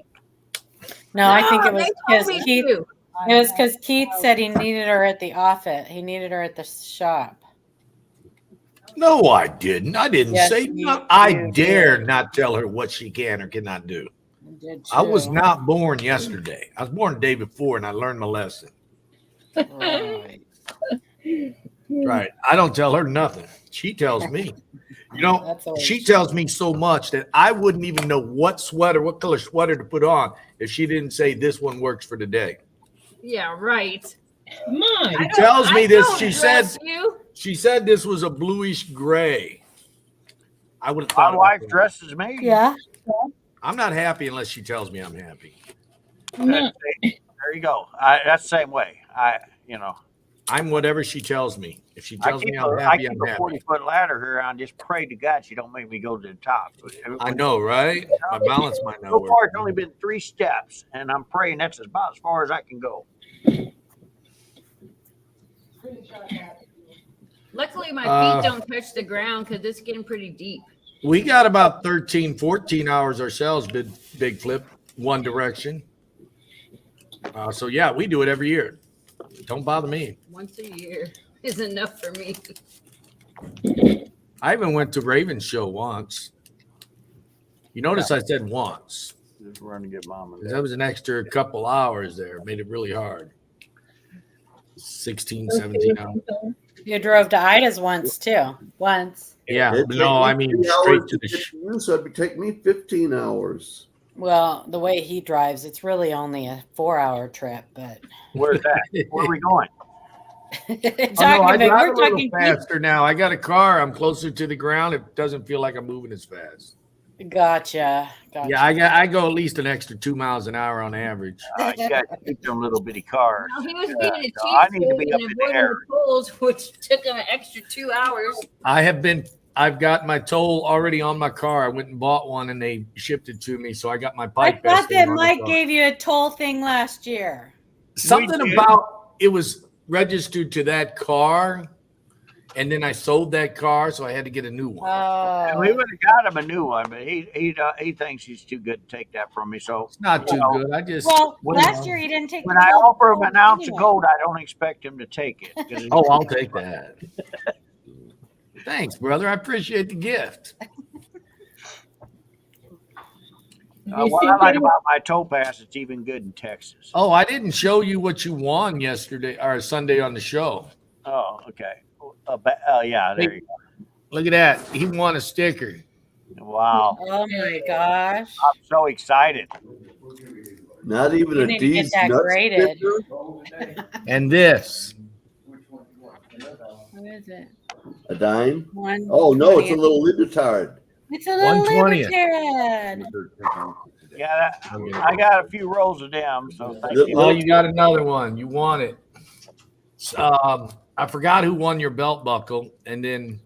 No, I think it was they because told me Keith. to. It was because Keith said he needed her at the office. He needed her at the shop. No, I didn't. I didn't Yes, say you- no. I you dare did. not tell her what she can or cannot do. You did I was too. not born yesterday. I was born the day before, and I learned my lesson. Right. Right. I don't tell her nothing. She tells me. You know, That's always she true. tells me so much that I wouldn't even know what color sweater to put on if she didn't say this one works for today. Yeah, right. Mine. She tells me this. Don't She said dress you. she said this was a bluish gray. I would have My thought. wife dresses me. Yeah. I'm not happy unless she tells me I'm happy. No. There you go. That's the same way. I'm whatever she tells me. If she I tells keep me I'm a happy, I'm happy. 40-foot ladder here. I just pray to God she don't make me go to the top. I know, right? My balance might not So work. far, it's only been 3 steps, and I'm praying that's about as far as I can go. Luckily, my Uh, feet don't touch the ground because it's getting pretty deep. We got about 13, 14 hours ourselves, big flip, one direction. So yeah, we do it every year. Don't bother me. Once a year is enough for me. I even went to Raven's show once. You notice I said once. Just run to get mom and 'Cause dad. that was an extra couple hours there. Made it really hard. 16, 17 hours. You drove to Ida's once too. Once. Yeah, It'd but take no, me I mean 3 straight hours to the get to you, so it'd take me 15 hours. Well, the way he drives, it's really only a 4-hour trip, but Where's that? Where are we going? talking Oh, no, I about drive we're a little talking faster now. I got a car. I'm closer to the ground. It doesn't feel like I'm moving as fast. Gotcha. Yeah, I go at least an extra 2 miles an hour on average. You got to keep them little bitty cars. Now, he was being a so I need to cheapskate be up and in the avoiding air. the tolls, which took him an extra 2 hours. I've got my toll already on my car. I went and bought one and they shipped it to me. So I got my I pipe. thought that on the Mike car. gave you a toll thing last year. Something We did. about it was registered to that car. And then I sold that car, so I had to get a new one. And we Oh, would have got him a new one, but he thinks he's too good to take that from me. So It's not too you know, good. I just well, when- last year he didn't take. when the I toll offer him an ounce anyway. of gold, I don't expect him to take it. 'cause it's- I'll take that. Thanks, brother. I appreciate the gift. what I like about my tow pass, it's even good in Texas. Oh, I didn't show you what you won yesterday or Sunday on the show. Oh, okay. Yeah, there you Look at that. He won a sticker. go. Wow. Oh my gosh! I'm so excited. Not even You a need to get D's that nuts graded. sticker? And this. What is it? A dime? One. Oh no, it's a 20th. little libetard. It's a little 120th. libertarian. Yeah, I got a few rolls of them, so thank Look- you. Oh, you got another one. You won it. I forgot who won your belt buckle, and then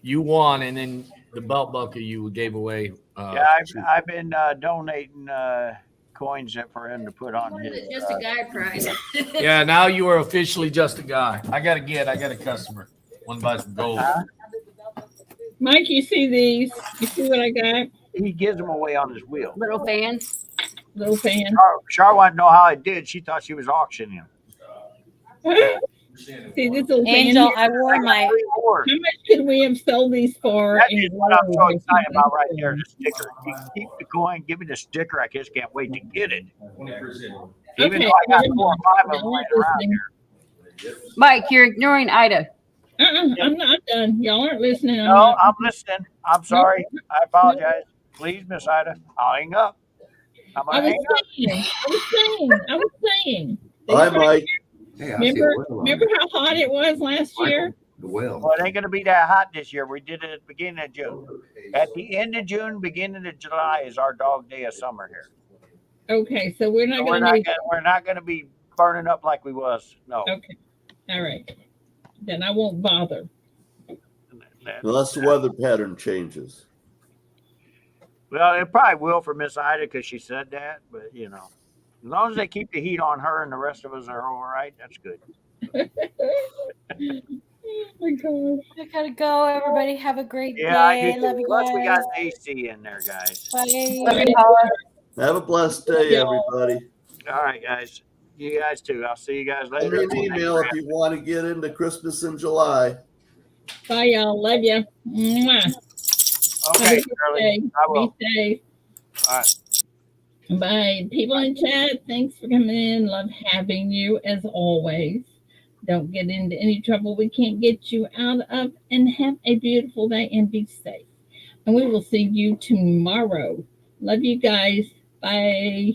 you won, and then the belt buckle you gave away. Yeah, I've been donating coins for him to put on his. Just a guy prize. Yeah, now you are officially just a guy. I got a customer. Want to buy some gold. Mike, you see these? You see what I got? He gives them away on his wheel. Little fans. Little fan. Char wanted to know how it did. She thought she was auctioning him. See this little fan Angel, here? I wore my. 3 wars. How much could we have sold these for? That in is what I'm so gold? excited about right there. The sticker. Keep the coin. Give me the sticker. I just can't wait to get it. Even Okay, though I got wait a 4 or 5 of them minute. laying around here. Mike, you're ignoring Ida. I'm not done. Y'all aren't listening. No, I'm listening. I'm sorry. I apologize. Please, Miss Ida. I'll hang up. I'm I gonna was hang up. saying. Hi, Mike. Remember how hot it was last year? Well, it ain't gonna be that hot this year. We did it at the beginning of June. At the end of June, beginning of July is our dog day of summer here. Okay, so we're not So going to need. we're not gonna be burning up like we was. No. Okay. All right. Then I won't bother. Unless the weather pattern changes. Well, it probably will for Miss Ida because she said that. But you know, as long as they keep the heat on her and the rest of us are all right, that's good. Oh my God. I gotta go. Everybody have a great Yeah, I do day. too. Love you Plus, we got guys. an AC in there, guys. Bye. All right. Have a blessed day, Y'all. everybody. All right, guys. You guys too. I'll see you guys Send later. me an email if you want to get into Christmas in July. Bye, y'all. Love you. Mwah. Have Okay, a good Shirley. day. I Be will. safe. All right. Bye. People in chat, thanks for coming in. Love having you as always. Don't get into any trouble we can't get you out of. And have a beautiful day and be safe. And we will see you tomorrow. Love you guys. Bye.